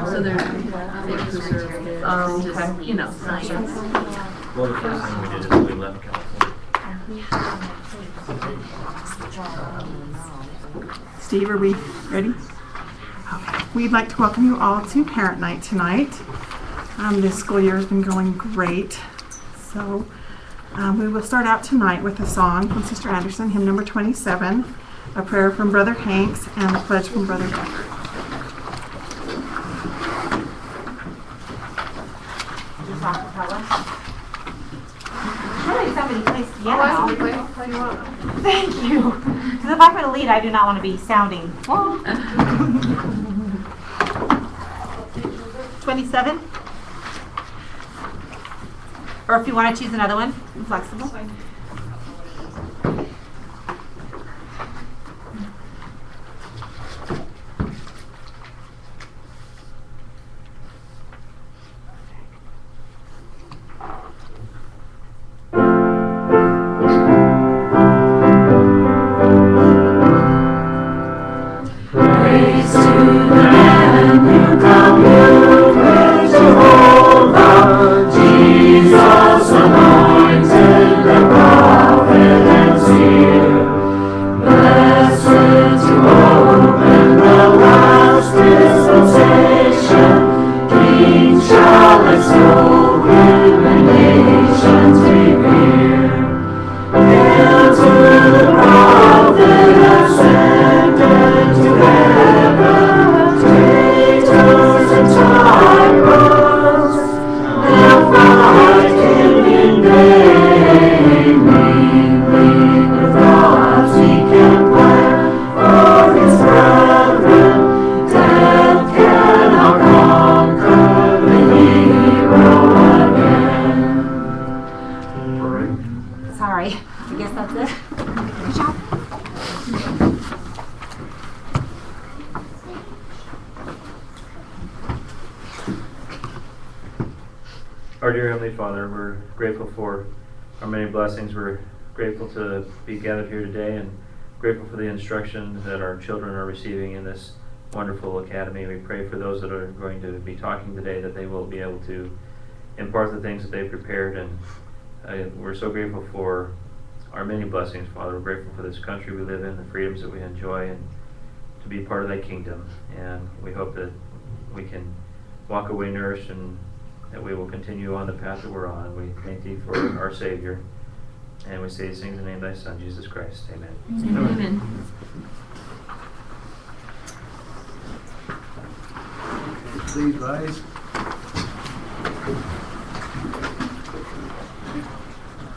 So they're preserved there. Okay. You know, science. Well, the first thing we did is we left California. Steve, are we ready? Okay. We'd like to welcome you all to Parent Night tonight. This school year has been going great. So we will start out tonight with a song from Sister Anderson, hymn number 27, a prayer from Brother Hanks, and a pledge from Brother Becker. Surely somebody plays piano. Thank you. Because if I'm going to lead, I do not want to be sounding. 27? Or if you want to choose another one, I'm flexible. Our dear Heavenly Father, we're grateful for our many blessings. We're grateful to be gathered here today and grateful for the instruction that our children are receiving in this wonderful academy. We pray for those that are going to be talking today that they will be able to impart the things that they've prepared. And we're so grateful for our many blessings, Father. We're grateful for this country we live in, the freedoms that we enjoy, and to be part of that kingdom. And we hope that we can walk away nourished and that we will continue on the path that we're on. We thank Thee for our Savior. And we say these things in the name of Thy Son, Jesus Christ. Amen. Amen. Please rise.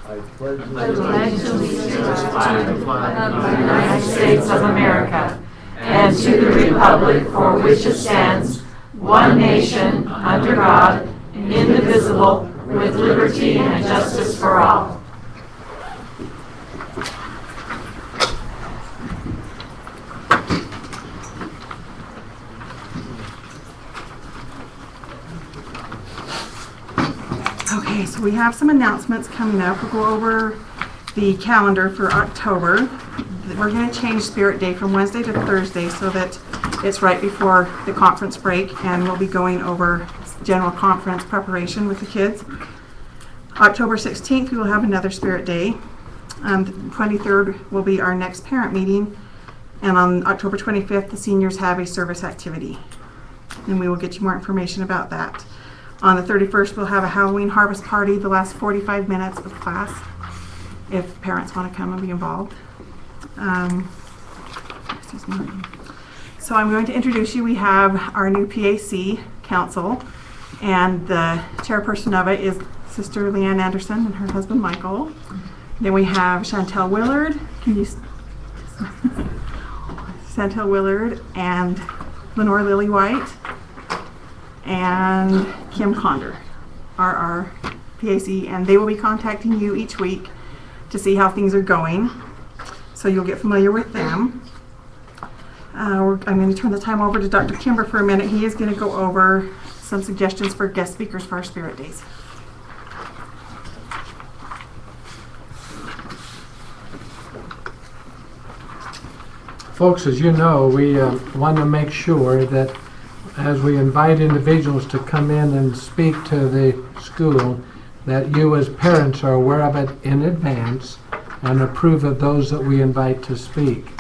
I pledge allegiance to the flag of the United States of America and to the republic for which it stands, one nation, under God, indivisible, with liberty and justice for all. Okay, so we have some announcements coming up. We'll go over the calendar for October. We're going to change Spirit Day from Wednesday to Thursday so that it's right before the conference break, and we'll be going over general conference preparation with the kids. October 16th, we will have another Spirit Day. The 23rd will be our next parent meeting, and on October 25th, the seniors have a service activity, and we will get you more information about that. On the 31st, we'll have a Halloween harvest party, the last 45 minutes of class, if parents want to come and be involved. Excuse me. So I'm going to introduce you. We have our new PAC council, and the chairperson of it is Sister Leanne Anderson and her husband Michael. Then we have Chantel Willard. Chantel Willard and Lenore Lily White and Kim Condor are our PAC, and they will be contacting you each week to see how things are going. So you'll get familiar with them. I'm going to turn the time over to Dr. Kimber for a minute. He is going to go over some suggestions for guest speakers for our Spirit Days. Folks, as you know, we want to make sure that as we invite individuals to come in and speak to the school, that you as parents are aware of it in advance and approve of those that we invite to speak.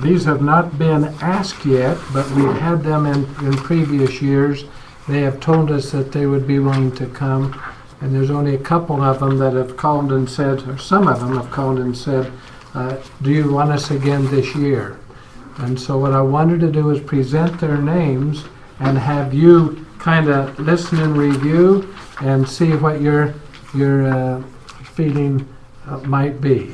These have not been asked yet, but we've had them in previous years. They have told us that they would be willing to come, and there's only a couple of them that have called and said, or some of them have called and said, do you want us again this year? And so what I wanted to do is present their names and have you kind of listen and review and see what your feeling might be.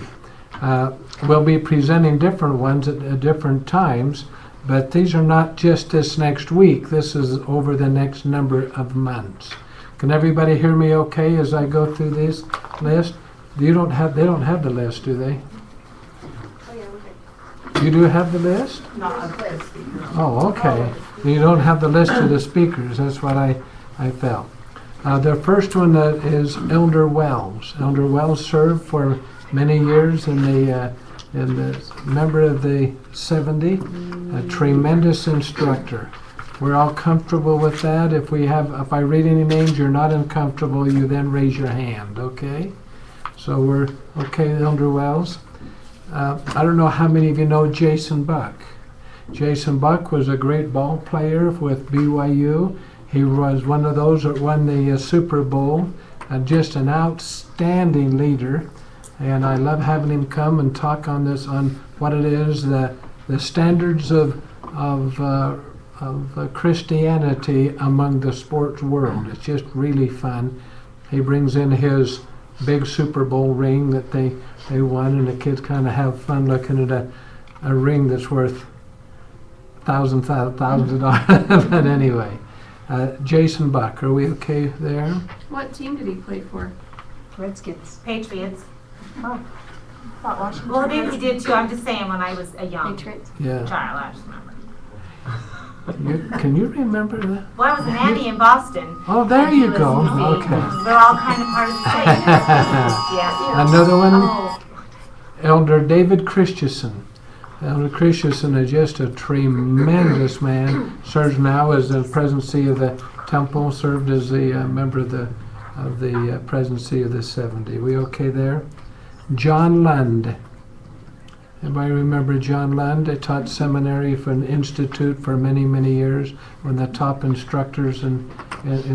We'll be presenting different ones at different times, but these are not just this next week. This is over the next number of months. Can everybody hear me okay as I go through this list? They don't have the list, do they? You do have the list? Oh, okay. You don't have the list of the speakers. That's what I felt. The first one is Elder Wells. Elder Wells served for many years in the member of the 70, a tremendous instructor. We're all comfortable with that. If I read any names you're not uncomfortable, you then raise your hand, okay? So we're okay with Elder Wells. I don't know how many of you know Jason Buck. Jason Buck was a great ball player with BYU. He was one of those that won the Super Bowl, just an outstanding leader. And I love having him come and talk on what it is, the standards of Christianity among the sports world. It's just really fun. He brings in his big Super Bowl ring that they won, and the kids kind of have fun looking at a ring that's worth thousands of dollars. But anyway, Jason Buck, are we okay there? What team did he play for? Redskins. Patriots. Oh. Well, maybe he did too. I'm just saying when I was a young Patriots. Yeah. child, I just remember. Can you remember that? Well, I was a nanny in Boston. Oh, there you go. Okay. They're all kind of part of the same. Yeah. Another one, Oh. Elder David Christensen. Elder Christensen is just a tremendous man. Serves now as the presidency of the temple. Served as the member of the presidency of the 70. We okay there? John Lund. Anybody remember John Lund? They taught seminary for an institute for many, many years. One of the top instructors in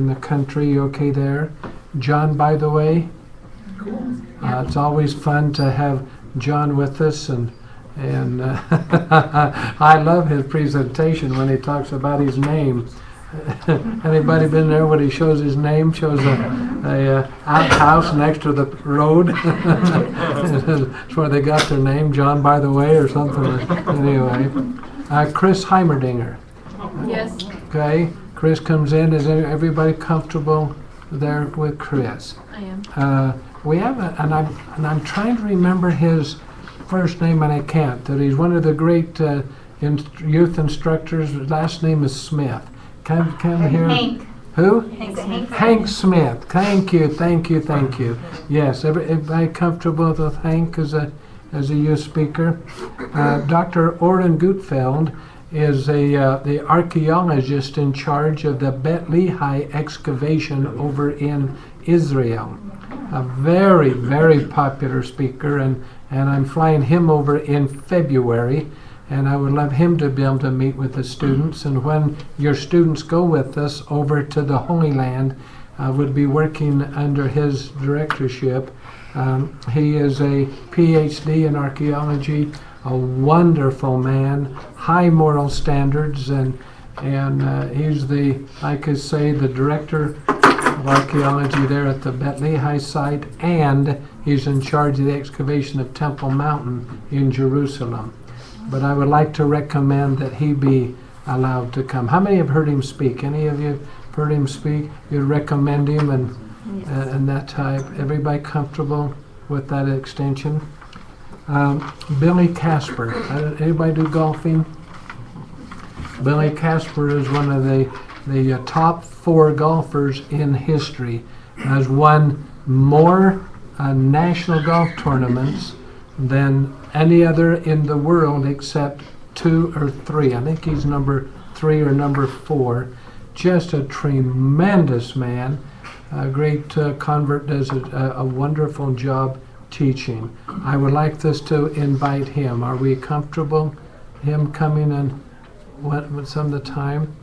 the country. You okay there? John, by the way. It's always fun to have John with us, and I love his presentation when he talks about his name. Anybody been there when he shows his name? Shows a outhouse next to the road. That's where they got their name, John by the way, or something. Anyway, Chris Heimerdinger. Yes. Okay, Chris comes in. Is everybody comfortable there with Chris? I am. We have and I'm trying to remember his first name, and I can't. That he's one of the great youth instructors. His last name is Smith. Can hear Hank. who? Hank. Hank Smith. Thank you. Yes, everybody comfortable with Hank as a youth speaker. Dr. Oren Gutfeld is the archaeologist in charge of the Bet Lehi excavation over in Israel. A very, very popular speaker, and I'm flying him over in February. And I would love him to be able to meet with the students. And when your students go with us over to the Holy Land, would be working under his directorship. He is a PhD in archaeology, a wonderful man, high moral standards, and he's I could say, the director of archaeology there at the Bet Lehi site, and he's in charge of the excavation of Temple Mountain in Jerusalem. But I would like to recommend that he be allowed to come. How many have heard him speak? Any of you have heard him speak? You'd recommend him and that type. Everybody comfortable with that extension? Billy Casper. Anybody do golfing? Billy Casper is one of the top 4 golfers in history. Has won more national golf tournaments than any other in the world except 2 or 3. I think he's number 3 or number 4. Just a tremendous man. A great convert, does a wonderful job teaching. I would like us to invite him. Are we comfortable him coming and with some of the time?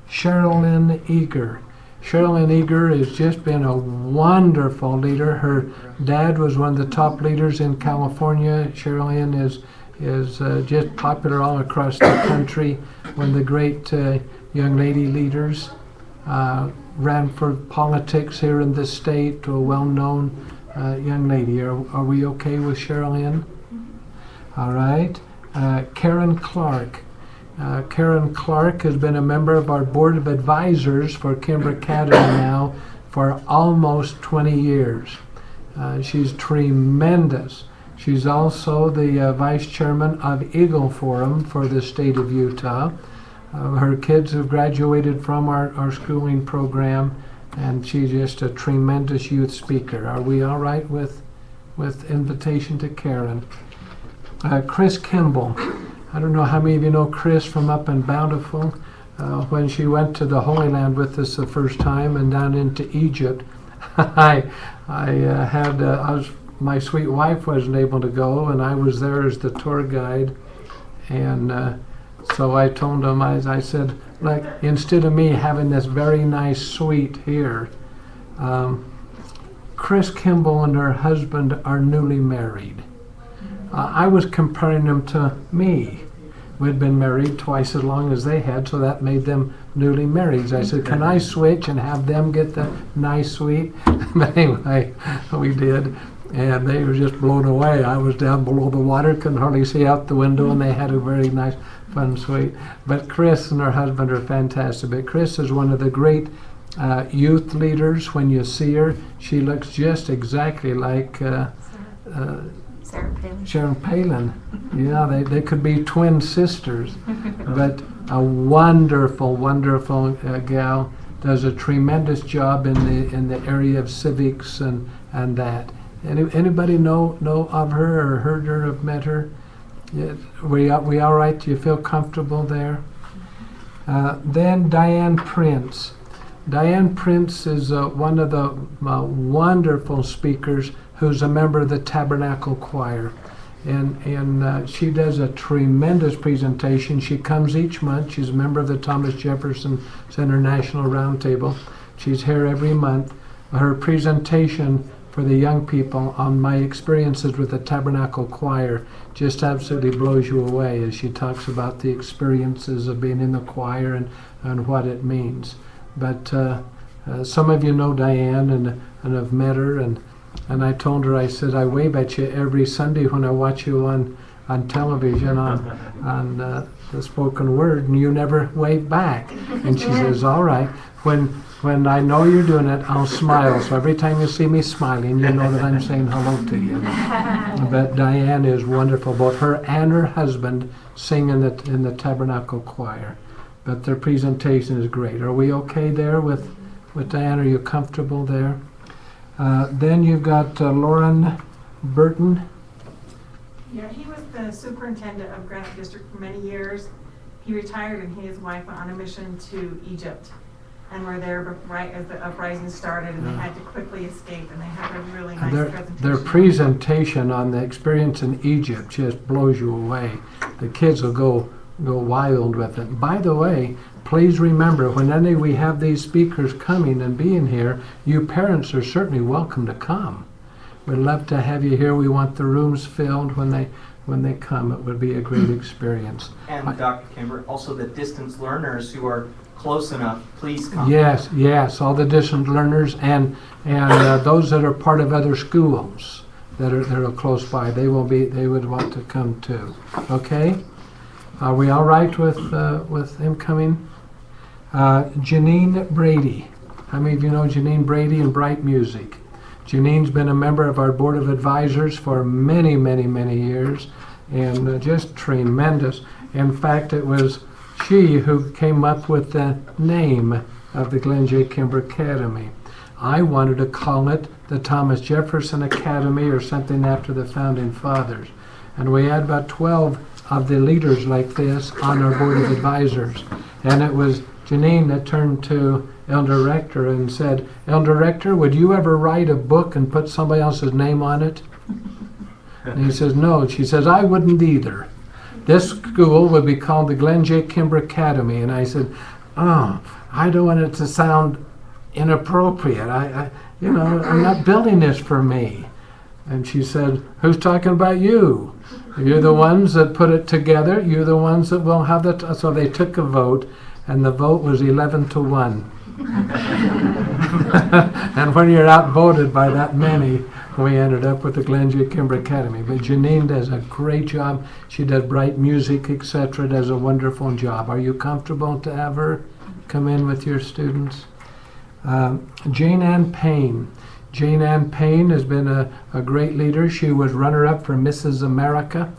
Sherilyn Eager. Sherilyn Eager has just been a wonderful leader. Her dad was one of the top leaders in California. Sherilyn is just popular all across the country. One of the great young lady leaders. Ran for politics here in the state. A well-known young lady. Are we okay with Sherilyn? All right. Karen Clark. Karen Clark has been a member of our Board of Advisors for Kimber Academy now for almost 20 years. She's tremendous. She's also the Vice Chairman of Eagle Forum for the state of Utah. Her kids have graduated from our schooling program, and she's just a tremendous youth speaker. Are we all right with invitation to Karen? Chris Kimball. I don't know how many of you know Chris from up in Bountiful. When she went to the Holy Land with us the first time and down into Egypt, my sweet wife wasn't able to go, and I was there as the tour guide, and so I told him, I said, like, instead of me having this very nice suite here, Chris Kimball and her husband are newly married. I was comparing them to me. We'd been married twice as long as they had, so that made them newly married. I said, can I switch and have them get the nice suite? But anyway, we did, and they were just blown away. I was down below the water, couldn't hardly see out the window, and they had a very nice, fun suite. But Chris and her husband are fantastic. But Chris is one of the great youth leaders. When you see her, she looks just exactly like Sharon Palin. Yeah, they could be twin sisters. But a wonderful, wonderful gal. Does a tremendous job in the area of civics and that. Anybody know of her or heard her or met her? Yeah, we all right? Do you feel comfortable there? Then Diane Prince. Diane Prince is one of the wonderful speakers who's a member of the Tabernacle Choir. And she does a tremendous presentation. She comes each month. She's a member of the Thomas Jefferson Center National Roundtable. She's here every month. Her presentation for the young people on my experiences with the Tabernacle Choir just absolutely blows you away as she talks about the experiences of being in the choir and what it means. But some of you know Diane and have met her, and I told her, I said, I wave at you every Sunday when I watch you on television on the spoken word, and you never wave back. And she says, all right, when I know you're doing it, I'll smile. So every time you see me smiling, you know that I'm saying hello to you. But Diane is wonderful. Both her and her husband sing in the Tabernacle Choir. But their presentation is great. Are we okay there with Diane? Are you comfortable there? Then you've got Lauren Burton. Yeah, he was the superintendent of Granite District for many years. He retired, and he and his wife went on a mission to Egypt and were there right as the uprising started, and they had to quickly escape, and they had a really nice presentation. Their presentation on the experience in Egypt just blows you away. The kids will go wild with it. By the way, please remember, whenever we have these speakers coming and being here, you parents are certainly welcome to come. We'd love to have you here. We want the rooms filled when they come. It would be a great experience. And Dr. Kimber, also the distance learners who are close enough, please come. Yes, all the distance learners and those that are part of other schools that are close by. They would want to come too. Okay? Are we all right with him coming? Janine Brady. How many of you know Janine Brady and Bright Music? Janine's been a member of our Board of Advisors for many, many, many years, and just tremendous. In fact, it was she who came up with the name of the Glenn J. Kimber Academy. I wanted to call it the Thomas Jefferson Academy or something after the Founding Fathers. And we had about 12 of the leaders like this on our board of advisors. And it was Janine that turned to Elder Rector and said, Elder Rector, would you ever write a book and put somebody else's name on it? And he says, no. She says, I wouldn't either. This school would be called the Glenn J. Kimber Academy. And I said, oh, I don't want it to sound inappropriate. I'm not building this for me. And she said, who's talking about you? You're the ones that put it together. You're the ones that will have the... So they took a vote, and the vote was 11-1. And when you're outvoted by that many, we ended up with the Glenn J. Kimber Academy. But Janine does a great job. She does bright music, etc., does a wonderful job. Are you comfortable to have her come in with your students? Jane Ann Payne. Jane Ann Payne has been a great leader. She was runner-up for Mrs. America.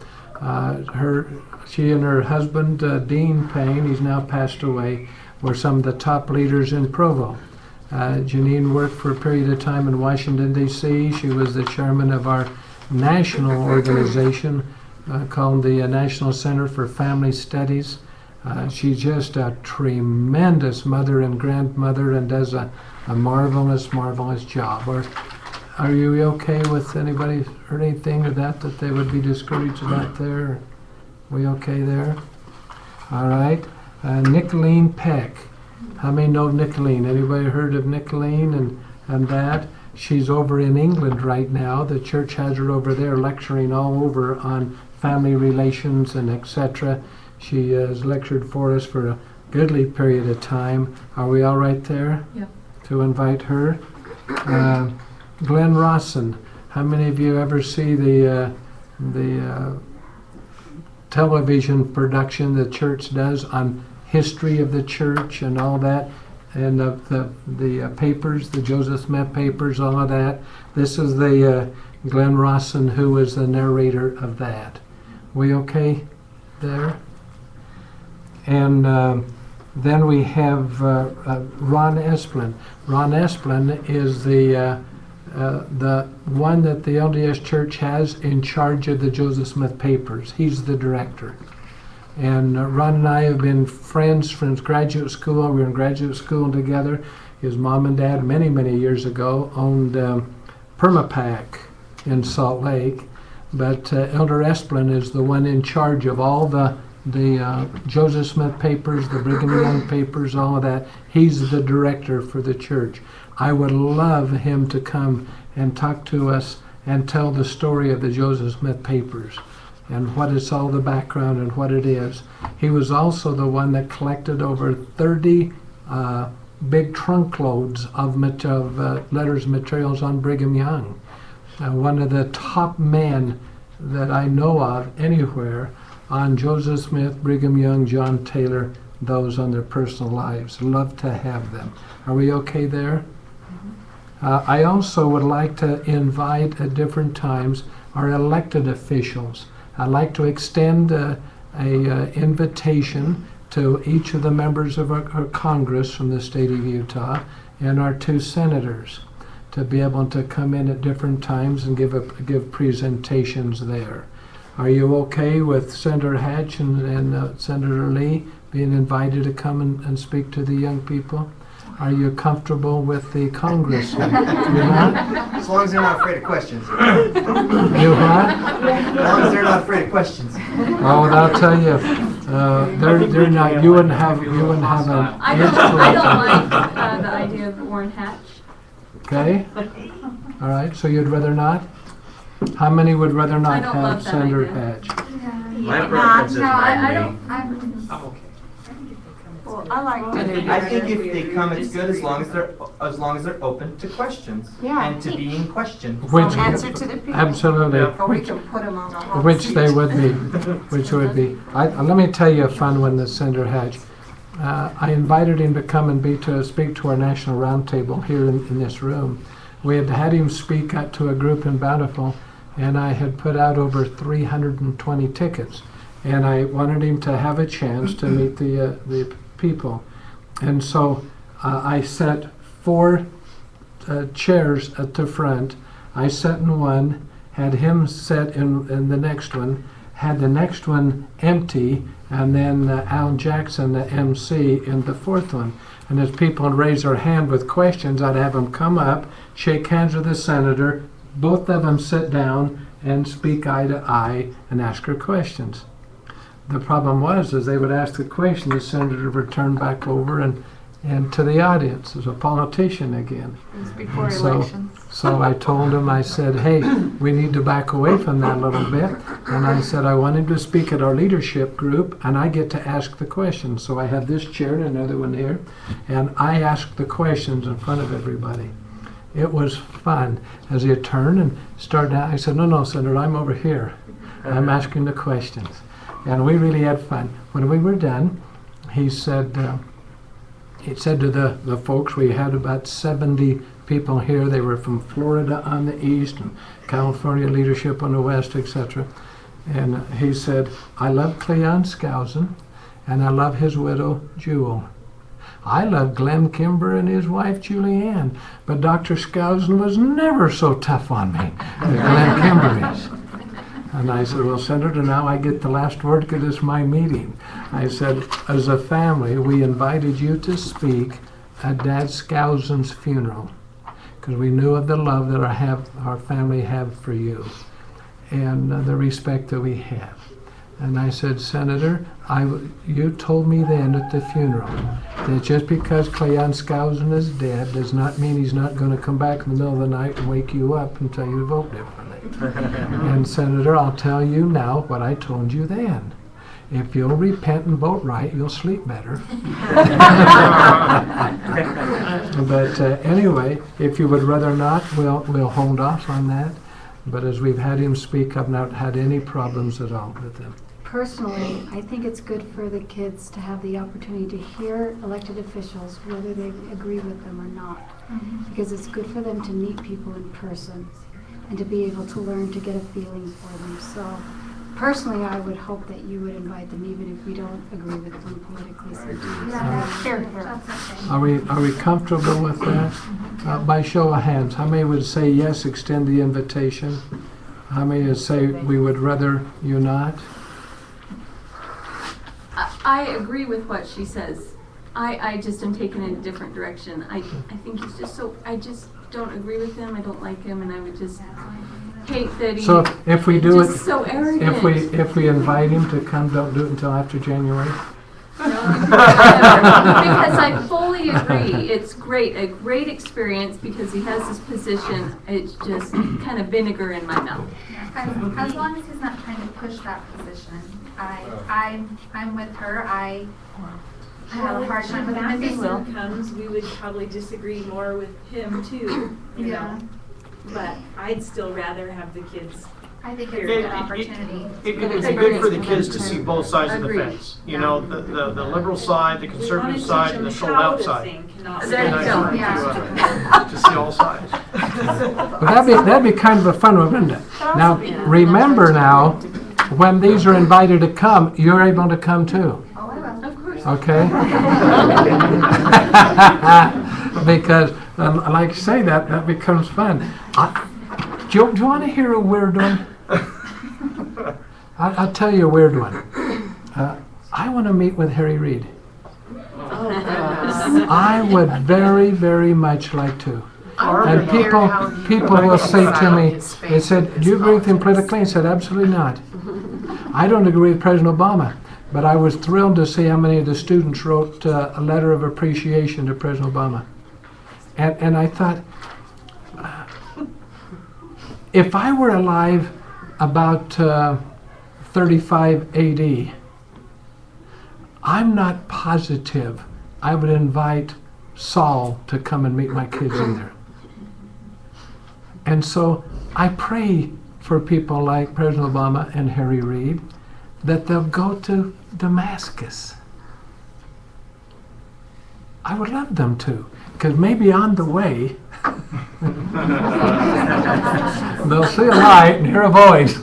She and her husband, Dean Payne, he's now passed away, were some of the top leaders in Provo. Janine worked for a period of time in Washington, D.C. She was the chairman of our national organization called the National Center for Family Studies. She's just a tremendous mother and grandmother and does a marvelous, marvelous job. Are you okay with anybody heard anything of that they would be discouraged about there? Are we okay there? All right. Nicolene Peck. How many know Nicolene? Anybody heard of Nicolene and that? She's over in England right now. The church has her over there lecturing all over on family relations and etc. She has lectured for us for a goodly period of time. Are we all right there? Yep. To invite her? Glenn Rawson. How many of you ever see the television production the church does on history of the church and all that, and the papers, the Joseph Smith papers, all of that? This is the Glenn Rawson who was the narrator of that. We okay there? And then we have Ron Esplin. Ron Esplin is the one that the LDS Church has in charge of the Joseph Smith papers. He's the director. And Ron and I have been friends since graduate school. We were in graduate school together. His mom and dad, many, many years ago, owned Permapac in Salt Lake. But Elder Esplin is the one in charge of all the Joseph Smith papers, the Brigham Young papers, all of that. He's the director for the church. I would love him to come and talk to us and tell the story of the Joseph Smith papers and what is all the background and what it is. He was also the one that collected over 30 big trunk loads of letters and materials on Brigham Young. One of the top men that I know of anywhere on Joseph Smith, Brigham Young, John Taylor, those on their personal lives. Love to have them. Are we okay there? I also would like to invite at different times our elected officials. I'd like to extend a invitation to each of the members of our Congress from the state of Utah and our 2 senators to be able to come in at different times and give presentations there. Are you okay with Senator Hatch and Senator Lee being invited to come and speak to the young people? Are you comfortable with the Congress? You're not? As long as they're not afraid of questions. You what? As long as they're not afraid of questions. Oh, and I'll tell you, they're not. You wouldn't have an I don't like the idea of Warren Hatch. Okay. All right. So you'd rather not? How many would rather not don't have love that Senator idea. Hatch? My preference is I me. don't. I'm okay. Well, I like I think if they come, it's good as long as they're open to questions and to being questioned. Which answer to the people. absolutely. Or we can put them on the hot Which seat. they would be. Which would be. Let me tell you a fun one that Senator Hatch. I invited him to come and speak to our national roundtable here in this room. We had him speak to a group in Bountiful, and I had put out over 320 tickets. And I wanted him to have a chance to meet the people. And so I set 4 chairs at the front. I sat in one, had him sit in the next one, had the next one empty, and then Al Jackson, the MC, in the fourth one. And as people raise their hand with questions, I'd have them come up, shake hands with the senator, both of them sit down and speak eye to eye and ask her questions. The problem was, is they would ask the question, the senator would turn back over and to the audience as a politician again. It was before So- elections. So I told him, I said, hey, we need to back away from that a little bit. And I said, I want him to speak at our leadership group, and I get to ask the questions. So I had this chair and another one here, and I asked the questions in front of everybody. It was fun. As he turned and started out, I said, no, Senator, I'm over here. I'm asking the questions. And we really had fun. When we were done, he said to the folks, we had about 70 people here. They were from Florida on the east and California leadership on the west, etc. And he said, I love Cleon Skousen, and I love his widow, Jewel. I love Glenn Kimber and his wife, Julianne, but Dr. Skousen was never so tough on me as Glenn Kimber is. And I said, well, Senator, now I get the last word because it's my meeting. I said, as a family, we invited you to speak at Dad Skousen's funeral because we knew of the love that our family have for you and the respect that we have. And I said, Senator, you told me then at the funeral that just because Cleon Skousen is dead does not mean he's not going to come back in the middle of the night and wake you up and tell you to vote differently. And Senator, I'll tell you now what I told you then. If you'll repent and vote right, you'll sleep better. But anyway, if you would rather not, we'll hold off on that. But as we've had him speak, I've not had any problems at all with him. Personally, I think it's good for the kids to have the opportunity to hear elected officials, whether they agree with them or not. Because it's good for them to meet people in person and to be able to learn to get a feeling for them. So personally, I would hope that you would invite them even if we don't agree with them politically. So Are we comfortable with that? By show of hands, how many would say yes, extend the invitation? How many would say we would rather you not? I agree with what she says. I just am taking it a different direction. I think he's just I just don't agree with him. I don't like him, and I would just hate that he. So if we do it, just so arrogant. if we invite him to come, don't do it until after January. Because I fully agree. It's a great experience because he has this position. It's just kind of vinegar in my mouth. As long as he's not trying to push that position, I'm with her. I have a hard time with him. If he comes, we would probably disagree more with him too. You know? But I'd still rather have the kids. I think it's a good opportunity. It would be good for the kids to see both sides of the fence. You know, the liberal side, the conservative side, and the sold-out side. There you go. To see all sides. Well, that'd be kind of a fun one, wouldn't it? Now, remember now, when these are invited to come, you're able to come too. Oh, I will. Of course. Okay? Because, like I say, that becomes fun. Do you want to hear a weird one? I'll tell you a weird one. I want to meet with Harry Reid. I would very, very much like to. And people will say to me, they said, do you agree with him politically? I said, absolutely not. I don't agree with President Obama, but I was thrilled to see how many of the students wrote a letter of appreciation to President Obama. And I thought, if I were alive about 35 AD, I'm not positive I would invite Saul to come and meet my kids either. And so I pray for people like President Obama and Harry Reid that they'll go to Damascus. I would love them to, because maybe on the way they'll see a light and hear a voice.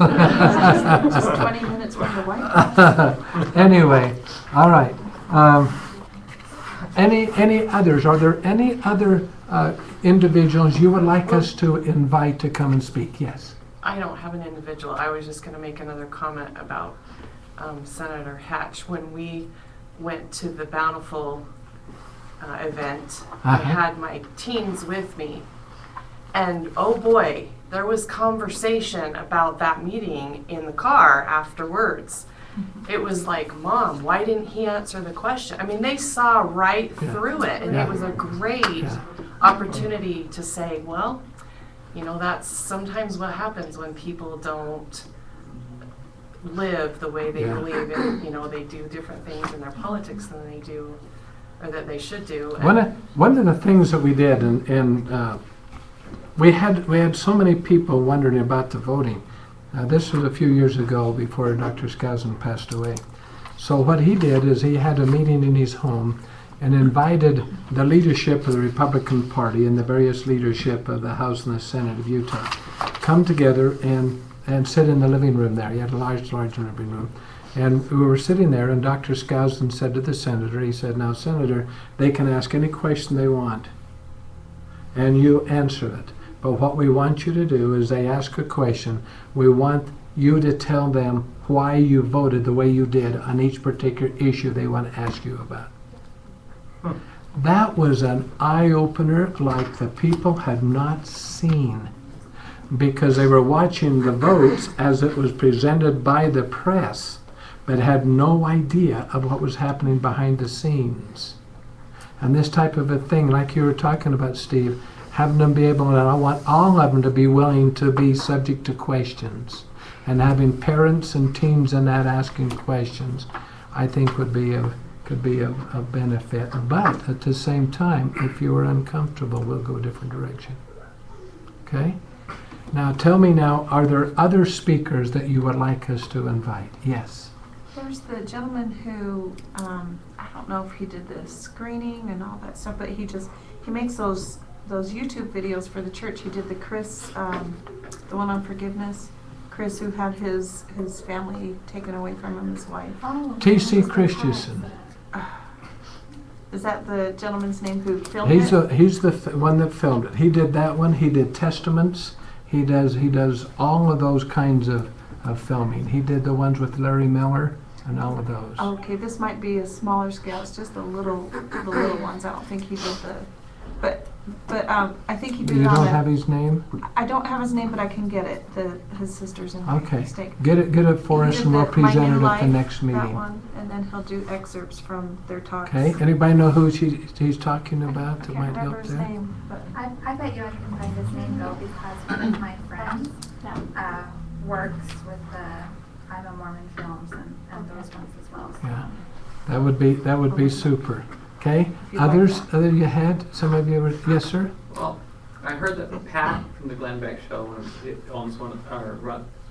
Just 20 minutes from the White House. Anyway, all right. Any others? Are there any other individuals you would like us to invite to come and speak? Yes. I don't have an individual. I was just going to make another comment about Senator Hatch. When we went to the Bountiful event, I had my teens with me. And oh boy, there was conversation about that meeting in the car afterwards. It was like, Mom, why didn't he answer the question? I mean, they saw right through it, and it was a great opportunity to say, well, you know, that's sometimes what happens when people don't live the way they believe in. You know, they do different things in their politics than they do, or that they should do. One of the things that we did, and we had so many people wondering about the voting. This was a few years ago before Dr. Skousen passed away. So what he did is he had a meeting in his home and invited the leadership of the Republican Party and the various leadership of the House and the Senate of Utah come together and sit in the living room there. He had a large living room. And we were sitting there, and Dr. Skousen said to the senator, he said, now, Senator, they can ask any question they want, and you answer it. But what we want you to do is they ask a question, we want you to tell them why you voted the way you did on each particular issue they want to ask you about. That was an eye-opener like the people had not seen, because they were watching the votes as it was presented by the press, but had no idea of what was happening behind the scenes. And this type of a thing, like you were talking about, Steve, having them be able, and I want all of them to be willing to be subject to questions, and having parents and teens in that asking questions, I think could be of benefit. But at the same time, if you are uncomfortable, we'll go a different direction. Okay? Now tell me now, are there other speakers that you would like us to invite? Yes. There's the gentleman who, I don't know if he did the screening and all that stuff, but he makes those YouTube videos for the church. He did the Chris, the one on forgiveness. Chris, who had his family taken away from him, his wife. T.C. Christensen. Is that the gentleman's name who filmed it? He's the one that filmed it. He did that one. He did Testaments. He does all of those kinds of filming. He did the ones with Larry Miller and all of those. Okay, this might be a smaller scale. It's just the little ones. I don't think he did but I think he did. You don't have his name? I don't have his name, but I can get it. His sister's in mistake. Get it for us, and we'll present it at the next meeting. That one, and then he'll do excerpts from their talks. Okay. Anybody know who he's talking about that might help his there? name, but I bet you I can find his name though, because one of my friends works with the I'm a Mormon films and those ones as well. So. Yeah, that would be super. Okay. Others? Other you had? Some of you were. Yes, sir. Well, I heard that Pat from the Glenn Beck Show owns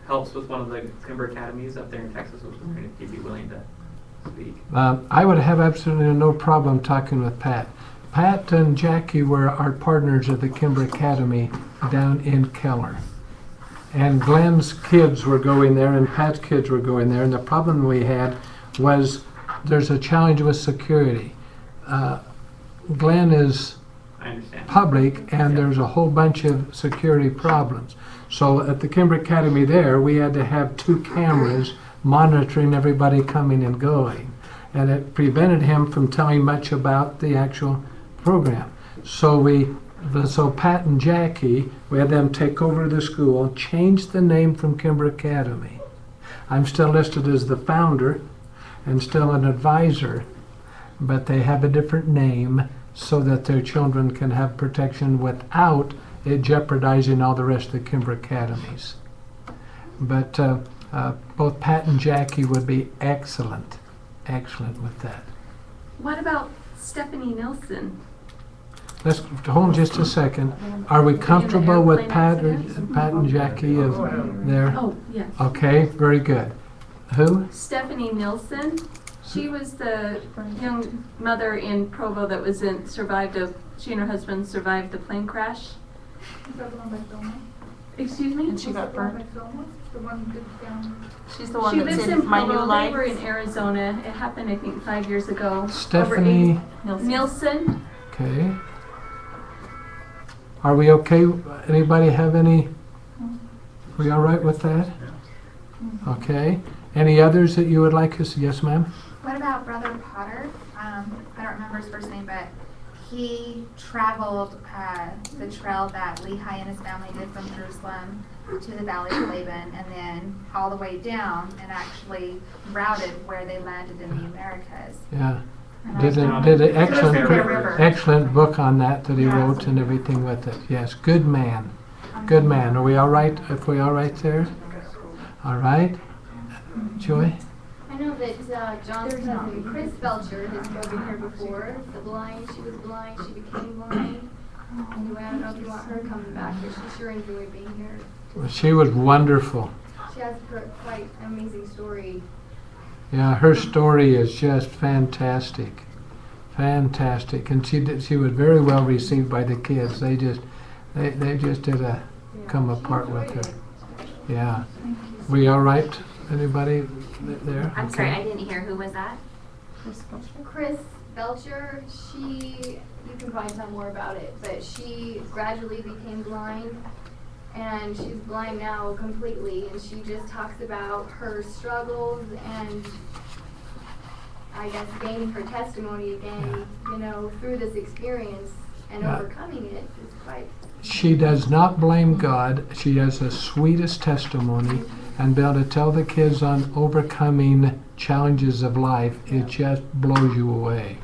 helps with one of the Kimber Academies up there in Texas. I was wondering if he'd be willing to speak. I would have absolutely no problem talking with Pat. Pat and Jackie were our partners at the Kimber Academy down in Keller. And Glenn's kids were going there and Pat's kids were going there. And the problem we had was there's a challenge with security. Glenn is public and there's a whole bunch of security problems. So at the Kimber Academy there, we had to have 2 cameras monitoring everybody coming and going. And it prevented him from telling much about the actual program. So Pat and Jackie, we had them take over the school, change the name from Kimber Academy. I'm still listed as the founder and still an advisor, but they have a different name so that their children can have protection without it jeopardizing all the rest of the Kimber Academies. But both Pat and Jackie would be excellent with that. What about Stephanie Nilsson? Let's hold on just a second. Are we comfortable with Pat and Jackie there? Oh, yes. Okay, very good. Who? Stephanie Nilsson. She was the young mother in Provo that was she and her husband survived the plane crash. Is that the one by Filma? Excuse me? And she got burned. The one who did down. She's the one she that's lives in My Provo. New Life. They were in Arizona. It happened, I think, 5 years ago. Stephanie Nilsson. Okay. Are we okay? Anybody have any We all right with that? Okay. Any others that you would like us? Yes, ma'am. What about Brother Potter? I don't remember his first name, but he traveled the trail that Lehi and his family did from Jerusalem to the Valley of Laban, and then all the way down, and actually routed where they landed in the Americas. Yeah. And Did an excellent book on that he wrote and everything with it. Yes, good man. Good man. Are we all right? If we all right there? All right. Joy? I know that John's cousin, Chris Belcher, has spoken here before. The blind, she was blind, she became blind. Anyway, I don't know if you want her coming back here. She sure enjoyed being here. Well, she was wonderful. She has quite an amazing story. Yeah, her story is just fantastic. Fantastic. And she was very well received by the kids. They just did come apart with her. Yeah. We all right? Anybody there? I'm sorry, I didn't hear. Who was that? Chris Belcher, you can find out more about it, but she gradually became blind, and she's blind now completely, and she just talks about her struggles and I guess gaining her testimony again, through this experience and overcoming it is quite... She does not blame God. She has the sweetest testimony, and be able to tell the kids on overcoming challenges of life, it just blows you away.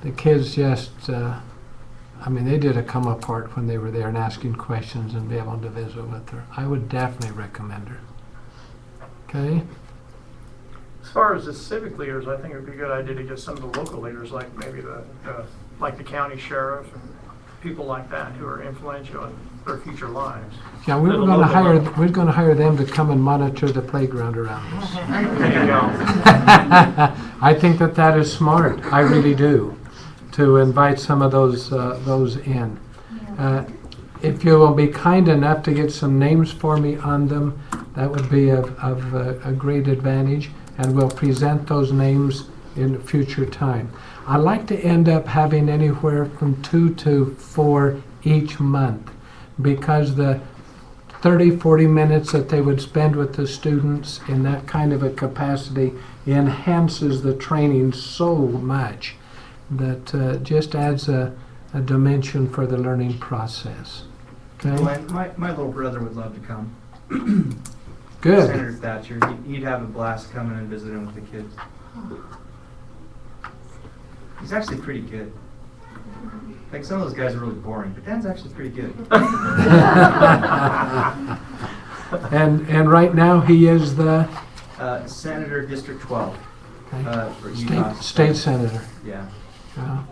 The kids just, they did a come apart when they were there and asking questions and be able to visit with her. I would definitely recommend her. Okay? As far as the civic leaders, I think it would be a good idea to get some of the local leaders, like maybe the county sheriff and people like that who are influential in their future lives. Yeah, we're going to hire them to come and monitor the playground around us. There you go. I think that is smart. I really do. To invite some of those in. If you will be kind enough to get some names for me on them, that would be of a great advantage, and we'll present those names in future time. I like to end up having anywhere from 2 to 4 each month, because the 30-40 minutes that they would spend with the students in that kind of a capacity enhances the training so much that just adds a dimension for the learning process. Okay? My little brother would love to come. Good. Senator Thatcher, he'd have a blast coming and visiting with the kids. He's actually pretty good. Like, some of those guys are really boring, but Dan's actually pretty good. And right now he is the Senator District 12. For state Utah senator. Yeah.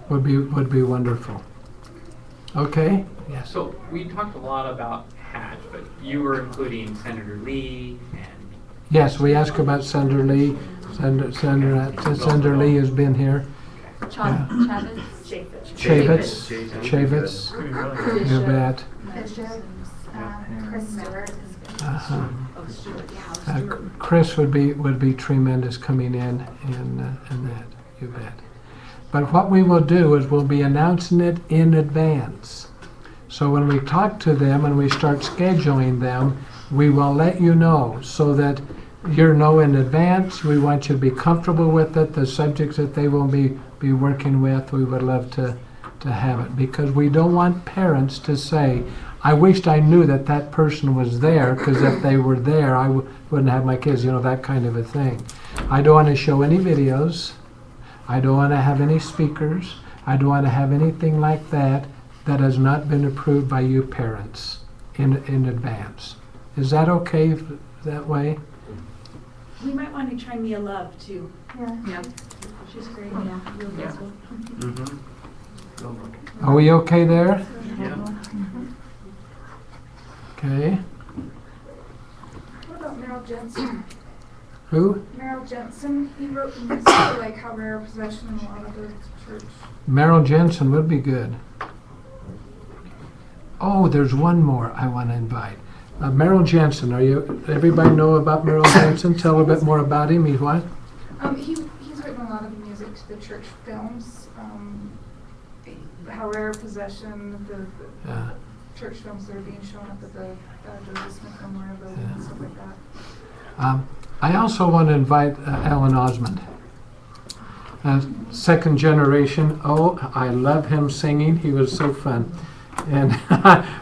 Would be wonderful. Okay. Yes. So we talked a lot about Hatch, but you were including Senator Lee and... Yes, we asked about Senator Lee. Senator Lee has been here. Chavitz. You bet. Chris Stewart. Chris would be tremendous coming in that. You bet. But what we will do is we'll be announcing it in advance. So when we talk to them and we start scheduling them, we will let you know so that you know in advance. We want you to be comfortable with it. The subjects that they will be working with, we would love to have it, because we don't want parents to say, I wished I knew that person was there, because if they were there, I wouldn't have my kids, that kind of a thing. I don't want to show any videos. I don't want to have any speakers. I don't want to have anything like that has not been approved by you parents in advance. Is that okay that way? We might want to try Mia Love too. Yeah. She's great. Yeah. Are we okay there? Yeah. Okay. What about Merrill Jensen? Who? Merrill Jensen. He wrote the music for like How Rare a Possession and a lot of the church. Merrill Jensen would be good. Oh, there's one more I want to invite. Merrill Jensen, everybody know about Merrill Jensen? Tell a bit more about him. He's what? He's written a lot of the music to the church films. How Rare a Possession. church films that are being shown up at the Joseph Smith Memorial Building and stuff like that. I also want to invite Alan Osmond. Second generation. Oh, I love him singing. He was so fun. And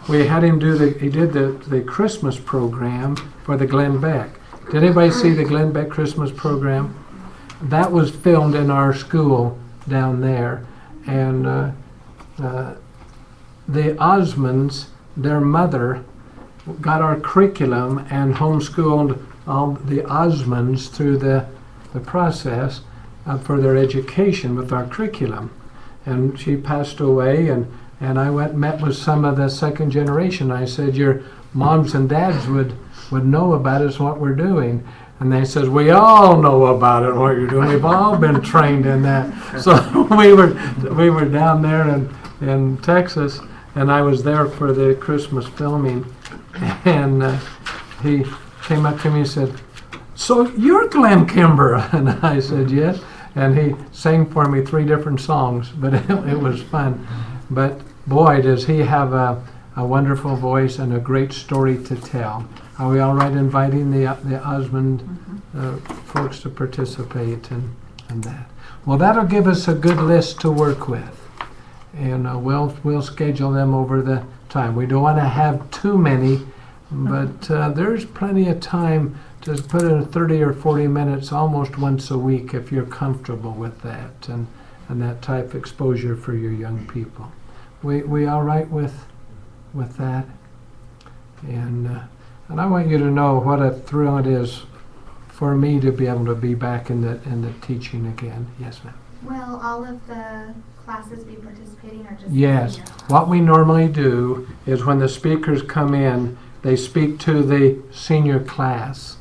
we had him he did the Christmas program for the Glenn Beck. Did anybody see the Glenn Beck Christmas program? That was filmed in our school down there. And the Osmonds, their mother, got our curriculum and homeschooled all the Osmonds through the process for their education with our curriculum. And she passed away, and I went and met with some of the second generation. I said, your moms and dads would know about us, what we're doing. And they said, we all know about it, what you're doing. We've all been trained in that. So we were down there in Texas, and I was there for the Christmas filming. And he came up to me and said, so you're Glenn Kimber? And I said, yes. And he sang for me 3 different songs, but it was fun. But boy, does he have a wonderful voice and a great story to tell. Are we all right inviting the Osmond folks to participate in that? Well, that'll give us a good list to work with. And we'll schedule them over the time. We don't want to have too many, but there's plenty of time to put in 30 or 40 minutes almost once a week if you're comfortable with that and that type of exposure for your young people. We all right with that? And I want you to know what a thrill it is for me to be able to be back in the teaching again. Yes, ma'am. Will all of the classes be participating or just? Yes. What we normally do is when the speakers come in, they speak to the senior class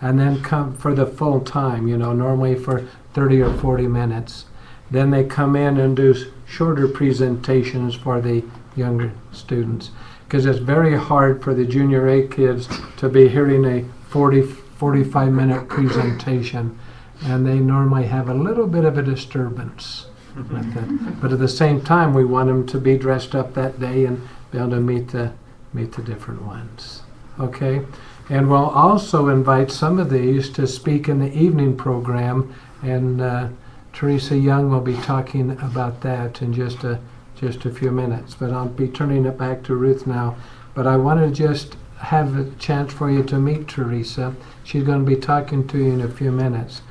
and then come for the full time, normally for 30 or 40 minutes. Then they come in and do shorter presentations for the younger students, because it's very hard for the junior A kids to be hearing a 45-minute presentation, and they normally have a little bit of a disturbance with it. But at the same time, we want them to be dressed up that day and be able to meet the different ones. Okay? And we'll also invite some of these to speak in the evening program, and Teresa Young will be talking about that in just a few minutes. But I'll be turning it back to Ruth now. But I want to just have a chance for you to meet Teresa. She's going to be talking to you in a few minutes.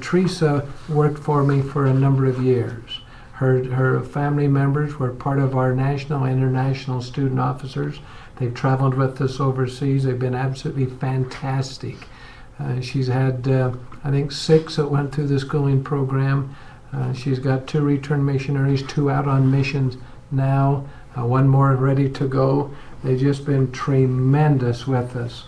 Teresa worked for me for a number of years. Her family members were part of our national and international student officers. They've traveled with us overseas. They've been absolutely fantastic. She's had, I think, 6 that went through the schooling program. She's got 2 returned missionaries, 2 out on missions now, 1 more ready to go. They've just been tremendous with us.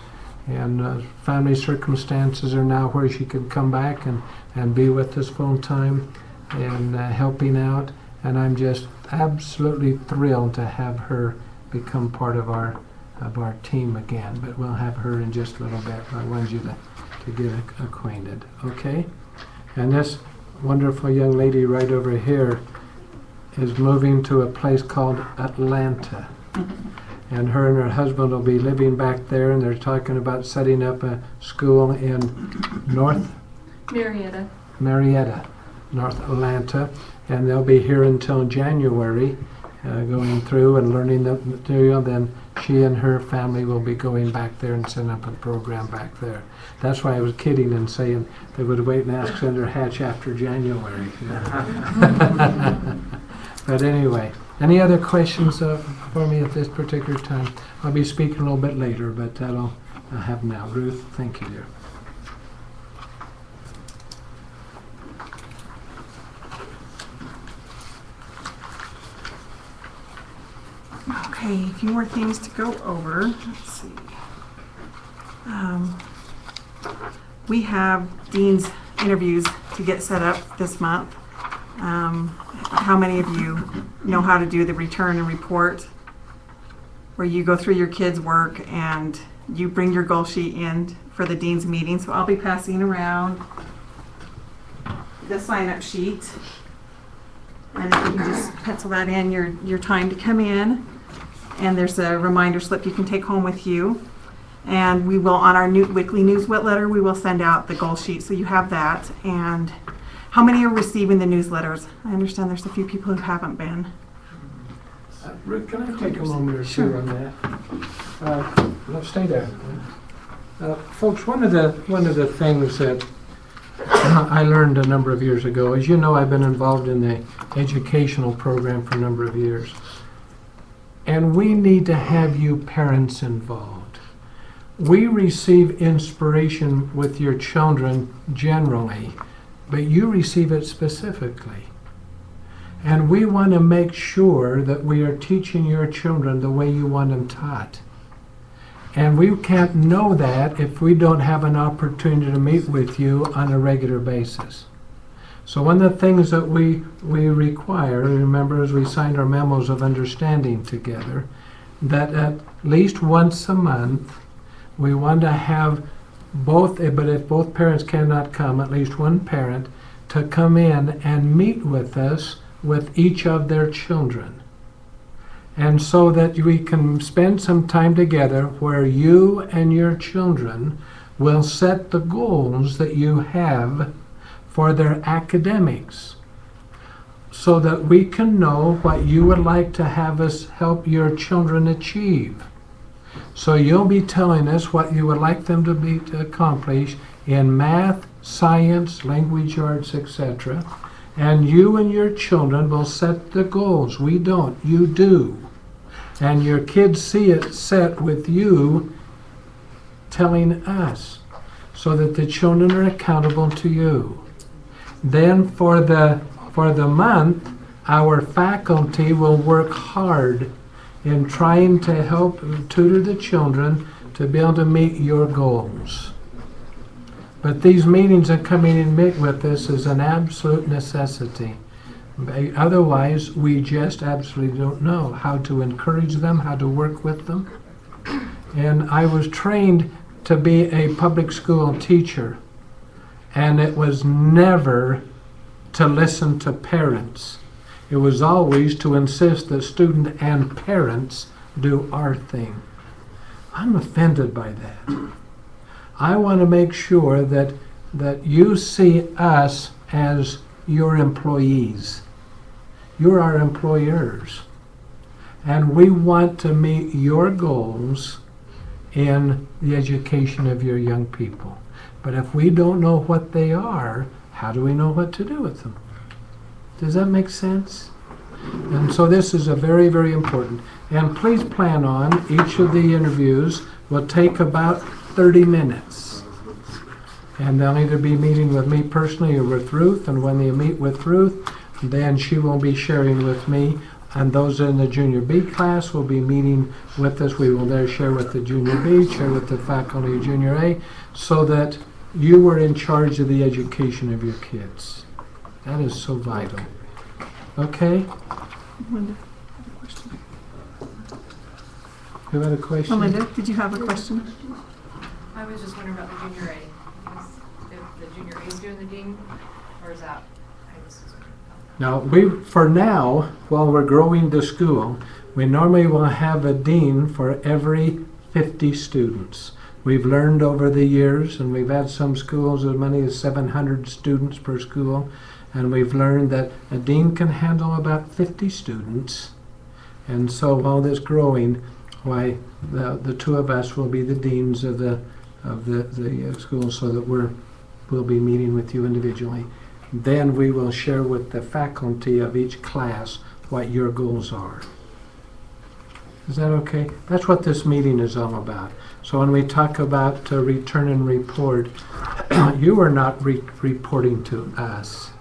And family circumstances are now where she can come back and be with us full time and helping out. And I'm just absolutely thrilled to have her become part of our team again. But we'll have her in just a little bit. I want you to get acquainted, okay? And this wonderful young lady right over here is moving to a place called Atlanta. And her husband will be living back there, and they're talking about setting up a school in Marietta, North Atlanta. And they'll be here until January, going through and learning the material. Then she and her family will be going back there and setting up a program back there. That's why I was kidding and saying they would wait and ask Senator Hatch after January. But anyway, any other questions for me at this particular time? I'll be speaking a little bit later, but that'll have now. Ruth, thank you, dear. Okay, a few more things to go over. Let's see. We have Dean's interviews to get set up this month. How many of you know how to do the return and report, where you go through your kids' work and you bring your goal sheet in for the Dean's meeting? So I'll be passing around the sign-up sheet, and if you can just pencil that in your time to come in. and there's a reminder slip you can take home with you. And we will, on our weekly newsletter, we will send out the goal sheet, so you have that. And how many are receiving the newsletters? I understand there's a few people who haven't been. Rick, can I take a moment or two Sure. on that? Let's stay there. Folks, one of the things that I learned a number of years ago, as you know, I've been involved in the educational program for a number of years. And we need to have you parents involved. We receive inspiration with your children generally, but you receive it specifically. And we want to make sure that we are teaching your children the way you want them taught. And we can't know that if we don't have an opportunity to meet with you on a regular basis. So one of the things that we require, remember as we signed our memos of understanding together, that at least once a month we want to have both, but if both parents cannot come, at least one parent to come in and meet with us with each of their children. And so that we can spend some time together where you and your children will set the goals that you have for their academics, so that we can know what you would like to have us help your children achieve. So you'll be telling us what you would like them to accomplish in math, science, language arts, etc. And you and your children will set the goals. We don't, you do. And your kids see it set with you telling us, so that the children are accountable to you. Then for the month, our faculty will work hard in trying to help tutor the children to be able to meet your goals. But these meetings and coming and meet with us is an absolute necessity. Otherwise, we just absolutely don't know how to encourage them, how to work with them. And I was trained to be a public school teacher, and it was never to listen to parents. It was always to insist that student and parents do our thing. I'm offended by that. I want to make sure that you see us as your employees. You're our employers. And we want to meet your goals in the education of your young people. But if we don't know what they are, how do we know what to do with them? Does that make sense? And so this is a very, very important. And please plan on each of the interviews will take about 30 minutes. And they'll either be meeting with me personally or with Ruth. And when they meet with Ruth, then she will be sharing with me. And those in the Junior B class will be meeting with us. We will there share with the Junior B, share with the faculty of Junior A, so that you are in charge of the education of your kids. That is so vital. Okay? Linda, have a question. You had a question? Melinda, did you have a question? I was just wondering about the Junior A. If the Junior A is doing the dean, or is that? Now, for now, while we're growing the school, we normally will have a dean for every 50 students. We've learned over the years, and we've had some schools as many as 700 students per school, and we've learned that a dean can handle about 50 students. And so while this growing, why the two of us will be the deans of the school, so that we'll be meeting with you individually. Then we will share with the faculty of each class what your goals are. Is that okay? That's what this meeting is all about. So when we talk about return and report, you are not reporting to us.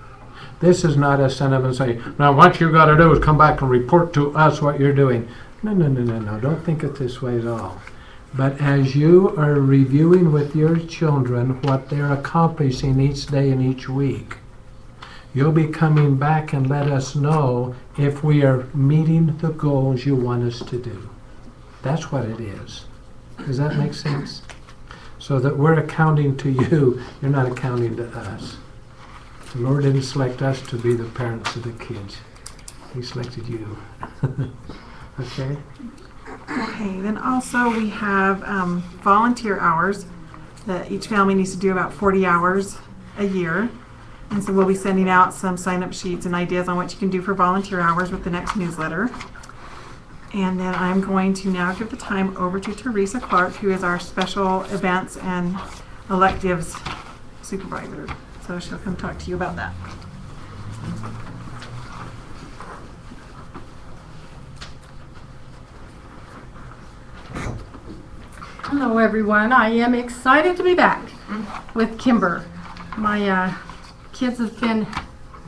This is not a send up and say, now what you've got to do is come back and report to us what you're doing. No. Don't think it this way at all. But as you are reviewing with your children what they're accomplishing each day and each week, you'll be coming back and let us know if we are meeting the goals you want us to do. That's what it is. Does that make sense? So that we're accounting to you, you're not accounting to us. The Lord didn't select us to be the parents of the kids. He selected you. Okay? Okay, then also we have volunteer hours that each family needs to do about 40 hours a year. And so we'll be sending out some sign-up sheets and ideas on what you can do for volunteer hours with the next newsletter. And then I'm going to now give the time over to Teresa Clark, who is our special events and electives supervisor. So she'll come talk to you about that. Hello everyone, I am excited to be back with Kimber. My kids have been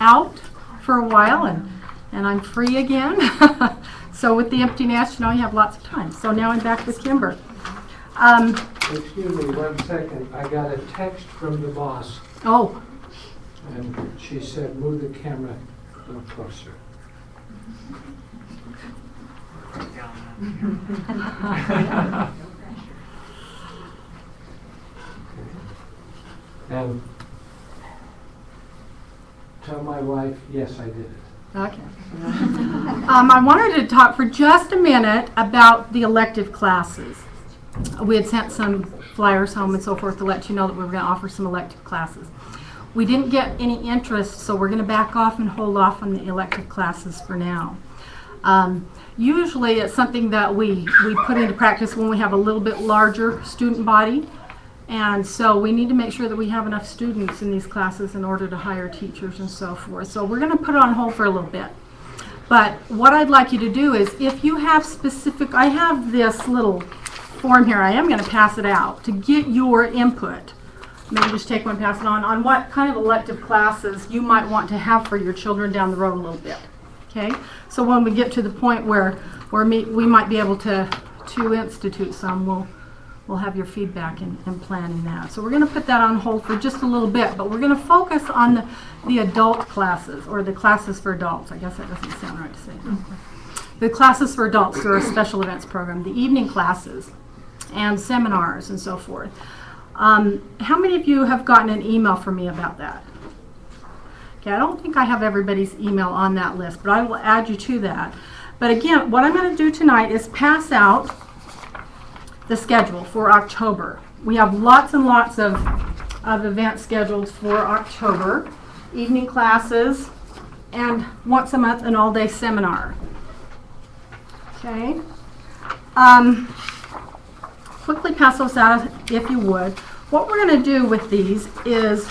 out for a while and I'm free again. So with the empty nest, you know, you have lots of time. So now I'm back with Kimber. Excuse me 1 second. I got a text from the boss. Oh. And she said, move the camera a little closer. And tell my wife, yes, I did it. Okay. I wanted to talk for just a minute about the elective classes. We had sent some flyers home and so forth to let you know that we were going to offer some elective classes. We didn't get any interest, so we're going to back off and hold off on the elective classes for now. Usually it's something that we put into practice when we have a little bit larger student body. And so we need to make sure that we have enough students in these classes in order to hire teachers and so forth. So we're going to put it on hold for a little bit. But what I'd like you to do is, if you have specific, I have this little form here. I am going to pass it out to get your input. Maybe just take one, pass it on what kind of elective classes you might want to have for your children down the road a little bit. Okay? So when we get to the point where we might be able to institute some, we'll have your feedback in planning that. So we're going to put that on hold for just a little bit, but we're going to focus on the adult classes, or the classes for adults. I guess that doesn't sound right to say. The classes for adults through our special events program, the evening classes, and seminars and so forth. How many of you have gotten an email from me about that? Okay, I don't think I have everybody's email on that list, but I will add you to that. But again, what I'm going to do tonight is pass out the schedule for October. We have lots and lots of events scheduled for October. Evening classes, and once a month an all-day seminar. Okay. Quickly pass those out if you would. What we're going to do with these is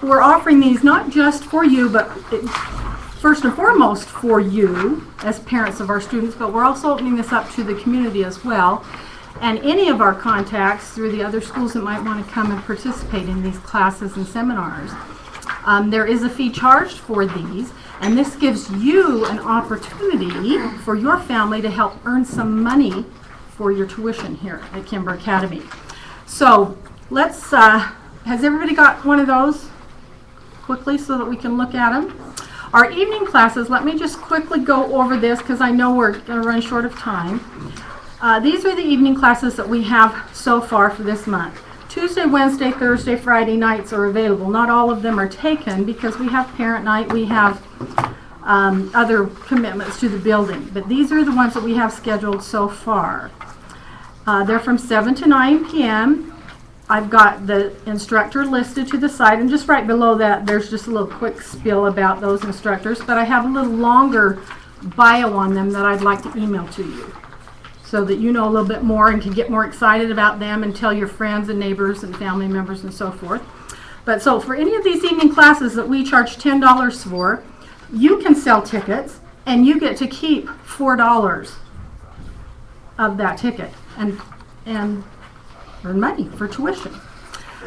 we're offering these not just for you, but first and foremost for you as parents of our students, but we're also opening this up to the community as well, and any of our contacts through the other schools that might want to come and participate in these classes and seminars. There is a fee charged for these, and this gives you an opportunity for your family to help earn some money for your tuition here at Kimber Academy. So let's, has everybody got one of those quickly so that we can look at them? Our evening classes, let me just quickly go over this because I know we're going to run short of time. These are the evening classes that we have so far for this month. Tuesday, Wednesday, Thursday, Friday nights are available. Not all of them are taken because we have parent night, we have other commitments to the building. But these are the ones that we have scheduled so far. They're from 7 to 9 p.m. I've got the instructor listed to the side, and just right below that there's just a little quick spiel about those instructors, but I have a little longer bio on them that I'd like to email to you so that you know a little bit more and can get more excited about them and tell your friends and neighbors and family members and so forth. But so for any of these evening classes that we charge $10 for, you can sell tickets and you get to keep $4 of that ticket and earn money for tuition.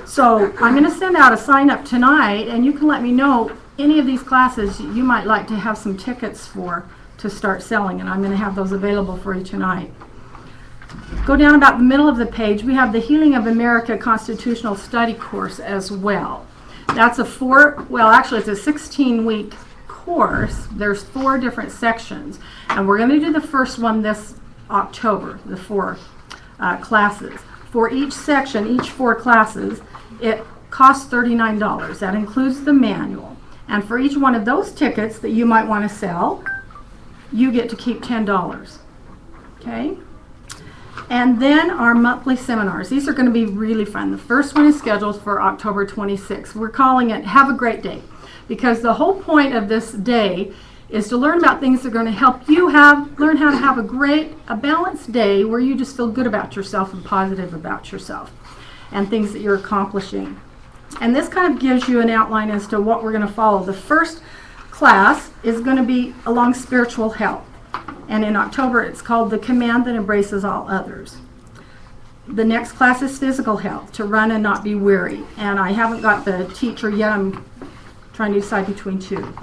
So I'm going to send out a sign up tonight, and you can let me know any of these classes you might like to have some tickets for to start selling, and I'm going to have those available for you tonight. Go down about the middle of the page. We have the Healing of America Constitutional Study course as well. That's a it's a 16-week course. There's 4 different sections, and we're going to do the first one this October, the 4 classes. For each section, each 4 classes, it costs $39. That includes the manual. And for each one of those tickets that you might want to sell, you get to keep $10. Okay? And then our monthly seminars. These are going to be really fun. The first one is scheduled for October 26th. We're calling it Have a Great Day, because the whole point of this day is to learn about things that are going to help you learn how to have a balanced day where you just feel good about yourself and positive about yourself and things that you're accomplishing. And this kind of gives you an outline as to what we're going to follow. The first class is going to be along spiritual health. And in October, it's called The Command That Embraces All Others. The next class is physical health, to run and not be weary. And I haven't got the teacher yet. I'm trying to decide between two.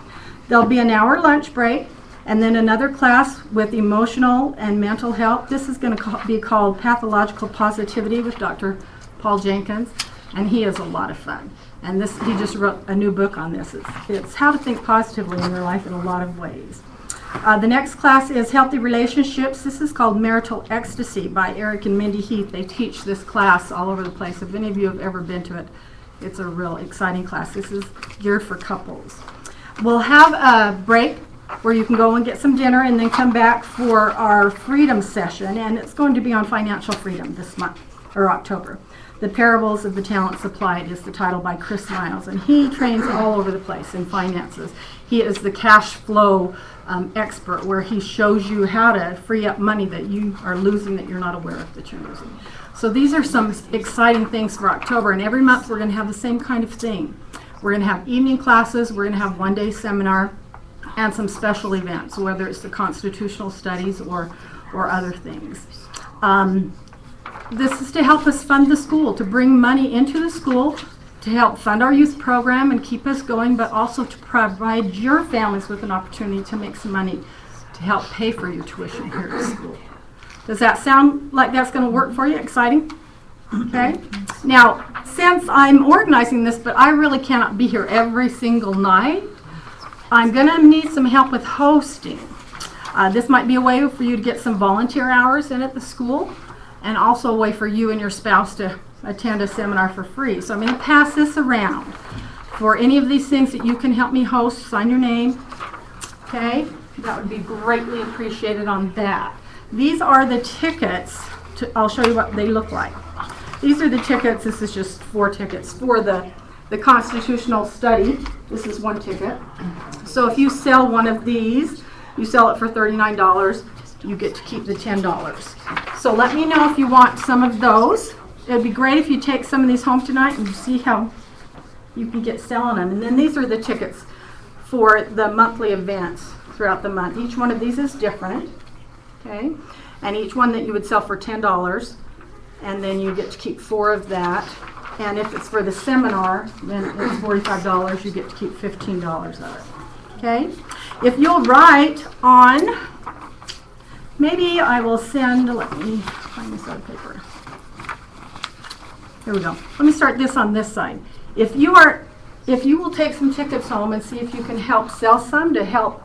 There'll be an hour lunch break, and then another class with emotional and mental health. This is going to be called Pathological Positivity with Dr. Paul Jenkins, and he is a lot of fun. And he just wrote a new book on this. It's how to think positively in your life in a lot of ways. The next class is Healthy Relationships. This is called Marital Ecstasy by Eric and Mindy Heath. They teach this class all over the place. If any of you have ever been to it, it's a real exciting class. This is geared for couples. We'll have a break where you can go and get some dinner and then come back for our freedom session, and it's going to be on financial freedom this month, or October. The Parables of the Talents Applied is the title by Chris Miles, and he trains all over the place in finances. He is the cash flow expert, where he shows you how to free up money that you are losing that you're not aware of that you're losing. So these are some exciting things for October, and every month we're going to have the same kind of thing. We're going to have evening classes, we're going to have one-day seminar, and some special events, whether it's the constitutional studies or other things. This is to help us fund the school, to bring money into the school, to help fund our youth program and keep us going, but also to provide your families with an opportunity to make some money to help pay for your tuition here at school. Does that sound like that's going to work for you? Exciting? Okay. Now, since I'm organizing this, but I really cannot be here every single night, I'm going to need some help with hosting. This might be a way for you to get some volunteer hours in at the school, and also a way for you and your spouse to attend a seminar for free. So I'm going to pass this around. For any of these things that you can help me host, sign your name. Okay? That would be greatly appreciated on that. These are the tickets. I'll show you what they look like. These are the tickets. This is just 4 tickets for the constitutional study. This is 1 ticket. So if you sell one of these, you sell it for $39, you get to keep the $10. So let me know if you want some of those. It'd be great if you take some of these home tonight and see how you can get selling them. And then these are the tickets for the monthly events throughout the month. Each one of these is different, okay? And each one that you would sell for $10, and then you get to keep 4 of that. And if it's for the seminar, then it's $45. You get to keep $15 of it, okay? If you'll write on, maybe I will send, let me find this other paper. Here we go. Let me start this on this side. If you will take some tickets home and see if you can help sell some to help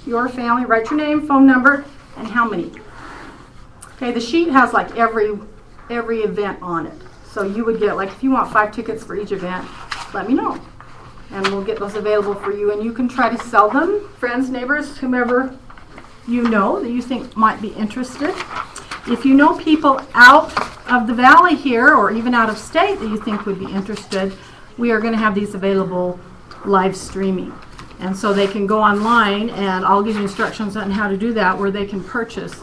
your family, write your name, phone number, and how many. Okay, the sheet has like every event on it. So you would get, like, if you want 5 tickets for each event, let me know. And we'll get those available for you, and you can try to sell them, friends, neighbors, whomever you know that you think might be interested. If you know people out of the valley here or even out of state that you think would be interested, we are going to have these available live streaming. And so they can go online, and I'll give you instructions on how to do that, where they can purchase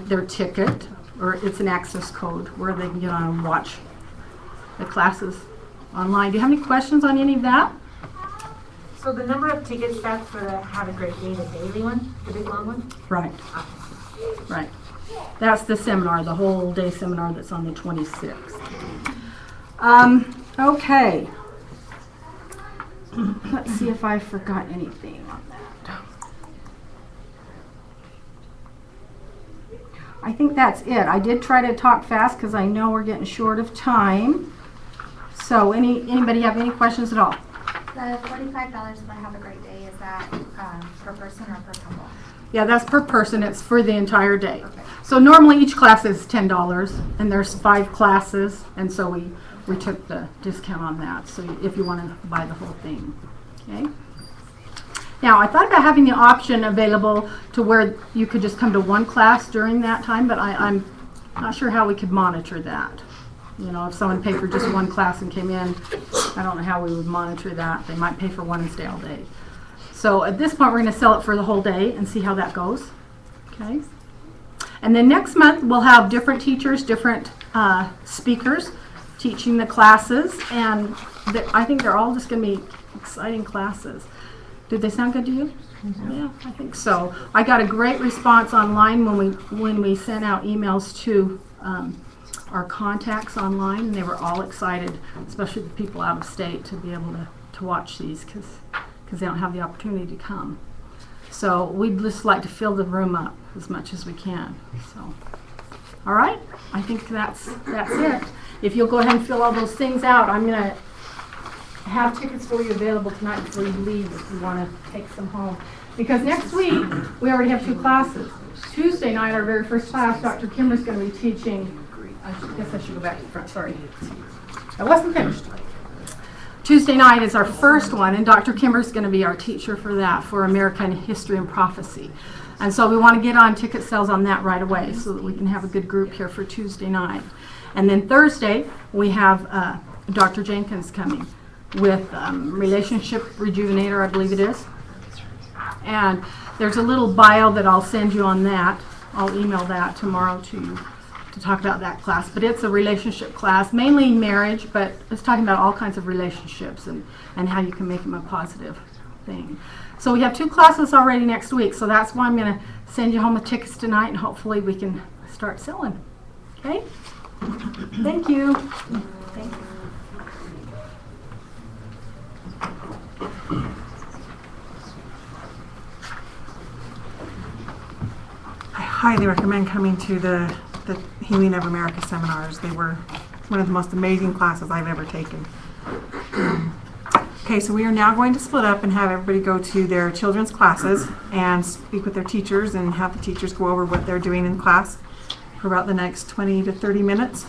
their ticket, or it's an access code where they can get on and watch the classes online. Do you have any questions on any of that? So the number of tickets, that's for the Have a Great Day, the daily one, the big long one? Right. Right. That's the seminar, the whole day seminar that's on the 26th. Okay. Let's see if I forgot anything on that. I think that's it. I did try to talk fast because I know we're getting short of time. So anybody have any questions at all? The $45 for Have a Great Day, is that per person or per couple? Yeah, that's per person. It's for the entire day. Okay. So normally each class is $10, and there's 5 classes, and so we took the discount on that. So if you want to buy the whole thing, okay. Now, I thought about having the option available to where you could just come to one class during that time, but I'm not sure how we could monitor that. You know, if someone paid for just one class and came in, I don't know how we would monitor that. They might pay for one and stay all day. So at this point, we're going to sell it for the whole day and see how that goes. Okay. And then next month, we'll have different teachers, different speakers teaching the classes, and I think they're all just going to be exciting classes. Did they sound good to you? Yeah, I think so. I got a great response online when we sent out emails to our contacts online, and they were all excited, especially the people out of state, to be able to watch these because they don't have the opportunity to come. So we'd just like to fill the room up as much as we can. So, all right, I think that's it. If you'll go ahead and fill all those things out, I'm going to have tickets for you available tonight before you leave if you want to take some home. Because next week, we already have 2 classes. Tuesday night, our very first class, Dr. Kimmer's going to be teaching. I guess I should go back to the front, sorry. I wasn't finished. Tuesday night is our first one, and Dr. Kimmer's going to be our teacher for that, for American History and Prophecy. And so we want to get on ticket sales on that right away so that we can have a good group here for Tuesday night. And then Thursday, we have Dr. Jenkins coming with Relationship Rejuvenator, I believe it is. And there's a little bio that I'll send you on that. I'll email that tomorrow to you to talk about that class. But it's a relationship class, mainly marriage, but it's talking about all kinds of relationships and how you can make them a positive thing. So we have 2 classes already next week, so that's why I'm going to send you home with tickets tonight, and hopefully we can start selling. Okay? Thank you. Thank you. I highly recommend coming to the Healing of America seminars. They were one of the most amazing classes I've ever taken. Okay, so we are now going to split up and have everybody go to their children's classes and speak with their teachers and have the teachers go over what they're doing in class for about the next 20 to 30 minutes.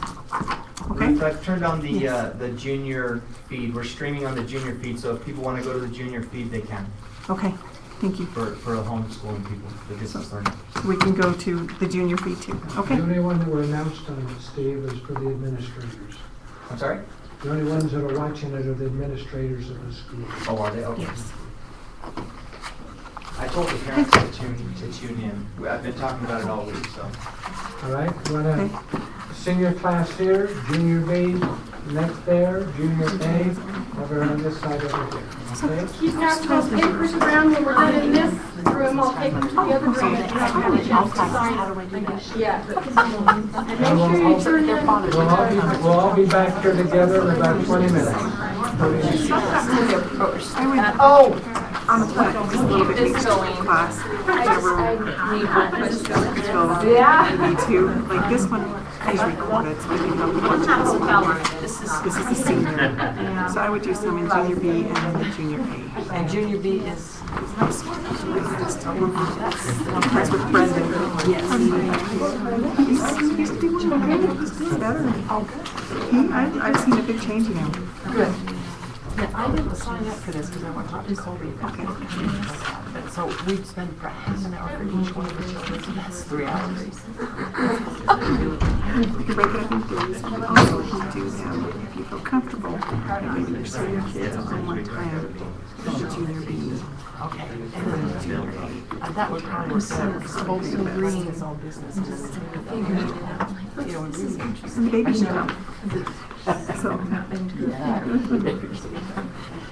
Okay. So I've turned on the junior feed. We're streaming on the junior feed, so if people want to go to the junior feed, they can. Okay, thank you. For the homeschooling people, the distance learning. We can go to the junior feed too. Okay. The only one that were announced on it, Steve, is for the administrators. I'm sorry? The only ones that are watching it are the administrators of the school. Oh, are they? Okay. Yes. I told the parents to tune in. I've been talking about it all week, so. All right, you want to senior class here, junior B next there, junior A over on this side over here. Okay? Keep passing those papers around when we're done in this room. I'll take them to the other room. Yeah. And make sure you turn in. We'll all be back here together in about 20 minutes. On the platform, just a little bit each class. Me too. Like this one is recorded, so I can help you watch this. This is the senior. So I would do some in junior B and then the junior A. And junior B is? That's with Brendan. Yes. He's doing okay. Better. I've seen a big change in him. Good. Yeah, I didn't sign up for this because I want to talk to Colby about it. So we'd spend half an hour for each one of the children, so that's 3 hours. You can break it up in threes. Also, if you do them, if you feel comfortable, maybe your senior kids all at one time. The junior B. Okay. And then the junior A. That would probably work better because Colby Green is all business. Just figuring it out. You know, it's really interesting. And the babies know. So.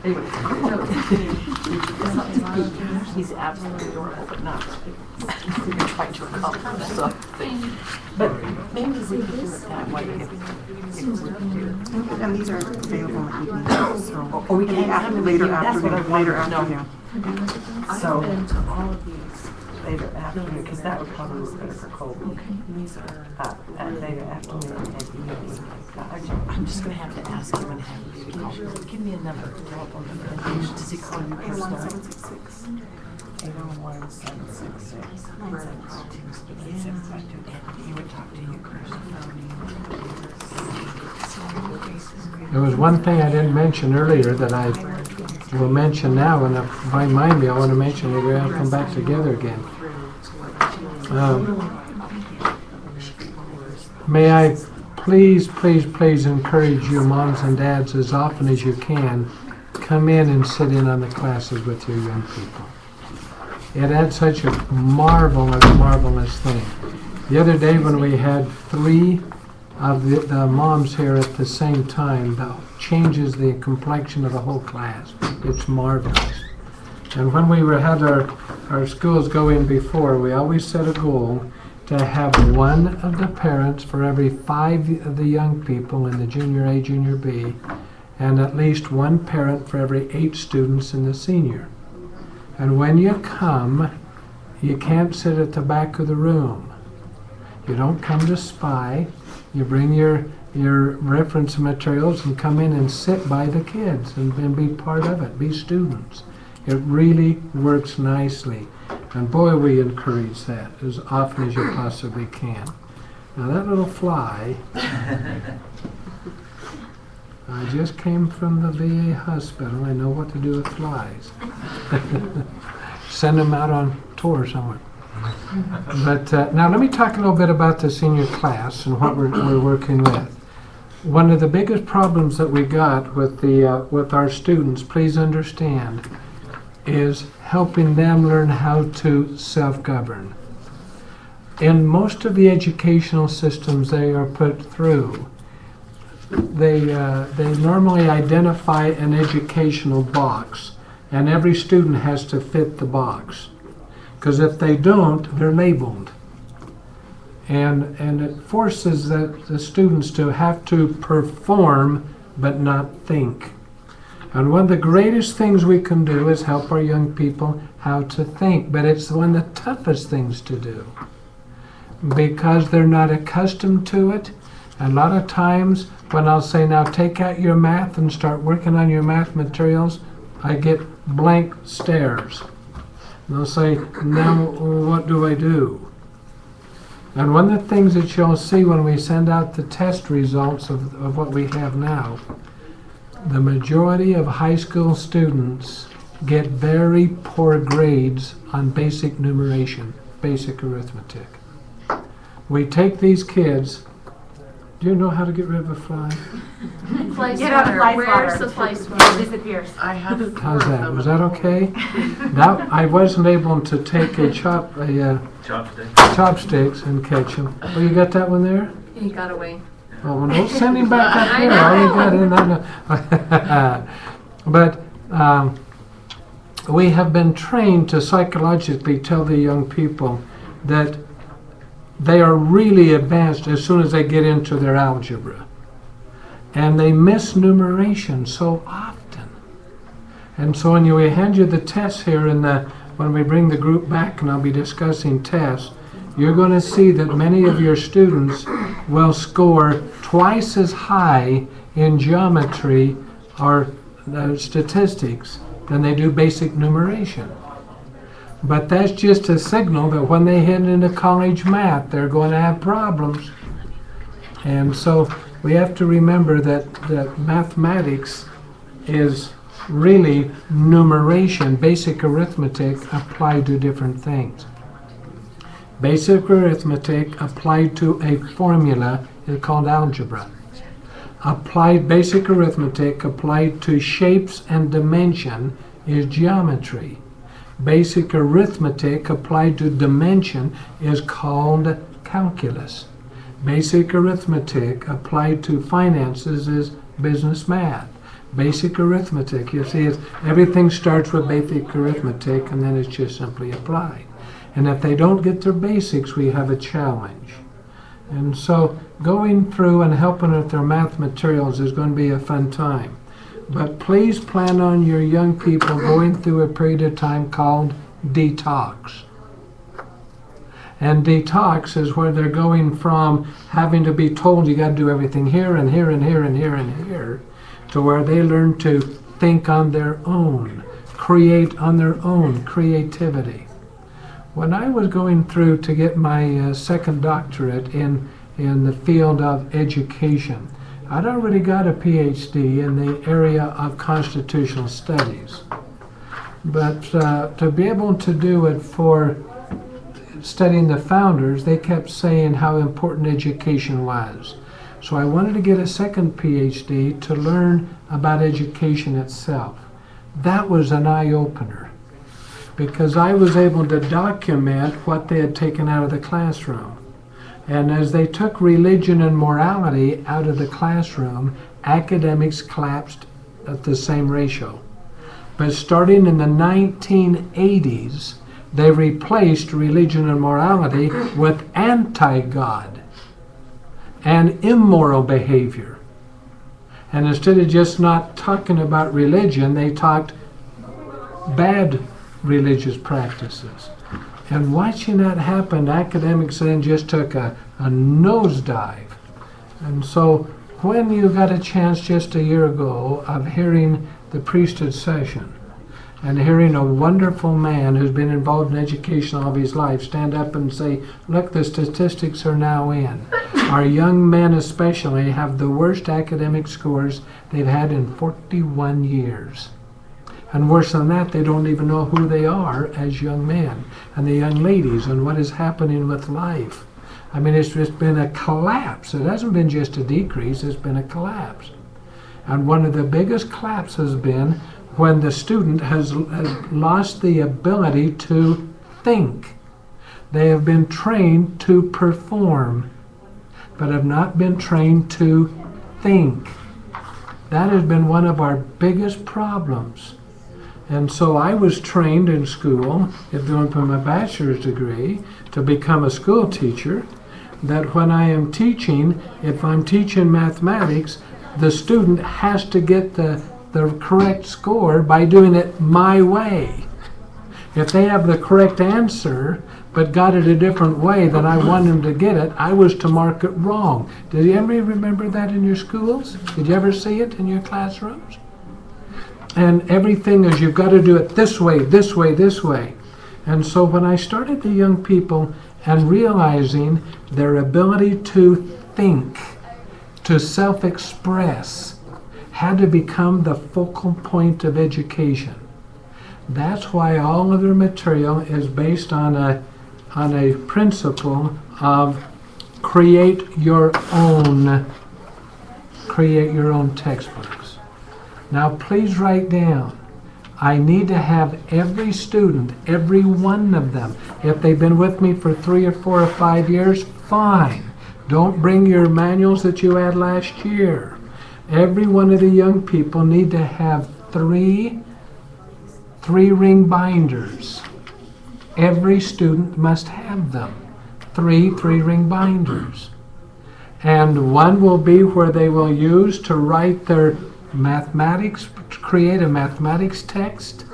Anyway, he's absolutely adorable, but not trying to accomplish something. But maybe we could do it that way if we could do. And these are available in the evening, so. Or we can later afternoon. So, to all of these later afternoon, because that would probably work for Colby. Later afternoon and evening. I'm just going to have to ask him and have him call. Give me a number. Does he call you personally? 801-766. And he would talk to you personally. There was one thing I didn't mention earlier that I we'll mention now, and if I mind me, I want to mention that we're going to come back together again. May I please encourage you, moms and dads, as often as you can, come in and sit in on the classes with your young people. It adds such a marvelous thing. The other day when we had 3 of the moms here at the same time, that changes the complexion of the whole class. It's marvelous. And when we had our schools go in before, we always set a goal to have 1 of the parents for every 5 of the young people in the junior A, junior B, and at least 1 parent for every 8 students in the senior. And when you come, you can't sit at the back of the room. You don't come to spy. You bring your reference materials and come in and sit by the kids and be part of it, be students. It really works nicely. And boy, we encourage that as often as you possibly can. Now that little fly, I just came from the VA hospital. I know what to do with flies. Send them out on tour somewhere. But now let me talk a little bit about the senior class and what we're working with. One of the biggest problems that we got with our students, please understand, is helping them learn how to self-govern. In most of the educational systems they are put through, they normally identify an educational box, and every student has to fit the box. Because if they don't, they're labeled. And it forces the students to have to perform but not think. And one of the greatest things we can do is help our young people how to think, but it's one of the toughest things to do because they're not accustomed to it. And a lot of times when I'll say, now take out your math and start working on your math materials, I get blank stares. And they'll say, now what do I do? And one of the things that you'll see when we send out the test results of what we have now, the majority of high school students get very poor grades on basic numeration, basic arithmetic. We take these kids. Do you know how to get rid of a fly? Fly Get out swatter. fly Where's swatter. the fly swatter? It disappears. I have How's that? Was that okay? Now I wasn't able to take a chopsticks and catch them. Oh, you got that one there? He got away. Oh, well, don't send him back up I here. know. All you got in that. But we have been trained to psychologically tell the young people that they are really advanced as soon as they get into their algebra. And they miss numeration so often. And so when we hand you the tests here, when we bring the group back and I'll be discussing tests, you're going to see that many of your students will score twice as high in geometry or statistics than they do basic numeration. But that's just a signal that when they head into college math, they're going to have problems. And so we have to remember that mathematics is really numeration, basic arithmetic applied to different things. Basic arithmetic applied to a formula is called algebra. Basic arithmetic applied to shapes and dimension is geometry. Basic arithmetic applied to dimension is called calculus. Basic arithmetic applied to finances is business math. Basic arithmetic, you see, everything starts with basic arithmetic and then it's just simply applied. And if they don't get their basics, we have a challenge. And so going through and helping with their math materials is going to be a fun time. But please plan on your young people going through a period of time called detox. And detox is where they're going from having to be told you got to do everything here and here and here and here and here to where they learn to think on their own, create on their own, creativity. When I was going through to get my second doctorate in the field of education, I'd already got a PhD in the area of constitutional studies. But to be able to do it for studying the founders, they kept saying how important education was. So I wanted to get a second PhD to learn about education itself. That was an eye-opener, because I was able to document what they had taken out of the classroom. And as they took religion and morality out of the classroom, academics collapsed at the same ratio. But starting in the 1980s, they replaced religion and morality with anti-God and immoral behavior. And instead of just not talking about religion, they talked bad religious practices. And watching that happen, academics then just took a nosedive. And so when you got a chance just a year ago of hearing the priesthood session and hearing a wonderful man who's been involved in education all of his life stand up and say, look, the statistics are now in. Our young men especially have the worst academic scores they've had in 41 years. And worse than that, they don't even know who they are as young men and the young ladies and what is happening with life. I mean, it's just been a collapse. It hasn't been just a decrease, it's been a collapse. And one of the biggest collapses has been when the student has lost the ability to think. They have been trained to perform, but have not been trained to think. That has been one of our biggest problems. And so I was trained in school, going for my bachelor's degree, to become a school teacher, that when I am teaching, if I'm teaching mathematics, the student has to get the correct score by doing it my way. If they have the correct answer, but got it a different way than I want them to get it, I was to mark it wrong. Did you ever remember that in your schools? Did you ever see it in your classrooms? And everything is, you've got to do it this way, this way, this way. And so when I started the young people and realizing their ability to think, to self-express, had to become the focal point of education. That's why all of their material is based on a principle of create your own textbooks. Now please write down, I need to have every student, every one of them, if they've been with me for 3 or 4 or 5 years, fine. Don't bring your manuals that you had last year. Every one of the young people need to have three ring binders. Every student must have them. Three ring binders. And one will be where they will use to write their mathematics, create a mathematics text.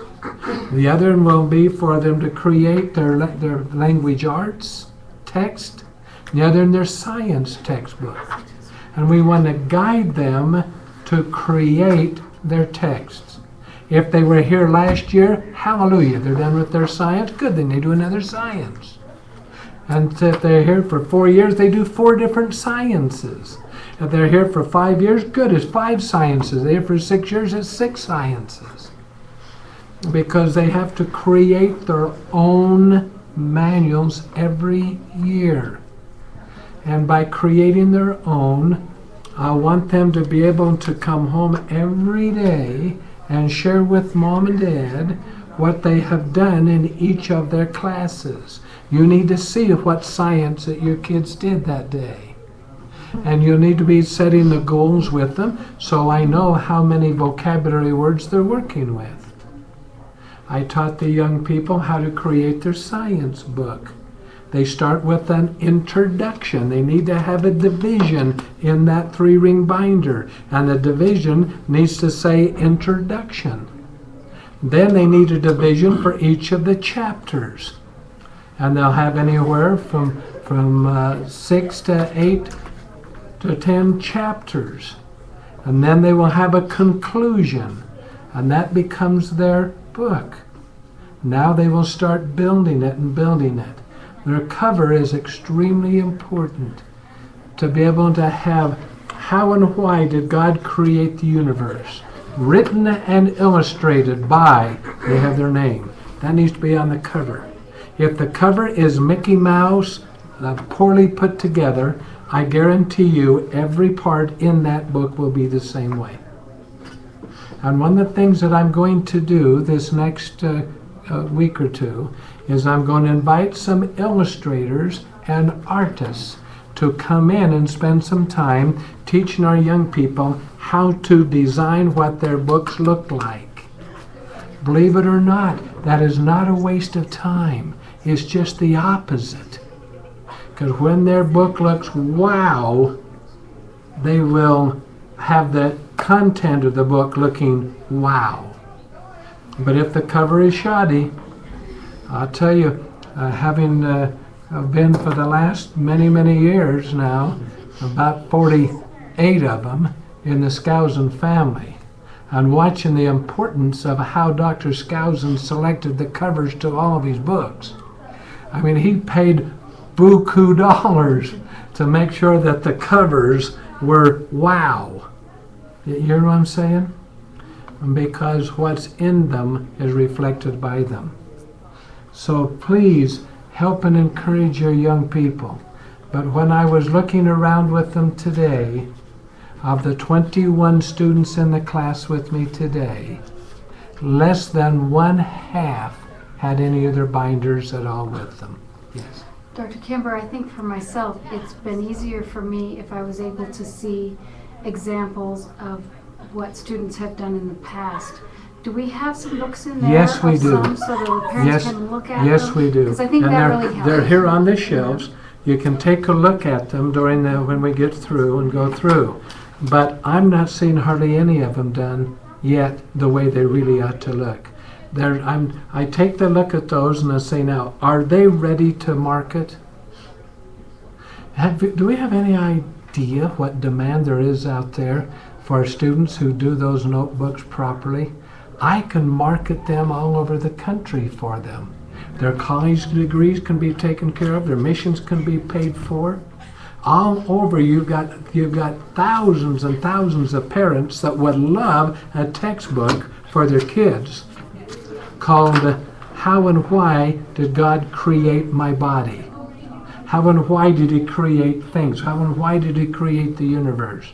The other one will be for them to create their language arts text. The other one, their science textbook. And we want to guide them to create their texts. If they were here last year, hallelujah, they're done with their science. Good, then they do another science. And if they're here for 4 years, they do 4 different sciences. If they're here for 5 years, good, it's 5 sciences. They're here for 6 years, it's 6 sciences. Because they have to create their own manuals every year. And by creating their own, I want them to be able to come home every day and share with mom and dad what they have done in each of their classes. You need to see what science that your kids did that day. And you'll need to be setting the goals with them so I know how many vocabulary words they're working with. I taught the young people how to create their science book. They start with an introduction. They need to have a division in that 3-ring binder. And the division needs to say introduction. Then they need a division for each of the chapters. And they'll have anywhere from 6 to 8 to 10 chapters. And then they will have a conclusion. And that becomes their book. Now they will start building it and building it. Their cover is extremely important to be able to have How and Why Did God Create the Universe? Written and illustrated by, they have their name. That needs to be on the cover. If the cover is Mickey Mouse, poorly put together, I guarantee you every part in that book will be the same way. And one of the things that I'm going to do this next week or two is I'm going to invite some illustrators and artists to come in and spend some time teaching our young people how to design what their books look like. Believe it or not, that is not a waste of time. It's just the opposite. Because when their book looks wow, they will have the content of the book looking wow. But if the cover is shoddy, I'll tell you, having been for the last many years now, about 48 of them in the Skousen family, and watching the importance of how Dr. Skousen selected the covers to all of his books. I mean, he paid buku dollars to make sure that the covers were wow. You hear what I'm saying? Because what's in them is reflected by them. So please help and encourage your young people. But when I was looking around with them today, of the 21 students in the class with me today, less than 1/2 had any of their binders at all with them. Yes. Dr. Kimber, I think for myself, it's been easier for me if I was able to see examples of what students have done in the past. Do we have some books in there? Yes, we do. Some so that the parents can look at them? Yes, we do. Because I think and that really helps. They're here on the shelves. You can take a look at them during when we get through and go through. But I'm not seeing hardly any of them done yet the way they really ought to look. I take the look at those and I say, now, are they ready to market? Do we have any idea what demand there is out there for students who do those notebooks properly? I can market them all over the country for them. Their college degrees can be taken care of. Their missions can be paid for. All over, you've got thousands and thousands of parents that would love a textbook for their kids called How and Why Did God Create My Body? How and why did He create things? How and why did He create the universe?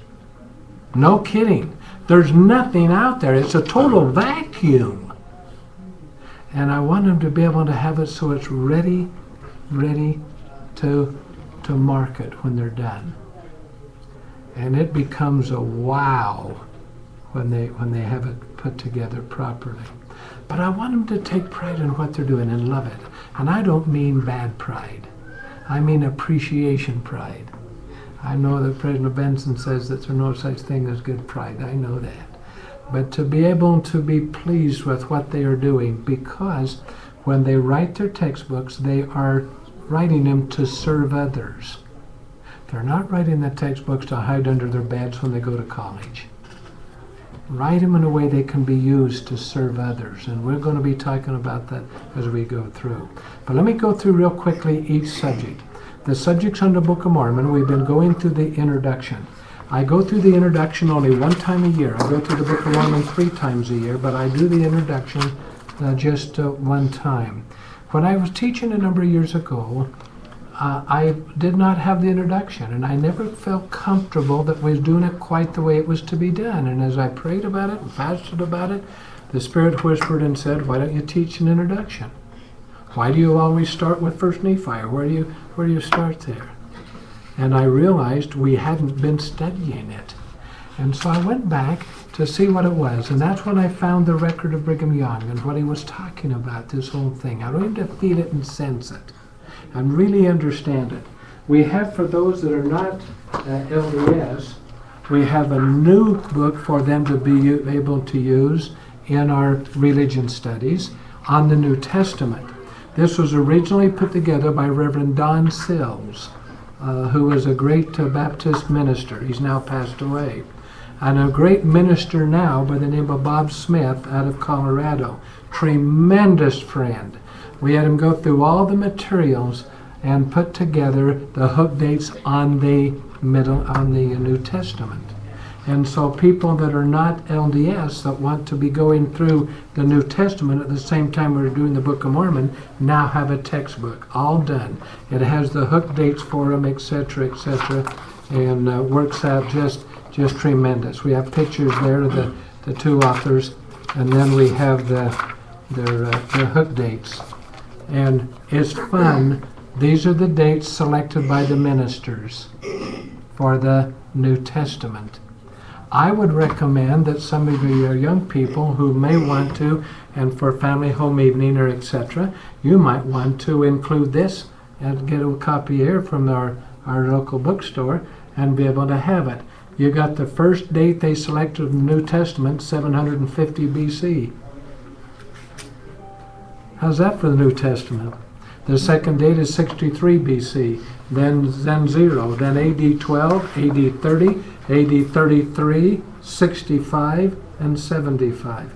No kidding. There's nothing out there. It's a total vacuum. And I want them to be able to have it so it's ready to market when they're done. And it becomes a wow when they have it put together properly. But I want them to take pride in what they're doing and love it. And I don't mean bad pride. I mean appreciation pride. I know that President Benson says that there's no such thing as good pride. I know that. But to be able to be pleased with what they are doing, because when they write their textbooks, they are writing them to serve others. They're not writing the textbooks to hide under their beds when they go to college. Write them in a way they can be used to serve others. And we're going to be talking about that as we go through. But let me go through real quickly each subject. The subjects on the Book of Mormon, we've been going through the introduction. I go through the introduction only one time a year. I go through the Book of Mormon 3 times a year, but I do the introduction just one time. When I was teaching a number of years ago, I did not have the introduction, and I never felt comfortable that we was doing it quite the way it was to be done. And as I prayed about it and fasted about it, the Spirit whispered and said, why don't you teach an introduction? Why do you always start with 1 Nephi? Where do you start there? And I realized we hadn't been studying it. And so I went back to see what it was, and that's when I found the record of Brigham Young and what he was talking about, this whole thing. I wanted to feel it and sense it and really understand it. We have, for those that are not LDS, we have a new book for them to be able to use in our religion studies on the New Testament. This was originally put together by Reverend Don Sills, who was a great Baptist minister. He's now passed away. And a great minister now by the name of Bob Smith out of Colorado. Tremendous friend. We had him go through all the materials and put together the hook dates on the New Testament. And so people that are not LDS that want to be going through the New Testament at the same time we're doing the Book of Mormon now have a textbook all done. It has the hook dates for them, etc., and works out just tremendous. We have pictures there of the two authors, and then we have their hook dates. And it's fun. These are the dates selected by the ministers for the New Testament. I would recommend that some of your young people who may want to, and for family home evening or etc., you might want to include this and get a copy here from our local bookstore and be able to have it. You got the first date they selected in the New Testament, 750 BC. How's that for the New Testament? The second date is 63 BC, then 0, then AD 12, AD 30, AD 33, 65, and 75.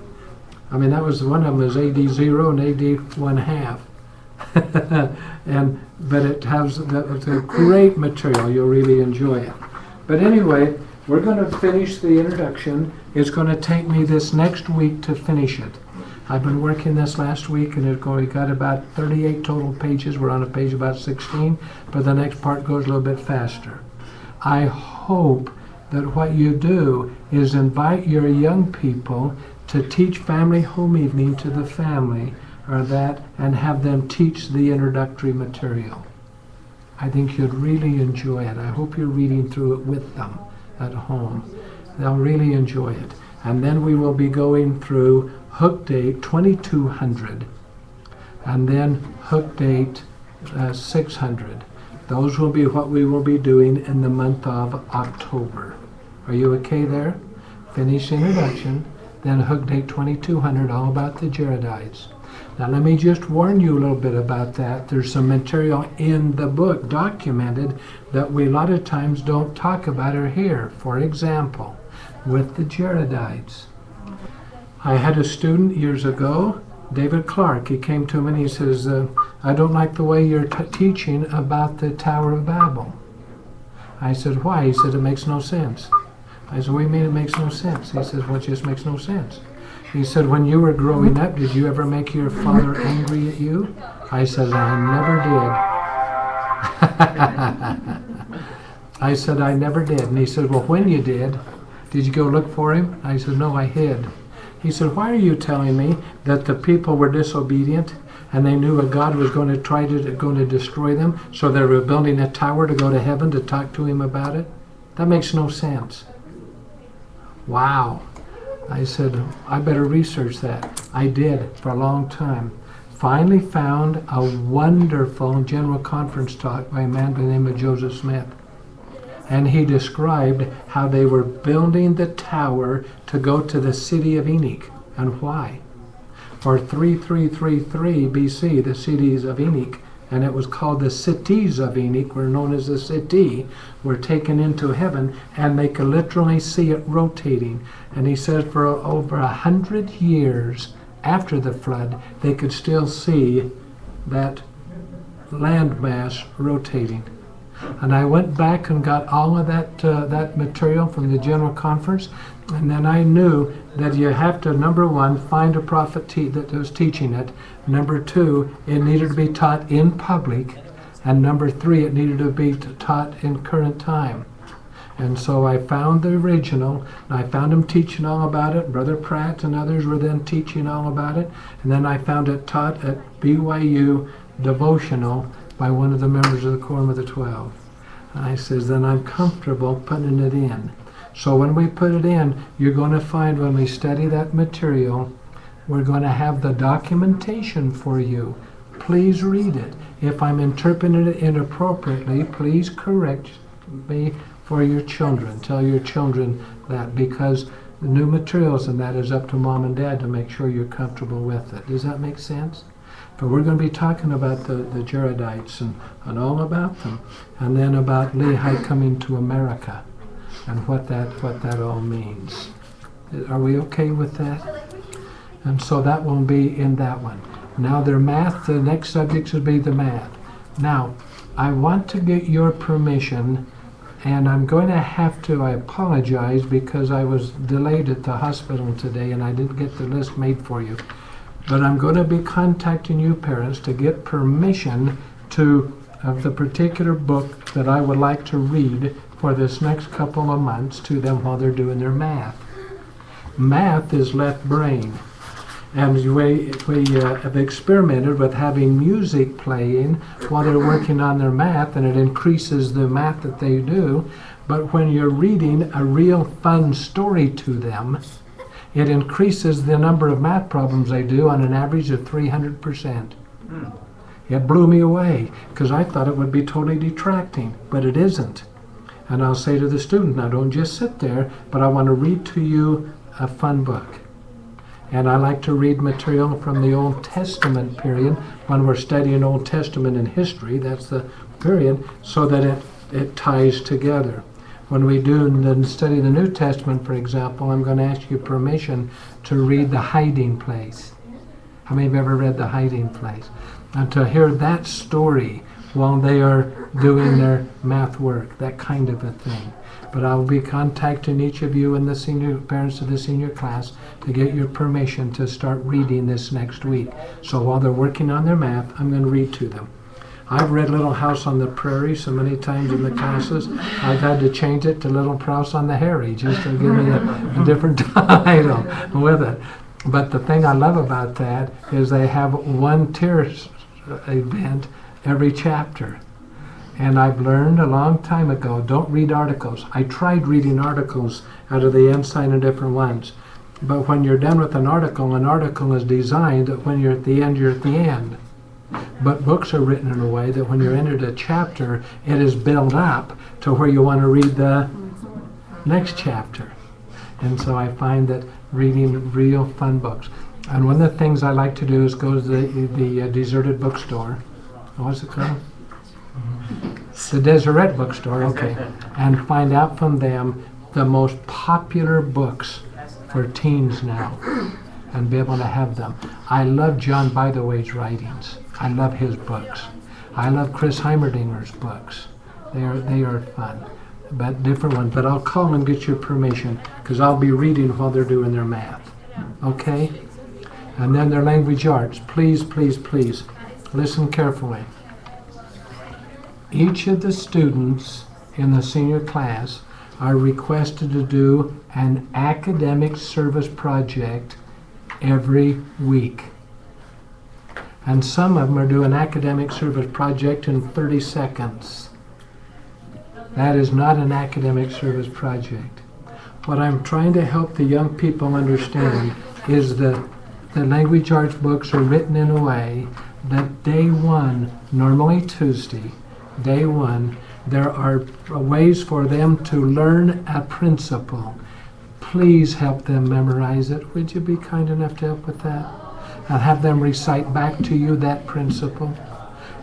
I mean, that was one of them was AD 0 and AD 1/2. But it has it's a great material. You'll really enjoy it. But anyway, we're going to finish the introduction. It's going to take me this next week to finish it. I've been working this last week, and we got about 38 total pages. We're on a page about 16, but the next part goes a little bit faster. I hope that what you do is invite your young people to teach family home evening to the family, and have them teach the introductory material. I think you'd really enjoy it. I hope you're reading through it with them at home. They'll really enjoy it. And then we will be going through hook date 2200 and then hook date 600. Those will be what we will be doing in the month of October. Are you okay there? Finish introduction, then hook date 2200, all about the Jaredites. Now let me just warn you a little bit about that. There's some material in the book documented that we a lot of times don't talk about or hear. For example, with the Jaredites. I had a student years ago, David Clark. He came to me and he says, I don't like the way you're teaching about the Tower of Babel. I said, why? He said, it makes no sense. I said, what do you mean it makes no sense? He says, well, it just makes no sense. He said, when you were growing up, did you ever make your father angry at you? I said, I never did. I said, I never did. And he said, well, when you did you go look for him? I said, no, I hid. He said, why are you telling me that the people were disobedient and they knew a God was going to destroy them, so they were building a tower to go to heaven to talk to him about it? That makes no sense. Wow. I said, I better research that. I did for a long time. Finally found a wonderful general conference talk by a man by the name of Joseph Smith. And he described how they were building the tower to go to the city of Enoch. And why? For 3333 BC, the cities of Enoch, and it was called the cities of Enoch, were known as the city, were taken into heaven, and they could literally see it rotating. And he said for over 100 years after the flood, they could still see that landmass rotating. And I went back and got all of that material from the general conference, and then I knew that you have to, number one, find a prophet that was teaching it. Number two, it needed to be taught in public. And number three, it needed to be taught in current time. And so I found the original, and I found them teaching all about it. Brother Pratt and others were then teaching all about it. And then I found it taught at BYU devotional by one of the members of the Quorum of the 12. And I says, then I'm comfortable putting it in. So when we put it in, you're going to find when we study that material, we're going to have the documentation for you. Please read it. If I'm interpreting it inappropriately, please correct me for your children. Tell your children that, because the new materials and that is up to mom and dad to make sure you're comfortable with it. Does that make sense? But we're going to be talking about the Jaredites and all about them, and then about Lehi coming to America and what that all means. Are we okay with that? And so that will be in that one. Now their math, the next subjects will be the math. Now, I want to get your permission, and I'm going to have to, I apologize because I was delayed at the hospital today and I didn't get the list made for you. But I'm going to be contacting you parents to get permission of the particular book that I would like to read for this next couple of months to them while they're doing their math. Math is left brain. And we have experimented with having music playing while they're working on their math, and it increases the math that they do. But when you're reading a real fun story to them, it increases the number of math problems they do on an average of 300%. It blew me away because I thought it would be totally detracting, but it isn't. And I'll say to the student, now don't just sit there, but I want to read to you a fun book. And I like to read material from the Old Testament period when we're studying Old Testament in history. That's the period, so that it ties together. When we study the New Testament, for example, I'm going to ask you permission to read The Hiding Place. How many have ever read The Hiding Place? And to hear that story while they are doing their math work, that kind of a thing. But I'll be contacting each of you and the senior parents of the senior class to get your permission to start reading this next week. So while they're working on their math, I'm going to read to them. I've read Little House on the Prairie so many times in the classes, I've had to change it to Little House on the Prairie just to give me a different title with it. But the thing I love about that is they have one tier event every chapter. And I've learned a long time ago, don't read articles. I tried reading articles out of the Ensign and different ones. But when you're done with an article is designed that when you're at the end, you're at the end. But books are written in a way that when you're entered a chapter, it is built up to where you want to read the next chapter. And so I find that reading real fun books. And one of the things I like to do is go to the deserted bookstore. What's it called? The Deseret bookstore, okay, and find out from them the most popular books for teens now and be able to have them. I love John Bytheway's writings. I love his books. I love Chris Heimerdinger's books. They are fun, but different ones. But I'll call and get your permission because I'll be reading while they're doing their math. Okay? And then their language arts. Please, please, please listen carefully. Each of the students in the senior class are requested to do an academic service project every week. And some of them are doing an academic service project in 30 seconds. That is not an academic service project. What I'm trying to help the young people understand is that the language arts books are written in a way that day one, normally Tuesday, day one, there are ways for them to learn a principle. Please help them memorize it. Would you be kind enough to help with that? And have them recite back to you that principle.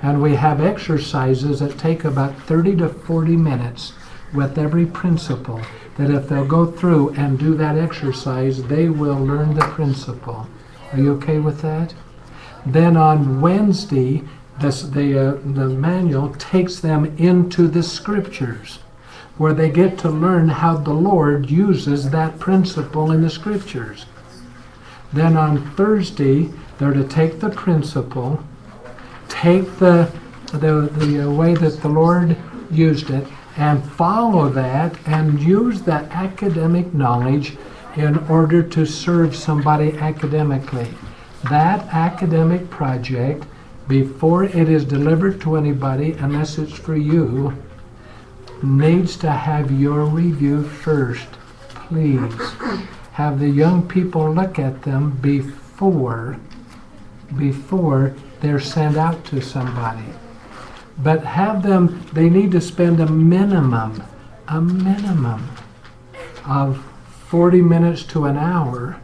And we have exercises that take about 30 to 40 minutes with every principle, that if they'll go through and do that exercise, they will learn the principle. Are you okay with that? Then on Wednesday, the manual takes them into the scriptures, where they get to learn how the Lord uses that principle in the scriptures. Then on Thursday, they're to take the principle, take the way that the Lord used it, and follow that and use that academic knowledge in order to serve somebody academically. That academic project, before it is delivered to anybody, unless it's for you, needs to have your review first. Please have the young people look at them before they're sent out to somebody. But have them, they need to spend a minimum of 40 minutes to an hour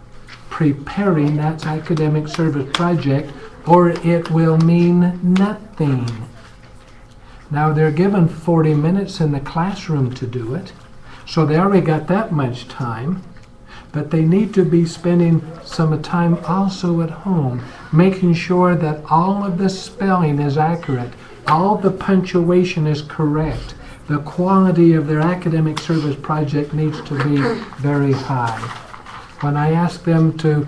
preparing that academic service project, or it will mean nothing. Now they're given 40 minutes in the classroom to do it, so they already got that much time, but they need to be spending some time also at home, making sure that all of the spelling is accurate, All the punctuation is correct. The quality of their academic service project needs to be very high. When I ask them to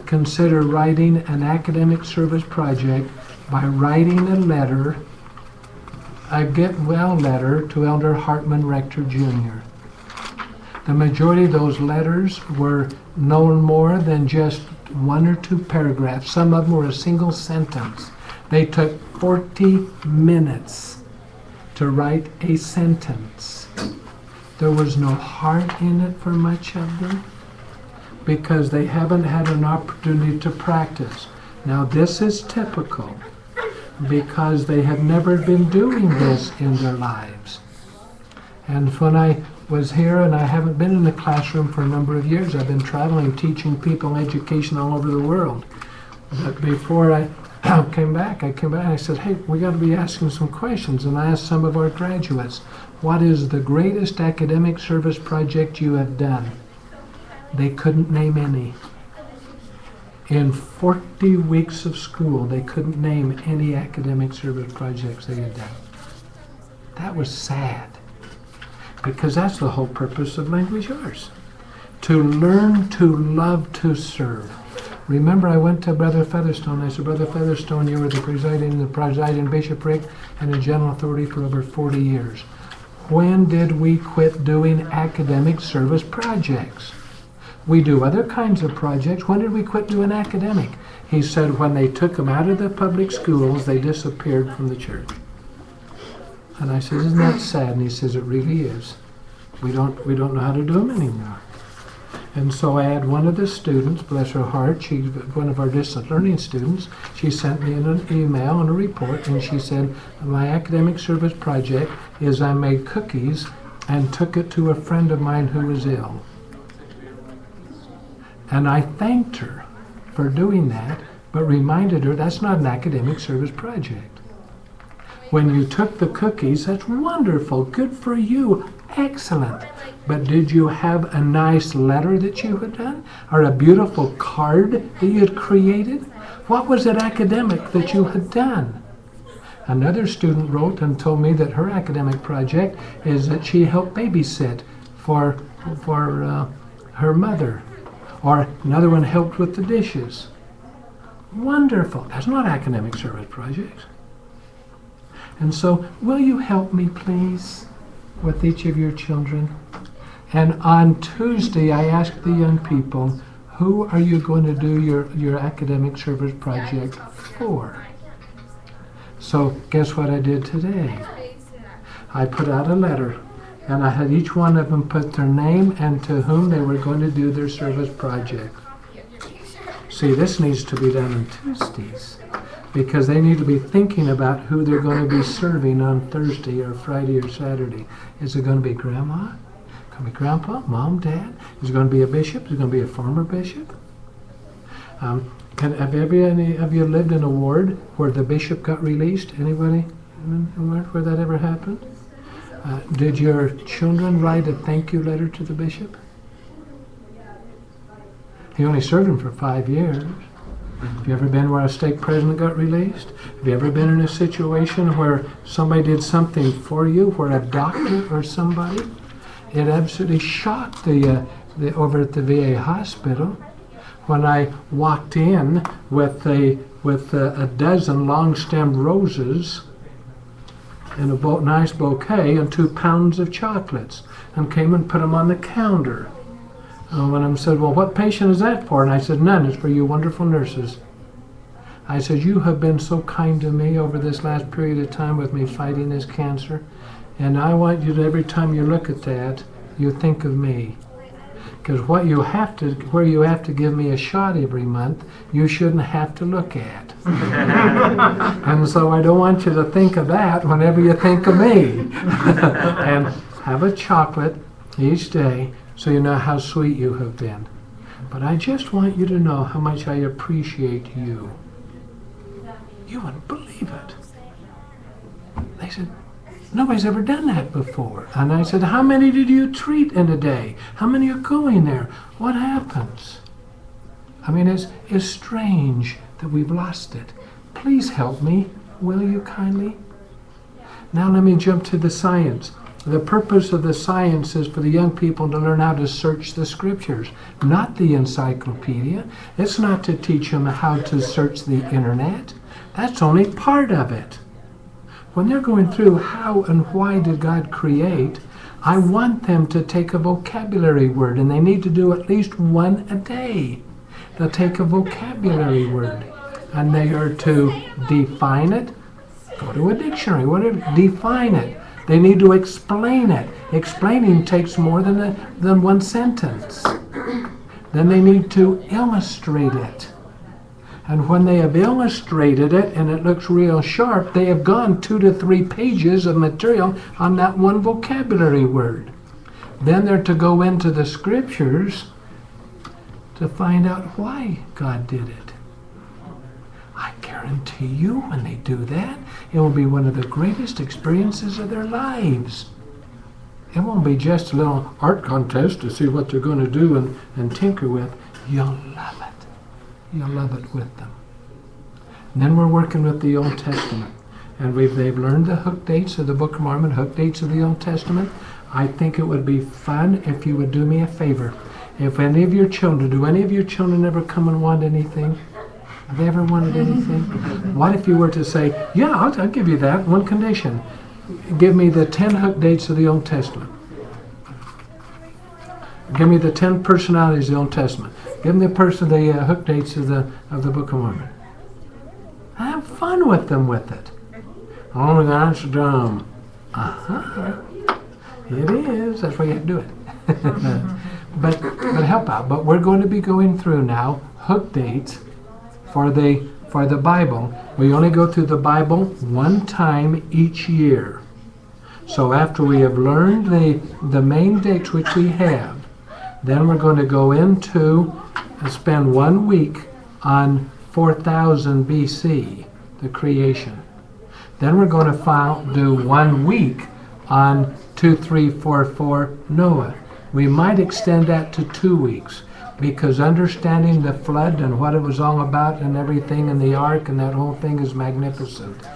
consider writing an academic service project by writing a letter, a get well letter to Elder Hartman Rector Jr. The majority of those letters were no more than just 1 or 2 paragraphs. Some of them were a single sentence. They took 40 minutes to write a sentence. There was no heart in it for much of them because they haven't had an opportunity to practice. Now this is typical because they have never been doing this in their lives. And when I was here, and I haven't been in the classroom for a number of years, I've been traveling, teaching people education all over the world. But before I came back and I said, hey, we got to be asking some questions. And I asked some of our graduates, what is the greatest academic service project you have done? They couldn't name any. In 40 weeks of school, they couldn't name any academic service projects they had done. That was sad, because that's the whole purpose of Language Arts, to learn to love to serve. Remember, I went to Brother Featherstone. I said, Brother Featherstone, you were the presiding bishopric and a general authority for over 40 years. When did we quit doing academic service projects? We do other kinds of projects. When did we quit doing academic? He said, when they took them out of the public schools, they disappeared from the church. And I said, isn't that sad? And he says, it really is. We don't know how to do them anymore. And so I had one of the students, bless her heart, she's one of our distance learning students, she sent me an email and a report, and she said, my academic service project is I made cookies and took it to a friend of mine who was ill. And I thanked her for doing that, but reminded her that's not an academic service project. When you took the cookies, that's wonderful, good for you, excellent. But did you have a nice letter that you had done? Or a beautiful card that you had created? What was it academic that you had done? Another student wrote and told me that her academic project is that she helped babysit for her mother. Or another one helped with the dishes. Wonderful. That's not academic service projects. And so, will you help me, please, with each of your children? And on Tuesday, I asked the young people, who are you going to do your academic service project for? So, guess what I did today? I put out a letter, and I had each one of them put their name and to whom they were going to do their service project. See, this needs to be done on Tuesdays, because they need to be thinking about who they're going to be serving on Thursday or Friday or Saturday. Is it going to be Grandma? Going to be Grandpa? Mom? Dad? Is it going to be a bishop? Is it going to be a former bishop? Have any of you lived in a ward where the bishop got released? Anybody where that ever happened? Did your children write a thank you letter to the bishop? He only served him for 5 years. Have you ever been where a stake president got released? Have you ever been in a situation where somebody did something for you, where a doctor or somebody? It absolutely shocked the over at the VA hospital when I walked in with a dozen long-stemmed roses and a nice bouquet and 2 pounds of chocolates, and came and put them on the counter. And when I said, well, what patient is that for? And I said, none, it's for you wonderful nurses. I said, you have been so kind to me over this last period of time with me fighting this cancer, and I want you to, every time you look at that, you think of me. Because where you have to give me a shot every month, you shouldn't have to look at. And so I don't want you to think of that whenever you think of me. And have a chocolate each day so you know how sweet you have been. But I just want you to know how much I appreciate you. You wouldn't believe it. They said, nobody's ever done that before. And I said, how many did you treat in a day? How many are going there? What happens? I mean, it's strange that we've lost it. Please help me Will you kindly? Now let me jump to the science. The purpose of the science is for the young people to learn how to search the scriptures, not the encyclopedia. It's not to teach them how to search the internet. That's only part of it. When they're going through how and why did God create, I want them to take a vocabulary word, and they need to do at least one a day. They'll take a vocabulary word, and they are to define it. Go to a dictionary, whatever, define it. They need to explain it. Explaining takes more than one sentence. Then they need to illustrate it. And when they have illustrated it and it looks real sharp, they have gone 2 to 3 pages of material on that one vocabulary word. Then they're to go into the scriptures to find out why God did it. I guarantee you when they do that, it will be one of the greatest experiences of their lives. It won't be just a little art contest to see what they're going to do and tinker with. You'll love it. You'll love it with them. And then we're working with the Old Testament. And they've learned the hook dates of the Book of Mormon, hook dates of the Old Testament. I think it would be fun if you would do me a favor. If any of your children, do any of your children ever come and want anything? Have they ever wanted anything? What if you were to say, yeah, I'll give you that, one condition. Give me the 10 hook dates of the Old Testament. Give me the 10 personalities of the Old Testament. Give me the hook dates of the Book of Mormon. Have fun with them with it. Only that's dumb. It is. That's why you have to do it. but help out. But we're going to be going through now hook dates for the Bible. We only go through the Bible one time each year. So after we have learned the main dates which we have, then we're going to go into and spend 1 week on 4000 BC, the creation. Then we're going to do 1 week on 2344 Noah. We might extend that to 2 weeks, because understanding the flood and what it was all about and everything in the ark and that whole thing is magnificent.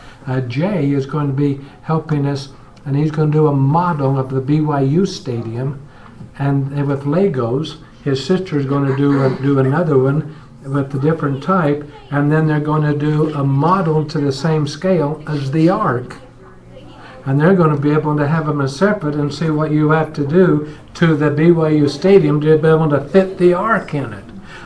Jay is going to be helping us, and he's going to do a model of the BYU stadium, and with Legos. His sister is going to do another one with a different type, and then they're going to do a model to the same scale as the ark. And they're going to be able to have them as separate and see what you have to do to the BYU stadium to be able to fit the ark in it.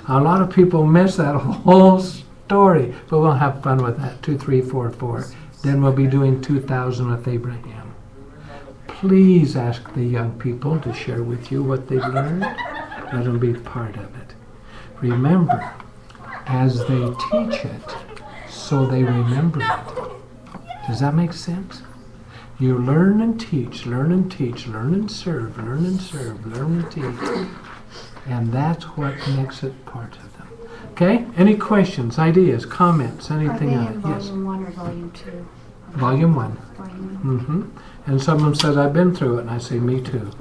A lot of people miss that whole story, but we'll have fun with that. 2344. Then we'll be doing 2000 with Abraham. Please ask the young people to share with you what they've learned. Let them be part of it. Remember, as they teach it, so they remember it. Does that make sense? You learn and teach, learn and teach, learn and serve, learn and serve, learn and teach. And that's what makes it part of them. Okay? Any questions, ideas, comments, anything Are else? they in Volume 1 or Volume 2? Volume 1. Volume 1. And someone says, I've been through it, and I say, me too.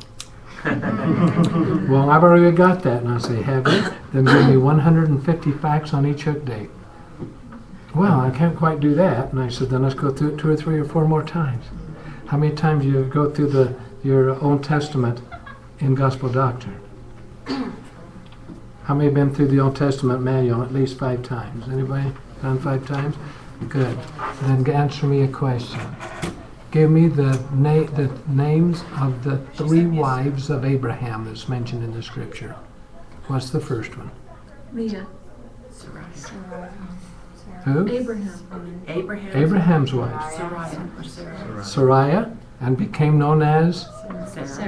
Well, I've already got that, and I say, have you? Then give me 150 facts on each hook date. Well, I can't quite do that. And I said, then let's go through it 2 or 3 or 4 more times. How many times do you go through your Old Testament in Gospel Doctrine? How many have been through the Old Testament manual at least 5 times? Anybody done 5 times? Good. Then answer me a question. Give me the names of the 3 wives of Abraham that's mentioned in the scripture. What's the first one? Leah. Who? Abraham. Abraham's wife. Sarai, and became known as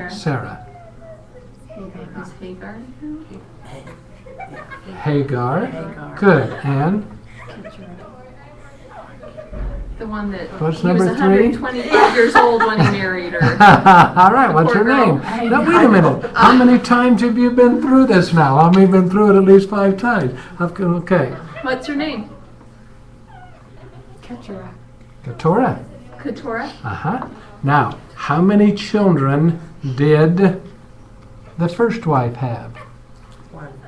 Sarah. Is Hagar? Hagar. Good. And The one that what's he was number 3? 125 years old when he married her. All right, what's her name? Now, wait a minute. How many times have you been through this now? How many have been through it at least 5 times? Okay. What's her name? Keturah. Keturah. Keturah. Now, how many children did the first wife have? 1.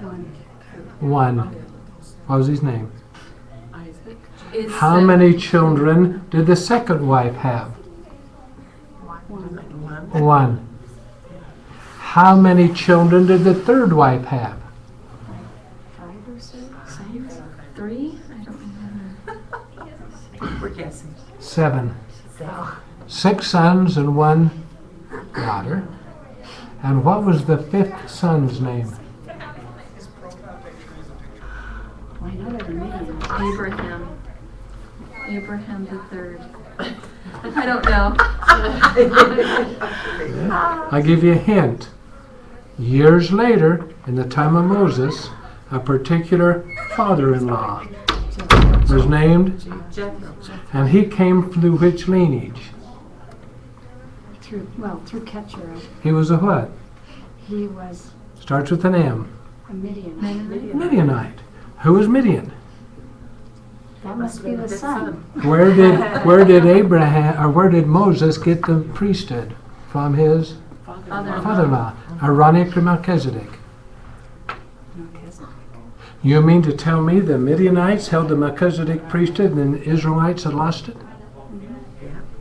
1. What was his name? Is How many children did the second wife have? One. How many children did the third wife have? 5 or 6? 3? I don't remember. We're guessing. 7. So. 6 sons and 1 daughter. And what was the 5th son's name? I know their name. Abraham. Abraham the third. I don't know. I'll give you a hint. Years later, in the time of Moses, a particular father-in-law was named, and he came through which lineage? Through Keturah. He was a what? He was Starts with an M. a Midianite. Midianite. Who was Midian? That must be the son. Where did Abraham, or where did Moses get the priesthood? From his father-in-law, Aaronic or Melchizedek? You mean to tell me the Midianites held the Melchizedek priesthood and the Israelites had lost it?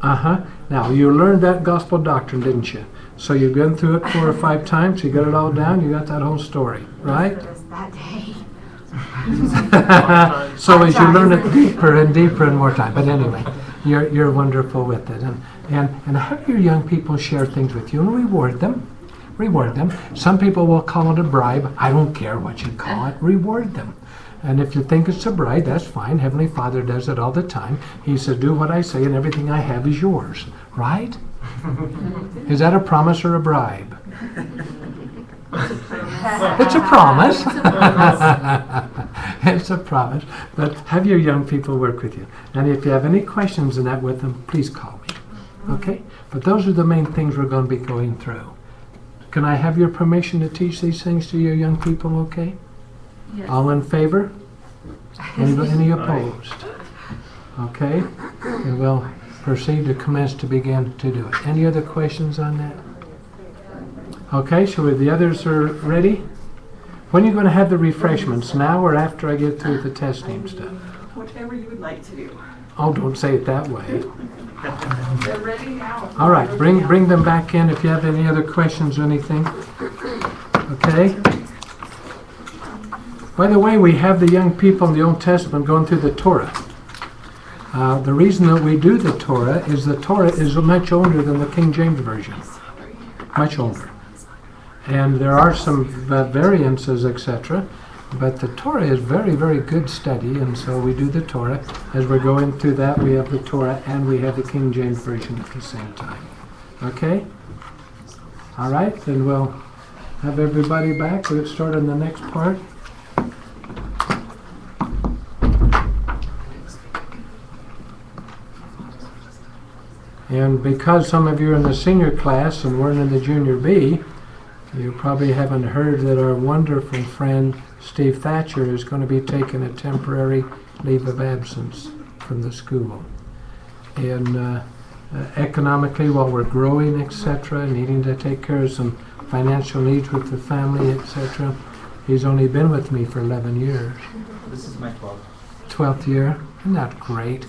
Uh-huh. Now, you learned that gospel doctrine, didn't you? So you've gone through it 4 or 5 times, you got it all down, you got that whole story, right? That day. So as you learn it deeper and deeper and more time. But anyway, you're wonderful with it. And have your young people share things with you and reward them. Reward them. Some people will call it a bribe. I don't care what you call it. Reward them. And if you think it's a bribe, that's fine. Heavenly Father does it all the time. He says, do what I say and everything I have is yours. Right? Is that a promise or a bribe? It's a promise. It's a promise. But have your young people work with you. And if you have any questions in that with them, please call me. Okay? But those are the main things we're going to be going through. Can I have your permission to teach these things to your young people, okay? Yes. All in favor? Any opposed? Okay? And we'll proceed to commence to begin to do it. Any other questions on that? Okay, so the others are ready? When are you going to have the refreshments? Now or after I get through the testing stuff? Whatever you would like to do. Oh, don't say it that way. They're ready now. All right, bring them back in if you have any other questions or anything. Okay? By the way, we have the young people in the Old Testament going through the Torah. The reason that we do the Torah is much older than the King James Version. Much older. And there are some variances, etc. But the Torah is very, very good study, and so we do the Torah. As we're going through that, we have the Torah and we have the King James Version at the same time. Okay? All right, then we'll have everybody back. We'll get started on the next part. And because some of you are in the senior class and weren't in the junior B, you probably haven't heard that our wonderful friend Steve Thatcher is going to be taking a temporary leave of absence from the school. And economically, while we're growing, etc., needing to take care of some financial needs with the family, etc., he's only been with me for 11 years. This is my 12th year. Isn't that great?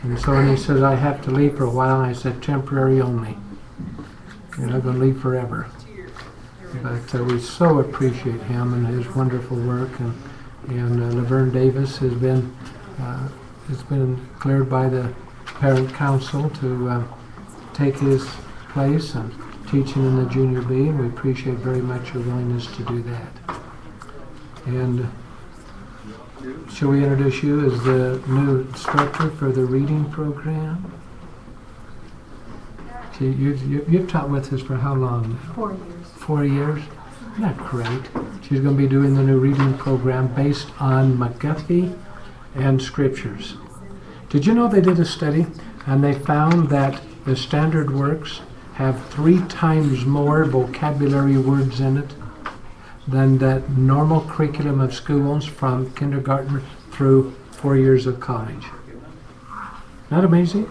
And so when he says, I have to leave for a while, I said, temporary only. You're not going to leave forever. But we so appreciate him and his wonderful work. And Laverne Davis has been cleared by the parent council to take his place and teaching in the junior B. And we appreciate very much your willingness to do that. And shall we introduce you as the new instructor for the reading program? You've taught with us for how long? 4 years. 4 years? Isn't that great? She's going to be doing the new reading program based on McGuffey and scriptures. Did you know they did a study and they found that the standard works have 3 times more vocabulary words in it than that normal curriculum of schools from kindergarten through 4 years of college. Isn't that amazing?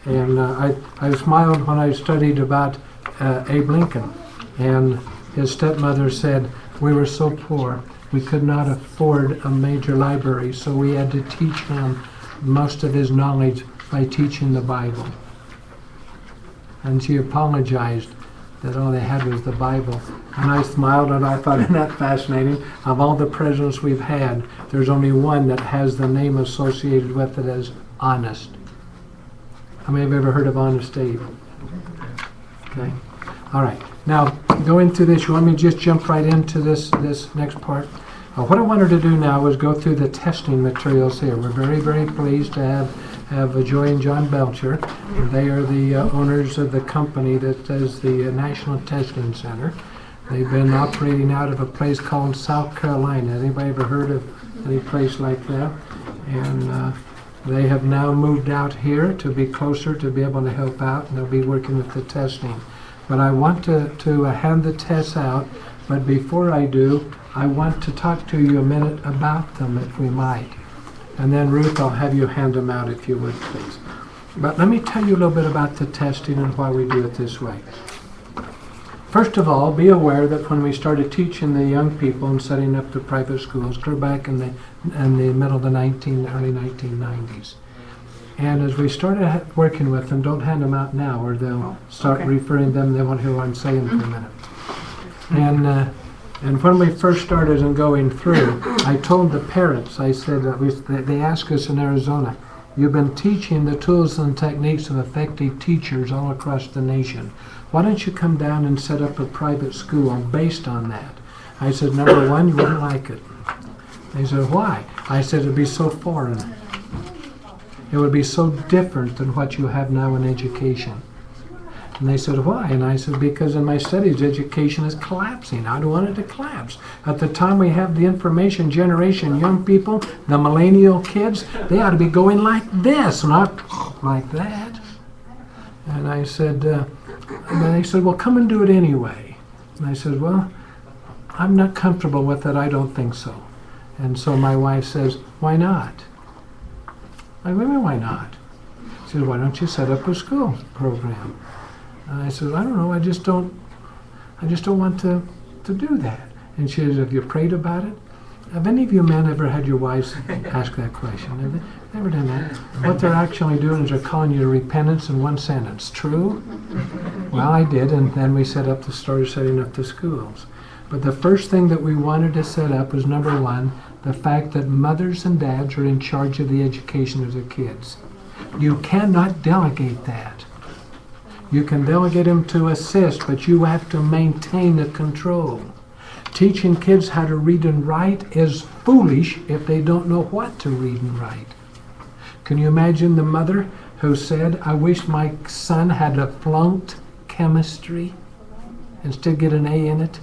And I smiled when I studied about Abe Lincoln, and his stepmother said, we were so poor We could not afford a major library, so we had to teach him most of his knowledge by teaching the Bible. And she apologized that all they had was the Bible. And I smiled and I thought, isn't that fascinating? Of all the presidents we've had, there's only one that has the name associated with it as Honest. How many have ever heard of Honest Abe? Okay. All right. Now, going through this, you want me to just jump right into this next part? What I wanted to do now is go through the testing materials here. We're very, very pleased to have Joy and John Belcher. They are the owners of the company that does the National Testing Center. They've been operating out of a place called South Carolina. Anybody ever heard of any place like that? And they have now moved out here to be closer to be able to help out, and they'll be working with the testing. But I want to hand the tests out, but before I do, I want to talk to you a minute about them, if we might. And then Ruth, I'll have you hand them out if you would, please. But let me tell you a little bit about the testing and why we do it this way. First of all, be aware that when we started teaching the young people and setting up the private schools, clear back in the middle of the early 1990s. And as we started working with them, don't hand them out now or they'll start referring them, they won't hear what I'm saying for a minute. And when we first started and going through, I told the parents, I said, they asked us in Arizona, you've been teaching the tools and techniques of effective teachers all across the nation. Why don't you come down and set up a private school based on that? I said, number one, you wouldn't like it. They said, why? I said, it'd be so foreign. It would be so different than what you have now in education. And they said, why? And I said, because in my studies, education is collapsing. I don't want it to collapse. At the time we have the information generation, young people, the millennial kids, they ought to be going like this, not like that. And I said, and then they said, well, come and do it anyway. And I said, well, I'm not comfortable with it. I don't think so. And so my wife says, why not? I said, why not? She said, why don't you set up a school program? And I said, I don't know, I just don't want to do that. And she said, have you prayed about it? Have any of you men ever had your wives ask that question? Have they ever done that? What they're actually doing is they're calling you to repentance in one sentence. True? Well, I did, and then we started setting up the schools. But the first thing that we wanted to set up was, number one, the fact that mothers and dads are in charge of the education of their kids. You cannot delegate that. You can delegate them to assist, but you have to maintain the control. Teaching kids how to read and write is foolish if they don't know what to read and write. Can you imagine the mother who said, I wish my son had a flunked chemistry instead get an A in it?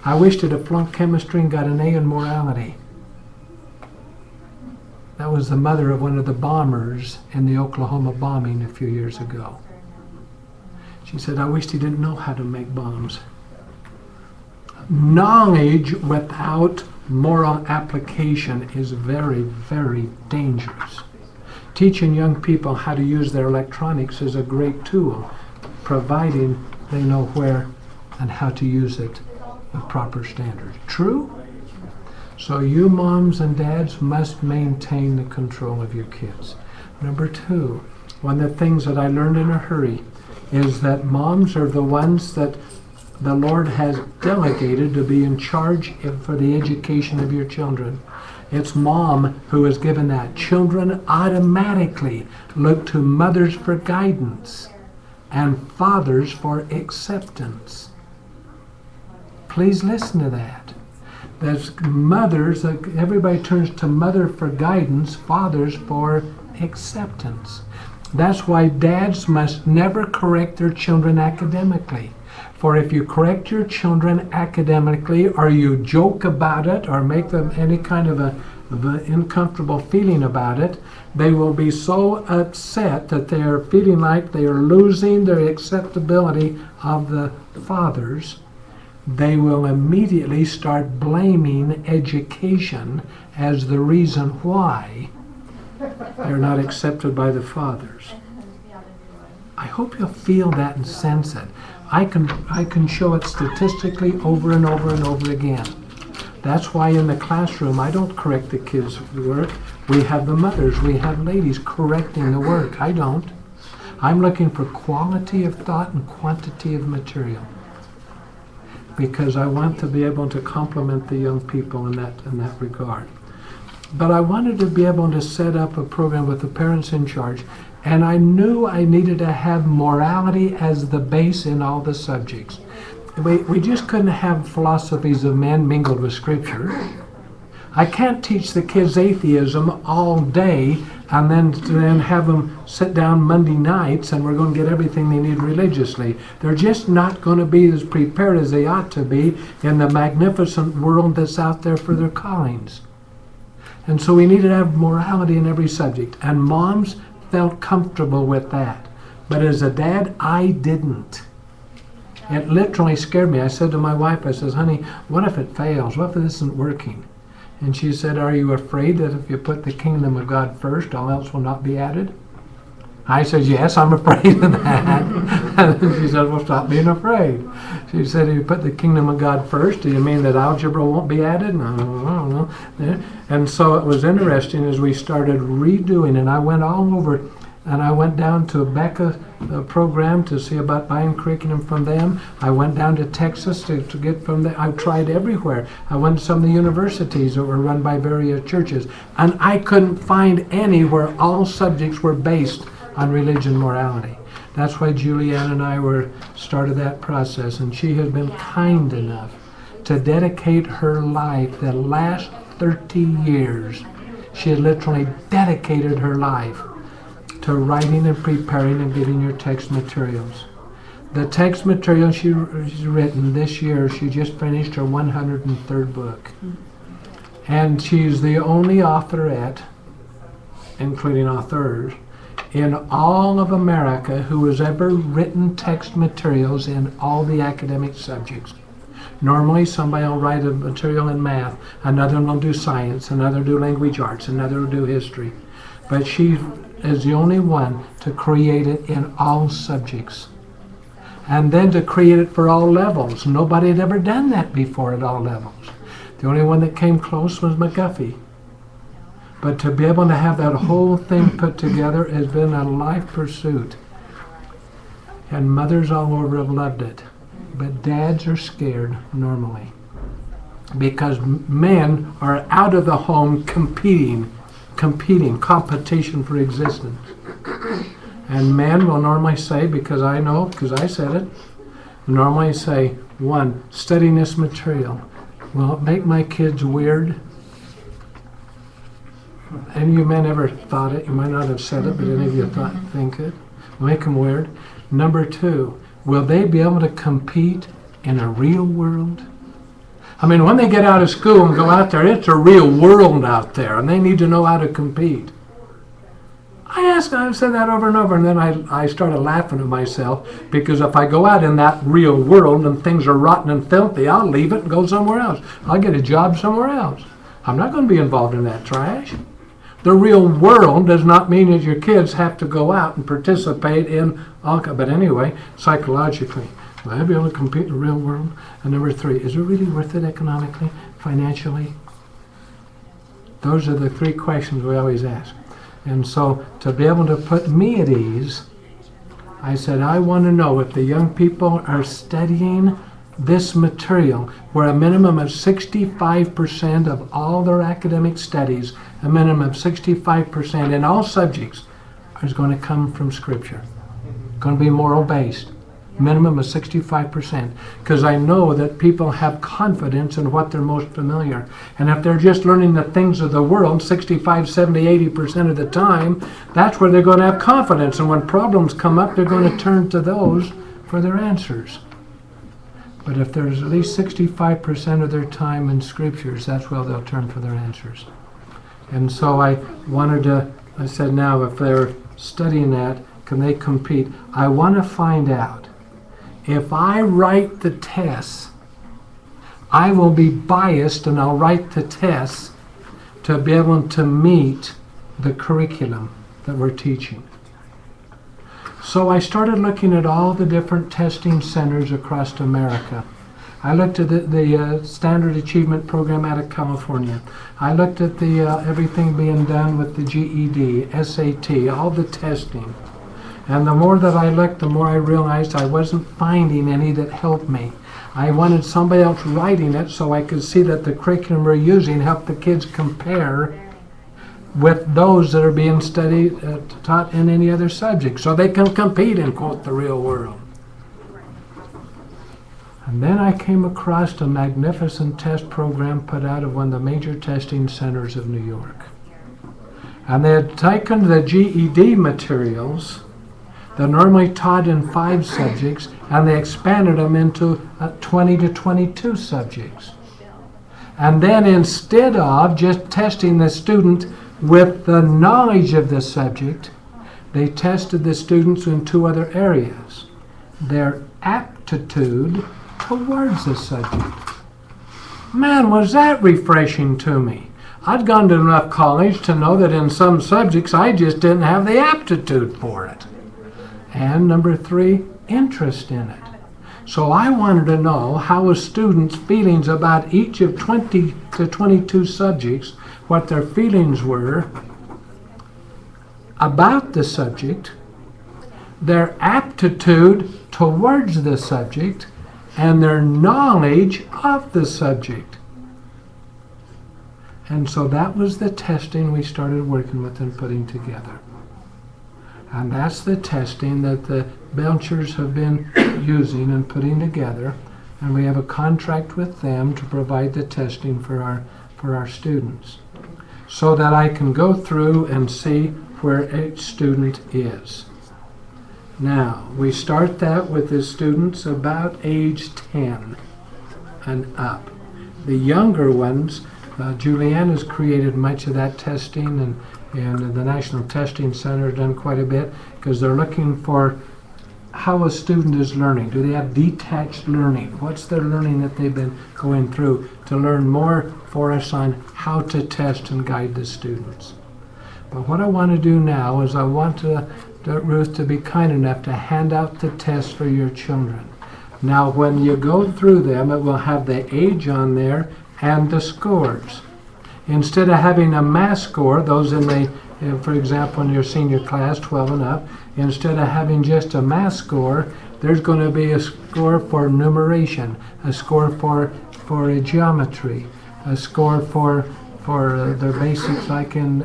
I wished it had flunked chemistry and got an A in morality. That was the mother of one of the bombers in the Oklahoma bombing a few years ago. She said, I wished he didn't know how to make bombs. Knowledge without moral application is very, very dangerous. Teaching young people how to use their electronics is a great tool, providing they know where and how to use it with proper standards. True? So you moms and dads must maintain the control of your kids. Number two, one of the things that I learned in a hurry is that moms are the ones that the Lord has delegated to be in charge for the education of your children. It's mom who is given that. Children automatically look to mothers for guidance and fathers for acceptance. Please listen to that. There's mothers, everybody turns to mother for guidance, fathers for acceptance. That's why dads must never correct their children academically. For if you correct your children academically, or you joke about it, or make them any kind of an uncomfortable feeling about it, they will be so upset that they are feeling like they are losing their acceptability of the fathers. They will immediately start blaming education as the reason why they're not accepted by the fathers. I hope you'll feel that and sense it. I can show it statistically over and over and over again. That's why in the classroom I don't correct the kids' work. We have the mothers, we have ladies correcting the work. I don't. I'm looking for quality of thought and quantity of material, because I want to be able to complement the young people in that regard. But I wanted to be able to set up a program with the parents in charge, and I knew I needed to have morality as the base in all the subjects. We just couldn't have philosophies of man mingled with Scripture. I can't teach the kids atheism all day and then have them sit down Monday nights and we're going to get everything they need religiously. They're just not going to be as prepared as they ought to be in the magnificent world that's out there for their callings. And so we needed to have morality in every subject. And moms felt comfortable with that. But as a dad, I didn't. It literally scared me. I said to my wife, I says, honey, what if it fails? What if this isn't working? And she said, are you afraid that if you put the kingdom of God first, all else will not be added? I said, yes, I'm afraid of that. And she said, well, stop being afraid. She said, if you put the kingdom of God first, do you mean that algebra won't be added? No. And so it was interesting as we started redoing, and I went all over, and I went down to a Becca program to see about buying curriculum from them. I went down to Texas to get from there. I tried everywhere. I went to some of the universities that were run by various churches, and I couldn't find any where all subjects were based on religion morality. That's why Julianne and I started that process, and she has been kind enough to dedicate her life, the last 30 years, she had literally dedicated her life to writing and preparing and getting your text materials. The text material she's written this year, she just finished her 103rd book. And she's the only authorette, including authors, in all of America who has ever written text materials in all the academic subjects. Normally somebody will write a material in math, another will do science, another will do language arts, another will do history. But she is the only one to create it in all subjects. And then to create it for all levels. Nobody had ever done that before at all levels. The only one that came close was McGuffey. But to be able to have that whole thing put together has been a life pursuit. And mothers all over have loved it. But dads are scared normally. Because men are out of the home competing, competition for existence. And men will normally say, because I know, because I said it, normally say, one, studying this material, will it make my kids weird? Any of you men ever thought it? You might not have said it, but any of you think it? Make them weird. Number two, will they be able to compete in a real world? I mean, when they get out of school and go out there, it's a real world out there, and they need to know how to compete. I've said that over and over, and then I started laughing at myself, because if I go out in that real world and things are rotten and filthy, I'll leave it and go somewhere else. I'll get a job somewhere else. I'm not going to be involved in that trash. The real world does not mean that your kids have to go out and participate in all, but anyway, psychologically, will I be able to compete in the real world? And number three, is it really worth it economically, financially? Those are the three questions we always ask. And so to be able to put me at ease, I said, I want to know if the young people are studying this material, where a minimum of 65% of all their academic studies, a minimum of 65% in all subjects, is going to come from Scripture. Going to be moral based. Minimum of 65%. Because I know that people have confidence in what they're most familiar. And if they're just learning the things of the world 65, 70, 80% of the time, that's where they're going to have confidence. And when problems come up, they're going to turn to those for their answers. But if there's at least 65% of their time in Scriptures, that's where they'll turn for their answers. And so I said, now if they're studying that, can they compete? I want to find out, if I write the tests, I will be biased and I'll write the tests to be able to meet the curriculum that we're teaching. So I started looking at all the different testing centers across America. I looked at the Standard Achievement Program out of California. I looked at the everything being done with the GED, SAT, all the testing. And the more that I looked, the more I realized I wasn't finding any that helped me. I wanted somebody else writing it so I could see that the curriculum we're using helped the kids compare with those that are being studied, taught in any other subject, so they can compete in, quote, the real world. And then I came across a magnificent test program put out of one of the major testing centers of New York. And they had taken the GED materials that normally taught in 5 subjects, and they expanded them into 20 to 22 subjects. And then instead of just testing the student with the knowledge of the subject, they tested the students in 2 other areas: their aptitude towards the subject. Man, was that refreshing to me. I'd gone to enough college to know that in some subjects I just didn't have the aptitude for it. And number 3, interest in it. So I wanted to know how a student's feelings about each of 20 to 22 subjects, what their feelings were about the subject, their aptitude towards the subject, and their knowledge of the subject. And so that was the testing we started working with and putting together. And that's the testing that the Belchers have been using and putting together, and we have a contract with them to provide the testing for our students, so that I can go through and see where each student is. Now, we start that with the students about age 10 and up. The younger ones, Julianne has created much of that testing, and the National Testing Center has done quite a bit, because they're looking for how a student is learning. Do they have detached learning? What's their learning that they've been going through, to learn more for us on how to test and guide the students. But what I want to do now is I want Ruth to be kind enough to hand out the tests for your children. Now, when you go through them, it will have the age on there and the scores. Instead of having a math score, those in the, for example, in your senior class, 12 and up, instead of having just a math score, there's going to be a score for numeration, a score for a geometry, a score for their basics, like in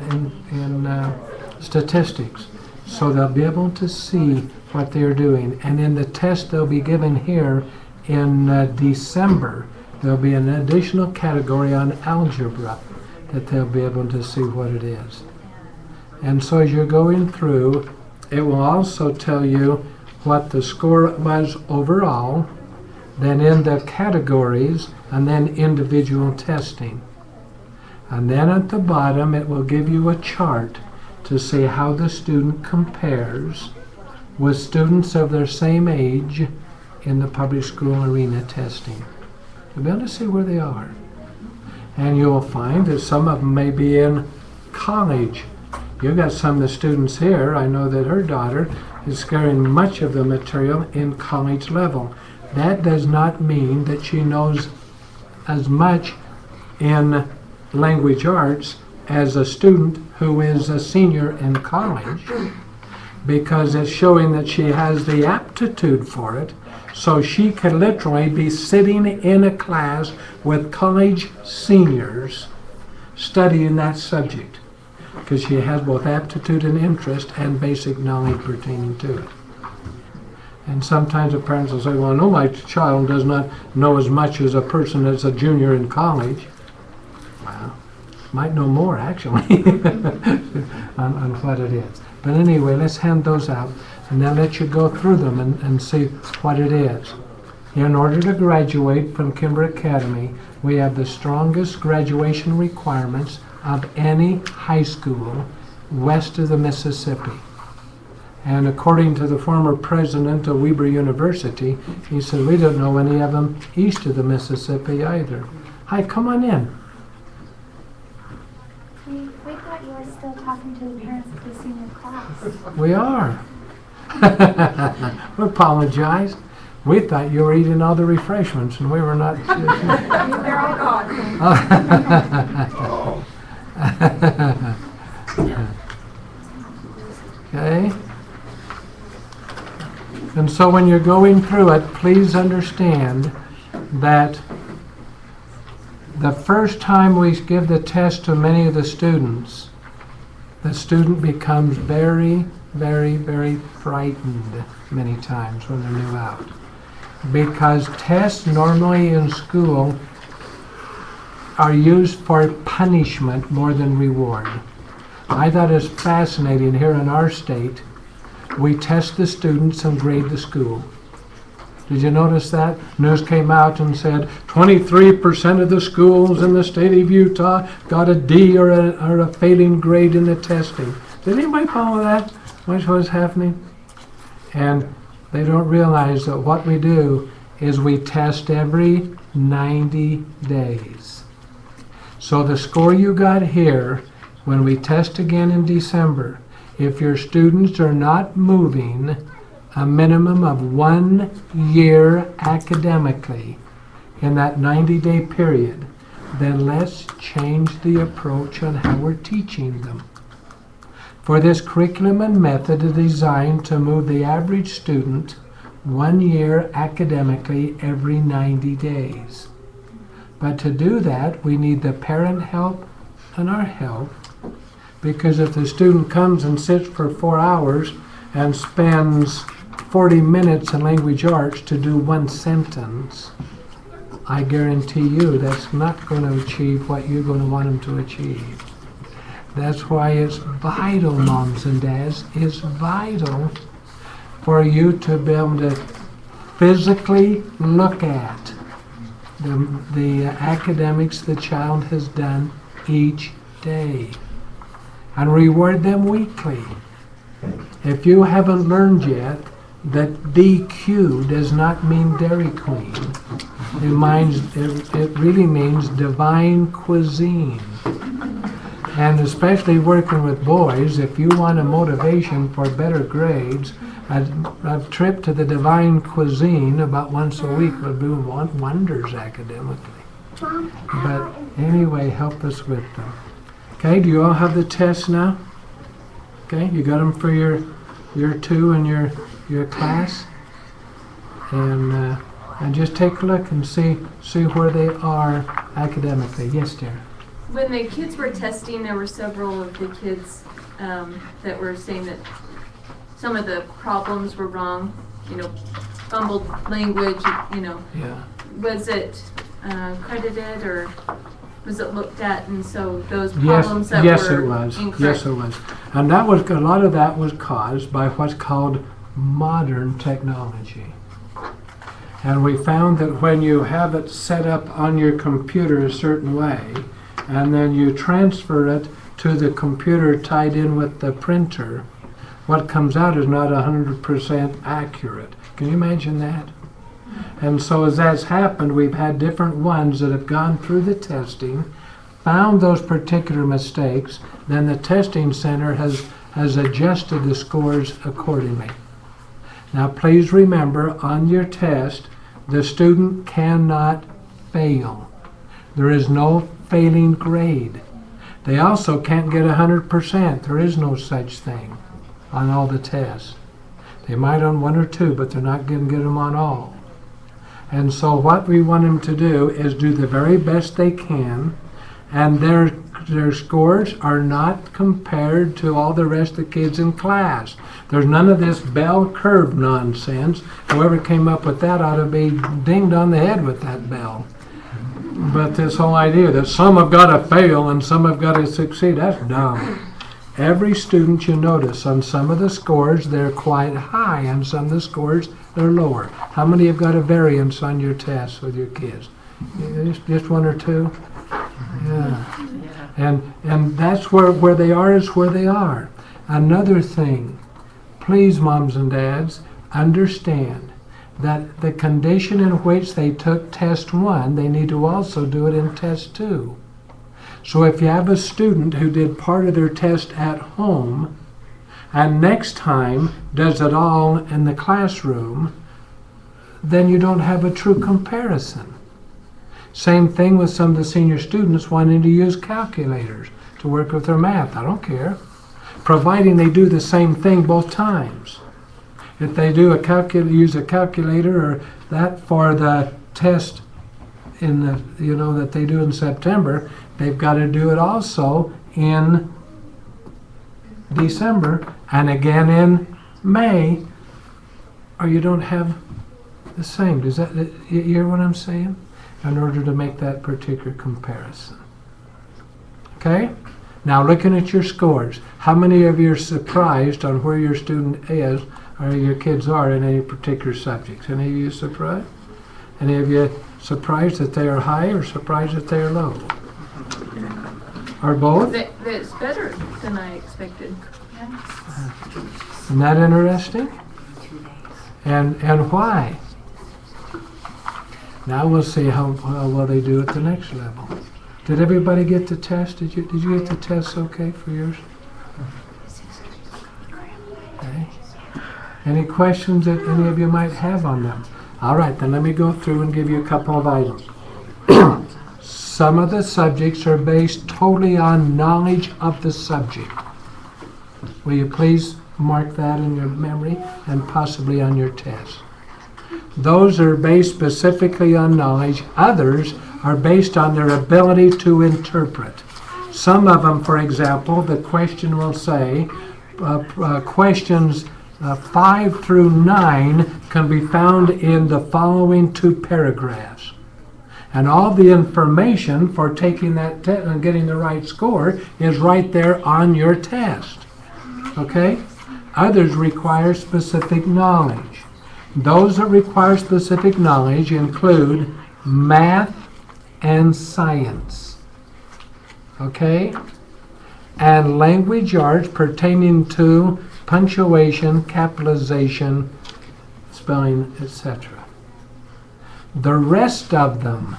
statistics. So they'll be able to see what they're doing. And in the test they'll be given here in December, there'll be an additional category on algebra that they'll be able to see what it is. And so as you're going through, it will also tell you what the score was overall, then in the categories, and then individual testing. And then at the bottom, it will give you a chart to see how the student compares with students of their same age in the public school arena testing. You'll be able to see where they are. And you'll find that some of them may be in college. You've got some of the students here. I know that her daughter is carrying much of the material in college level. That does not mean that she knows as much in language arts as a student who is a senior in college, because it's showing that she has the aptitude for it. So she could literally be sitting in a class with college seniors studying that subject, because she has both aptitude and interest and basic knowledge pertaining to it. And sometimes the parents will say, well, no, my child does not know as much as a person that's a junior in college. Well, might know more, actually, on what it is. But anyway, let's hand those out, and then let you go through them and see what it is. In order to graduate from Kimber Academy, we have the strongest graduation requirements of any high school west of the Mississippi. And according to the former president of Weber University, he said, we don't know any of them east of the Mississippi either. Hi, come on in. We thought you were still talking to the parents of the senior class. We are. We apologize. We thought you were eating all the refreshments, and we were not. They're all gone. Okay. And so when you're going through it, please understand that the first time we give the test to many of the students, the student becomes very, very, very frightened many times when they're new out. Because tests normally in school are used for punishment more than reward. I thought it was fascinating here in our state, we test the students and grade the school. Did you notice that? News came out and said 23% of the schools in the state of Utah got a D or a failing grade in the testing. Did anybody follow that? What was happening? And they don't realize that what we do is we test every 90 days. So the score you got here, when we test again in December, if your students are not moving a minimum of 1 year academically in that 90-day period, then let's change the approach on how we're teaching them. For this curriculum and method is designed to move the average student 1 year academically every 90 days. But to do that, we need the parent help and our help, because if the student comes and sits for 4 hours and spends 40 minutes in language arts to do 1 sentence, I guarantee you that's not going to achieve what you're going to want them to achieve. That's why it's vital, moms and dads, it's vital for you to be able to physically look at the academics the child has done each day and reward them weekly. If you haven't learned yet that DQ does not mean Dairy Queen, it really means divine cuisine. And especially working with boys, if you want a motivation for better grades, a trip to the divine cuisine about once a week would do wonders academically. But anyway, help us with them. Okay, do you all have the tests now? Okay, you got them for your 2 and your class? And just take a look and see where they are academically. Yes, dear. When the kids were testing, there were several of the kids that were saying that some of the problems were wrong, fumbled language, Yeah. Was it credited or was it looked at? And so those problems that yes, were it was. incorrect. Yes, it was. And that was a lot of that was caused by what's called modern technology. And we found that when you have it set up on your computer a certain way, and then you transfer it to the computer tied in with the printer, what comes out is not 100% accurate. Can you imagine that? And so as that's happened, we've had different ones that have gone through the testing, found those particular mistakes, then the testing center has adjusted the scores accordingly. Now please remember, on your test, the student cannot fail. There is no failing grade. They also can't get 100%. There is no such thing on all the tests. They might on 1 or 2, but they're not going to get them on all. And so what we want them to do is do the very best they can, and their scores are not compared to all the rest of the kids in class. There's none of this bell curve nonsense. Whoever came up with that ought to be dinged on the head with that bell. But this whole idea that some have got to fail and some have got to succeed, that's dumb. Every student, you notice, on some of the scores, they're quite high, and some of the scores, they're lower. How many have got a variance on your tests with your kids? Just 1 or 2? Yeah. And that's where they are is where they are. Another thing, please, moms and dads, understand that the condition in which they took test 1, they need to also do it in test 2. So if you have a student who did part of their test at home and next time does it all in the classroom, then you don't have a true comparison. Same thing with some of the senior students wanting to use calculators to work with their math. I don't care, providing they do the same thing both times. If they do use a calculator or that for the test in the that they do in September, they've got to do it also in December and again in May, or you don't have the same. Does that you hear what I'm saying? In order to make that particular comparison. Okay? Now looking at your scores, how many of you are surprised on where your student is or your kids are in any particular subjects? Any of you surprised? Any of you surprised that they are high or surprised that they are low? Or both? That's better than I expected. Isn't that interesting? And why? Now we'll see how well they do at the next level. Did everybody get the test? Did you get the test okay for yours? Okay. Any questions that any of you might have on them? All right, then let me go through and give you a couple of items. Some of the subjects are based totally on knowledge of the subject. Will you please mark that in your memory and possibly on your test? Those are based specifically on knowledge. Others are based on their ability to interpret. Some of them, for example, the question will say, questions 5 through 9 can be found in the following 2 paragraphs. And all the information for taking that test and getting the right score is right there on your test. Okay? Others require specific knowledge. Those that require specific knowledge include math and science. Okay? And language arts pertaining to punctuation, capitalization, spelling, etc. The rest of them,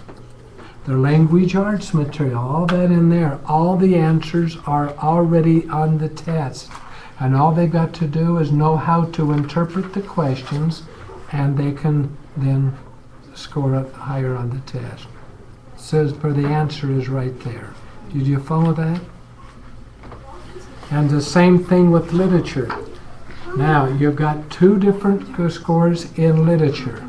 the language arts material, all that in there, all the answers are already on the test. And all they've got to do is know how to interpret the questions, and they can then score up higher on the test. It says for the answer is right there. Did you follow that? And the same thing with literature. Now, you've got 2 different scores in literature.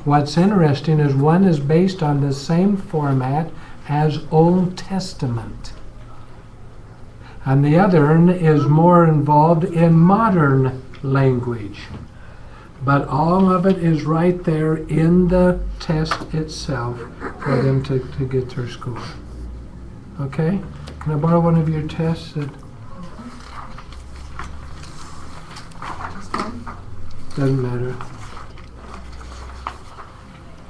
What's interesting is one is based on the same format as Old Testament. And the other is more involved in modern language. But all of it is right there in the test itself for them to get their score. Okay? Can I borrow one of your tests? Doesn't matter.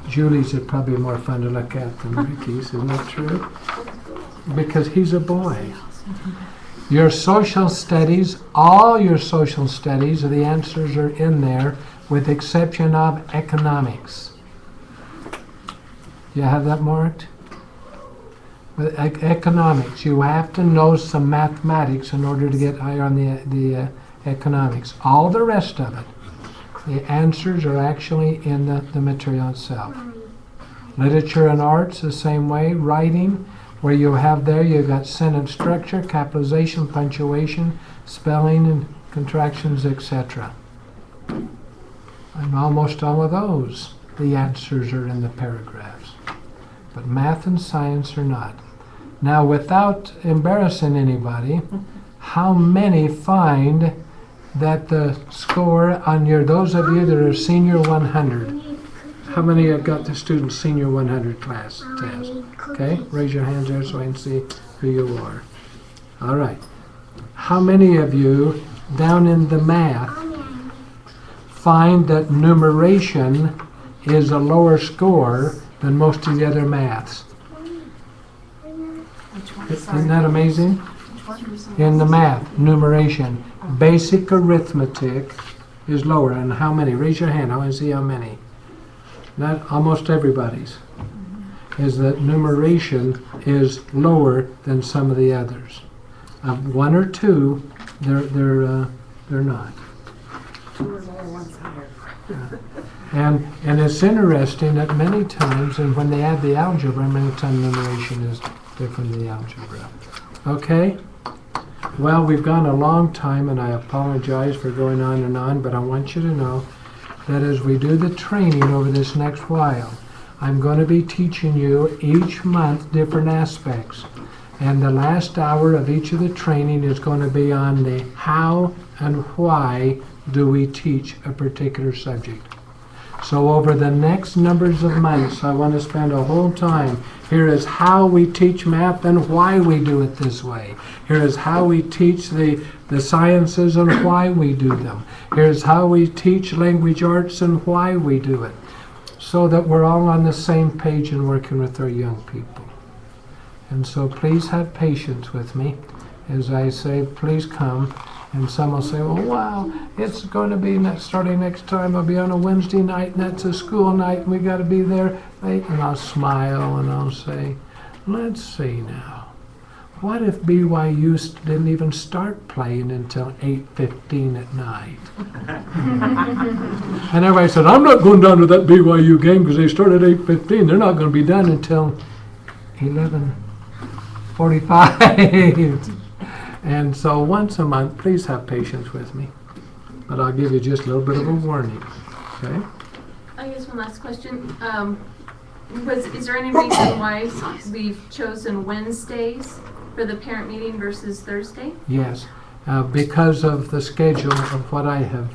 Julie's are probably more fun to look at than Ricky's, isn't that true? Because he's a boy. Your social studies, all your social studies, the answers are in there with exception of economics. You have that marked? With economics, you have to know some mathematics in order to get higher on the economics. All the rest of it, the answers are actually in the material itself. Literature and arts, the same way. Writing, where you have there, you've got sentence structure, capitalization, punctuation, spelling, and contractions, etc. And almost all of those, the answers are in the paragraphs. But math and science are not. Now, without embarrassing anybody, how many find that the score on those of you that are senior 100, how many have got the student senior 100 class test? Okay, raise your hands there so I can see who you are. All right. How many of you down in the math find that numeration is a lower score than most of the other maths? Isn't that amazing? In the math, numeration, basic arithmetic is lower. And how many? Raise your hand. I want to see how many. Not almost everybody's. Is that numeration is lower than some of the others. 1 or 2, they're not. 2 or lower, 1 And it's interesting that many times, and when they add the algebra, many times numeration is different than the algebra. Okay? Well, we've gone a long time, and I apologize for going on, but I want you to know that as we do the training over this next while, I'm going to be teaching you each month different aspects. And the last hour of each of the training is going to be on the how and why do we teach a particular subject. So over the next numbers of months, I want to spend a whole time. Here is how we teach math and why we do it this way. Here is how we teach the sciences and why we do them. Here's how we teach language arts and why we do it. So that we're all on the same page and working with our young people. And so please have patience with me. As I say, please come. And some will say, well, wow, it's going to be starting next time. I'll be on a Wednesday night, and that's a school night, and we got to be there late. And I'll smile, and I'll say, let's see now. What if BYU didn't even start playing until 8:15 at night? And everybody said, I'm not going down to that BYU game because they start at 8:15. They're not going to be done until 11:45. And so once a month, please have patience with me. But I'll give you just a little bit of a warning. Okay? I guess one last question. Is there any reason why we've chosen Wednesdays for the parent meeting versus Thursday? Yes. Because of the schedule of what I have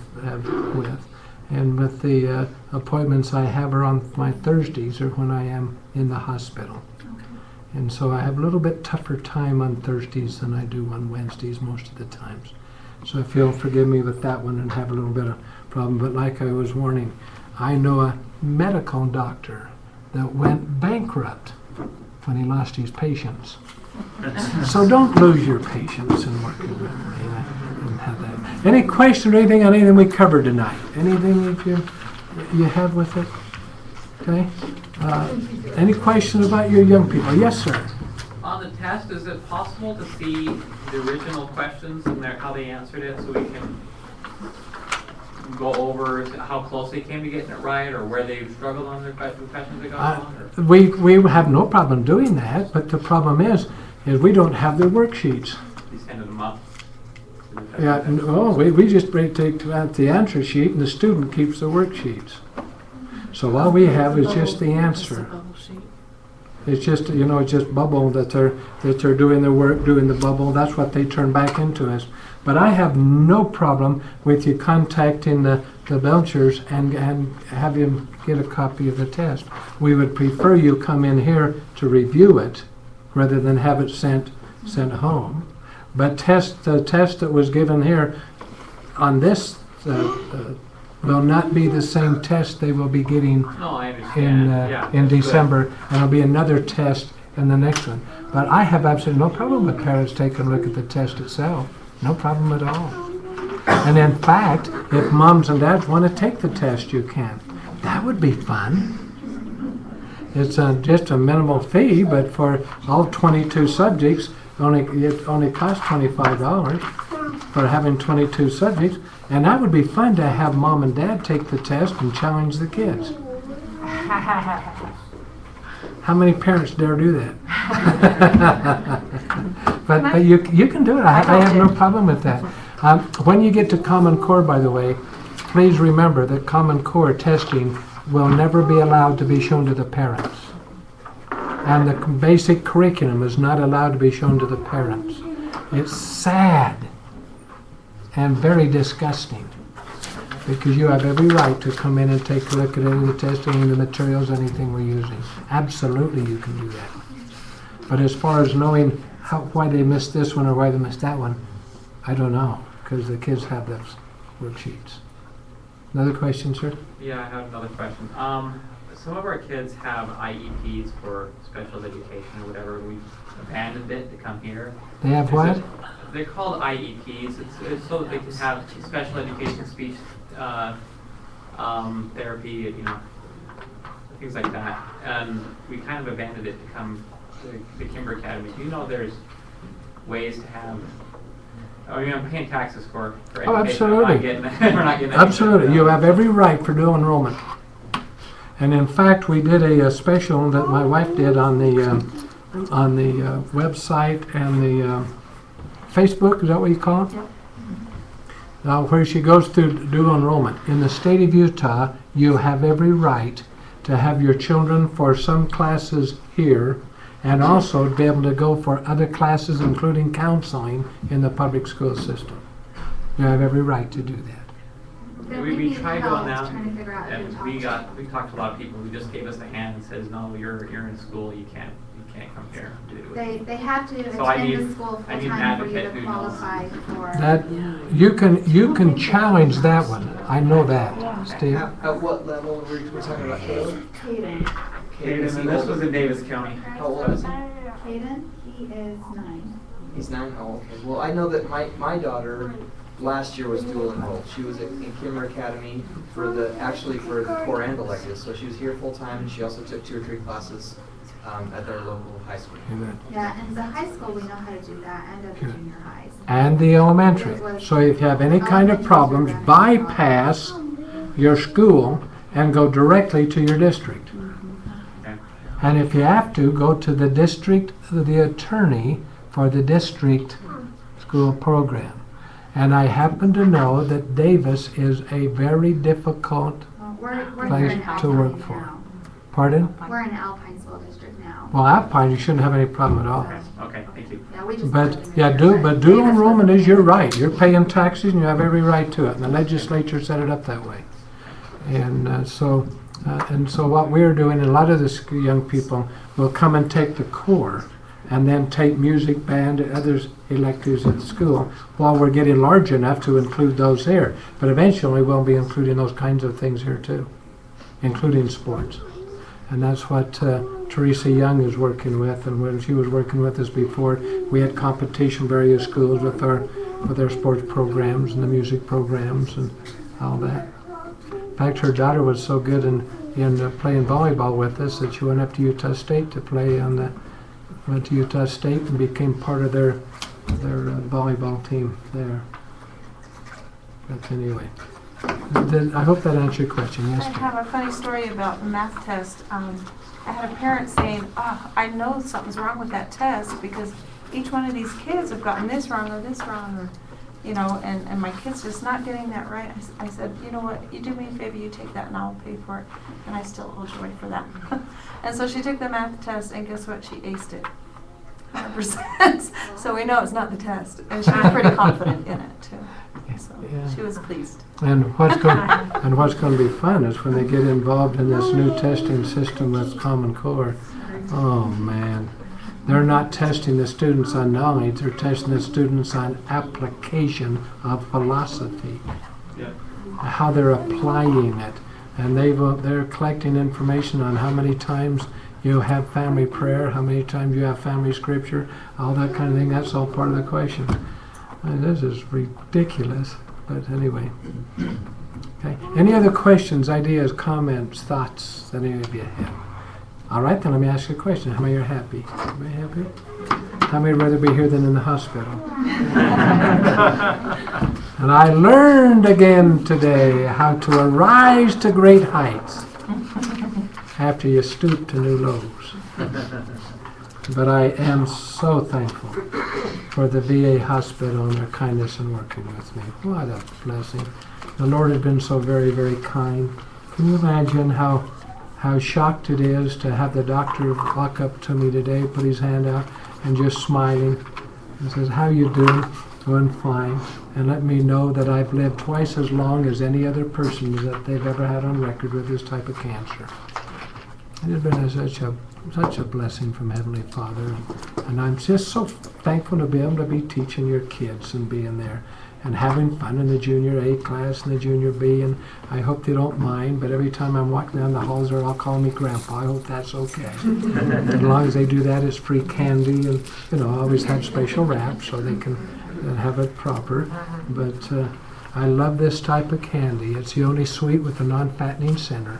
with. And with the appointments I have are on my Thursdays or when I am in the hospital. And so I have a little bit tougher time on Thursdays than I do on Wednesdays most of the times. So if you'll forgive me with that one and have a little bit of problem. But like I was warning, I know a medical doctor that went bankrupt when he lost his patients. So don't lose your patience in working with me. And have that. Any question or anything on anything we covered tonight? Anything that you have with it? Okay. Any questions about your young people? Yes, sir. On the test, is it possible to see the original questions and how they answered it, so we can go over how close they came to getting it right, or where they struggled on their questions they got wrong? We have no problem doing that, but the problem is we don't have their worksheets. You send them up. Yeah. We just take out the answer sheet, and the student keeps the worksheets. So all we have is just the answer. It's just, it's just bubble that they're doing their work, doing the bubble. That's what they turn back into us. But I have no problem with you contacting the Belchers and have him get a copy of the test. We would prefer you come in here to review it rather than have it sent home. But the test that was given here on this will not be the same test they will be getting in December, and there'll be another test in the next one. But I have absolutely no problem with parents taking a look at the test itself. No problem at all. And in fact, if moms and dads want to take the test, you can. That would be fun. It's just a minimal fee, but for all 22 subjects, it only costs $25 for having 22 subjects. And that would be fun to have mom and dad take the test and challenge the kids. How many parents dare do that? but you can do it. I have no problem with that. When you get to Common Core, by the way, please remember that Common Core testing will never be allowed to be shown to the parents. And the basic curriculum is not allowed to be shown to the parents. It's sad and very disgusting, because you have every right to come in and take a look at any of the testing and the materials, anything we're using. Absolutely, you can do that. But as far as knowing why they missed this one or why they missed that one, I don't know, because the kids have those worksheets. Another question, sir? Yeah, I have another question. Some of our kids have IEPs for special education or whatever. We've abandoned it to come here. They have what? They're called IEPs. It's so that they can have special education, speech therapy, things like that. And we kind of abandoned it to come to the Kimber Academy. Do you know there's ways to have I mean, I'm paying taxes for Oh, education. absolutely. We're not getting, we're not getting Absolutely. You have every right for dual enrollment. And in fact, we did a special that my wife did on the website and the Facebook, is that what you call it? Where she goes through dual enrollment. In the state of Utah, you have every right to have your children for some classes here and also to be able to go for other classes, including counseling, in the public school system. You have every right to do that. We tried going down, trying to figure out and who we talked to a lot of people who just gave us a hand and says, no, you're in school, you can't come here and do it. They have to So I attend need- the school I need an full-time for you advocate to who knows. qualify for. That you can challenge that one. I know that, Steve. At what level we're talking about? Caden. Caden, and this was in Davis County. How old is he? Caden, he is 9. He's 9? Oh, okay. Well, I know that my daughter last year was dual enrolled. She was in Kimmer Academy for the core and electives. So she was here full time, and she also took 2 or 3 classes at their local high school. Yeah, and the high school, we know how to do that, and at the junior highs. And the elementary. So if you have any kind of problems, bypass your school and go directly to your district. And if you have to, go to the district, the attorney for the district school program. And I happen to know that Davis is a very difficult We're place here in to work Alpine for. now. Pardon? We're in Alpine School District now. Well, Alpine, you shouldn't have any problem at all. Okay, thank you. Yeah, we just But dual enrollment is your right. You're paying taxes and you have every right to it. And the legislature set it up that way. And so what we're doing, and a lot of the young people will come and take the core and then take music, band, and other electives at school while we're getting large enough to include those here. But eventually we'll be including those kinds of things here too, including sports. And that's what Teresa Young is working with. And when she was working with us before, we had competition in various schools with our sports programs and the music programs and all that. In fact, her daughter was so good in playing volleyball with us that she went up to Utah State to play went to Utah State and became part of their volleyball team there. But anyway, I hope that answered your question. Yes. I have a funny story about the math test. I had a parent saying, I know something's wrong with that test because each one of these kids have gotten this wrong or and my kid's just not getting that right. I said, you know what, you do me a favor, you take that and I'll pay for it. And I still owe Joy for that. And so she took the math test and guess what, she aced it. 100%. So we know it's not the test. And she was pretty confident in it too. So she was pleased. And what's going to be fun is when they get involved in this new testing system with Common Core. Oh man, they're not testing the students on knowledge; they're testing the students on application of philosophy, how they're applying it, and they're collecting information on how many times you have family prayer, how many times you have family scripture, all that kind of thing. That's all part of the question. This is ridiculous, but anyway. Okay. Any other questions, ideas, comments, thoughts that any of you have? All right, then let me ask you a question. How many are happy? Everybody happy? How many would rather be here than in the hospital? And I learned again today how to arise to great heights after you stoop to new lows. But I am so thankful for the VA hospital and their kindness in working with me. What a blessing. The Lord has been so very, very kind. Can you imagine how shocked it is to have the doctor walk up to me today, put his hand out, and just smiling and says, "How you doing?" "Doing fine," and let me know that I've lived twice as long as any other person that they've ever had on record with this type of cancer. It has been such a blessing from Heavenly Father, and I'm just so thankful to be able to be teaching your kids and being there and having fun in the junior A class and the junior B, and I hope they don't mind, but every time I'm walking down the halls they're all calling me Grandpa. I hope that's okay. As long as they do that, it's free candy, and I always have special wrap so they can have it proper, but I love this type of candy. It's the only sweet with a non-fattening center.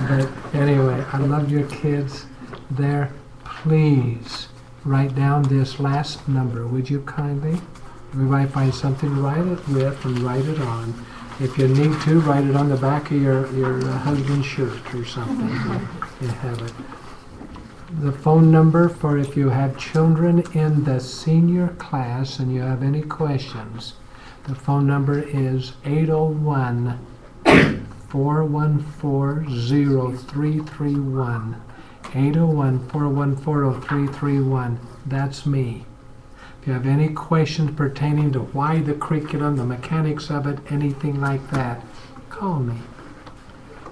But anyway, I love your kids there. Please write down this last number, would you kindly? We might find something to write it with and write it on. If you need to, write it on the back of your husband's shirt or something. You have it. The phone number for if you have children in the senior class and you have any questions, the phone number is 801-414-0331. 801-414-0331. That's me. If you have any questions pertaining to why the curriculum, the mechanics of it, anything like that, call me.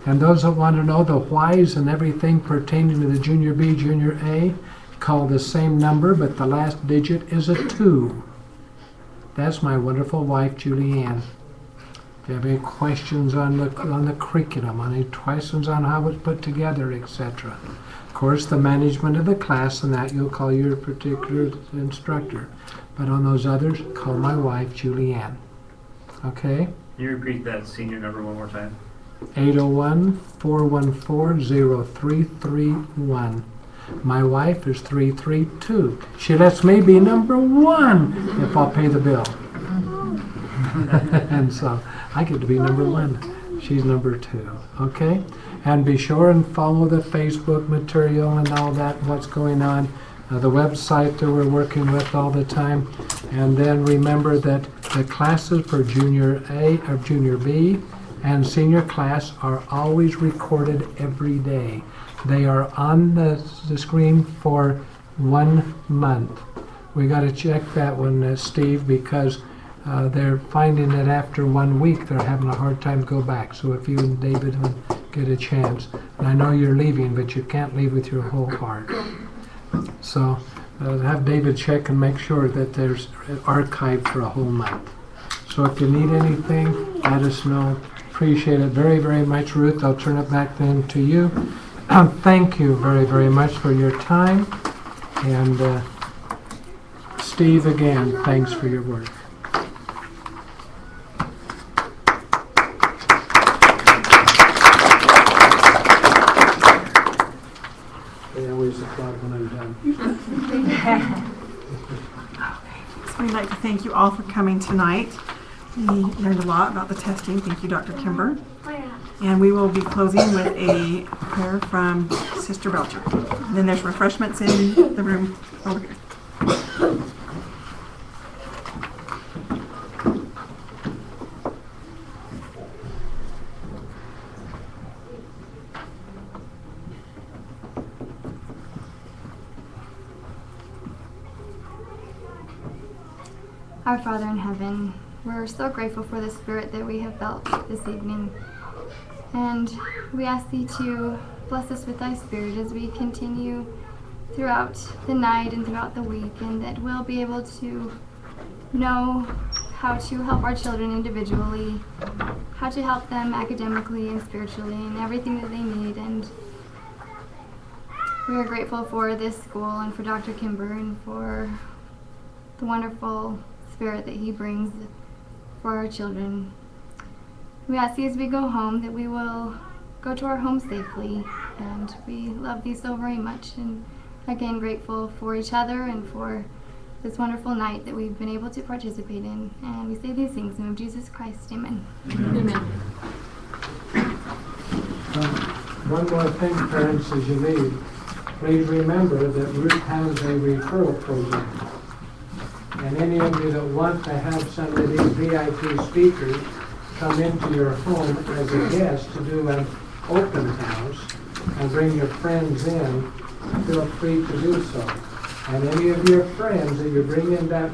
And those that want to know the whys and everything pertaining to the Junior B, Junior A, call the same number, but the last digit is a 2. That's my wonderful wife, Julianne. If you have any questions on the curriculum, any questions on how it's put together, etc. Of course, the management of the class and that you'll call your particular instructor. But on those others, call my wife, Julianne. Okay? Can you repeat that senior number one more time? 801-414-0331. My wife is 332. She lets me be number 1 if I'll pay the bill. And so I get to be number 1. She's number 2. Okay? And be sure and follow the Facebook material and all that, what's going on, the website that we're working with all the time. And then remember that the classes for Junior A or Junior B and senior class are always recorded every day. They are on the screen for 1 month. We got to check that one, Steve, because they're finding that after 1 week they're having a hard time to go back. So if you and David would get a chance, and I know you're leaving, but you can't leave with your whole heart. So have David check and make sure that there's archived for a whole month. So if you need anything, let us know. Appreciate it very, very much, Ruth. I'll turn it back then to you. Thank you very, very much for your time. And Steve, again, thanks for your work. They always applaud when I'm done. So we'd like to thank you all for coming tonight. We learned a lot about the testing. Thank you, Dr. Kimber. And we will be closing with a prayer from Sister Belcher. And then there's refreshments in the room over here. Our Father in heaven, we're so grateful for the spirit that we have felt this evening. And we ask thee to bless us with thy spirit as we continue throughout the night and throughout the week, and that we'll be able to know how to help our children individually, how to help them academically and spiritually, and everything that they need. And we are grateful for this school and for Dr. Kimber and for the wonderful spirit that he brings for our children. We ask thee as we go home that we will go to our home safely, and we love thee so very much, and again grateful for each other and for this wonderful night that we've been able to participate in. And we say these things in the name of Jesus Christ. Amen. Amen. One more thing, parents, as you leave. Please remember that Ruth has a referral program. And any of you that want to have some of these VIP speakers come into your home as a guest to do an open house and bring your friends in, feel free to do so. And any of your friends that you bring in that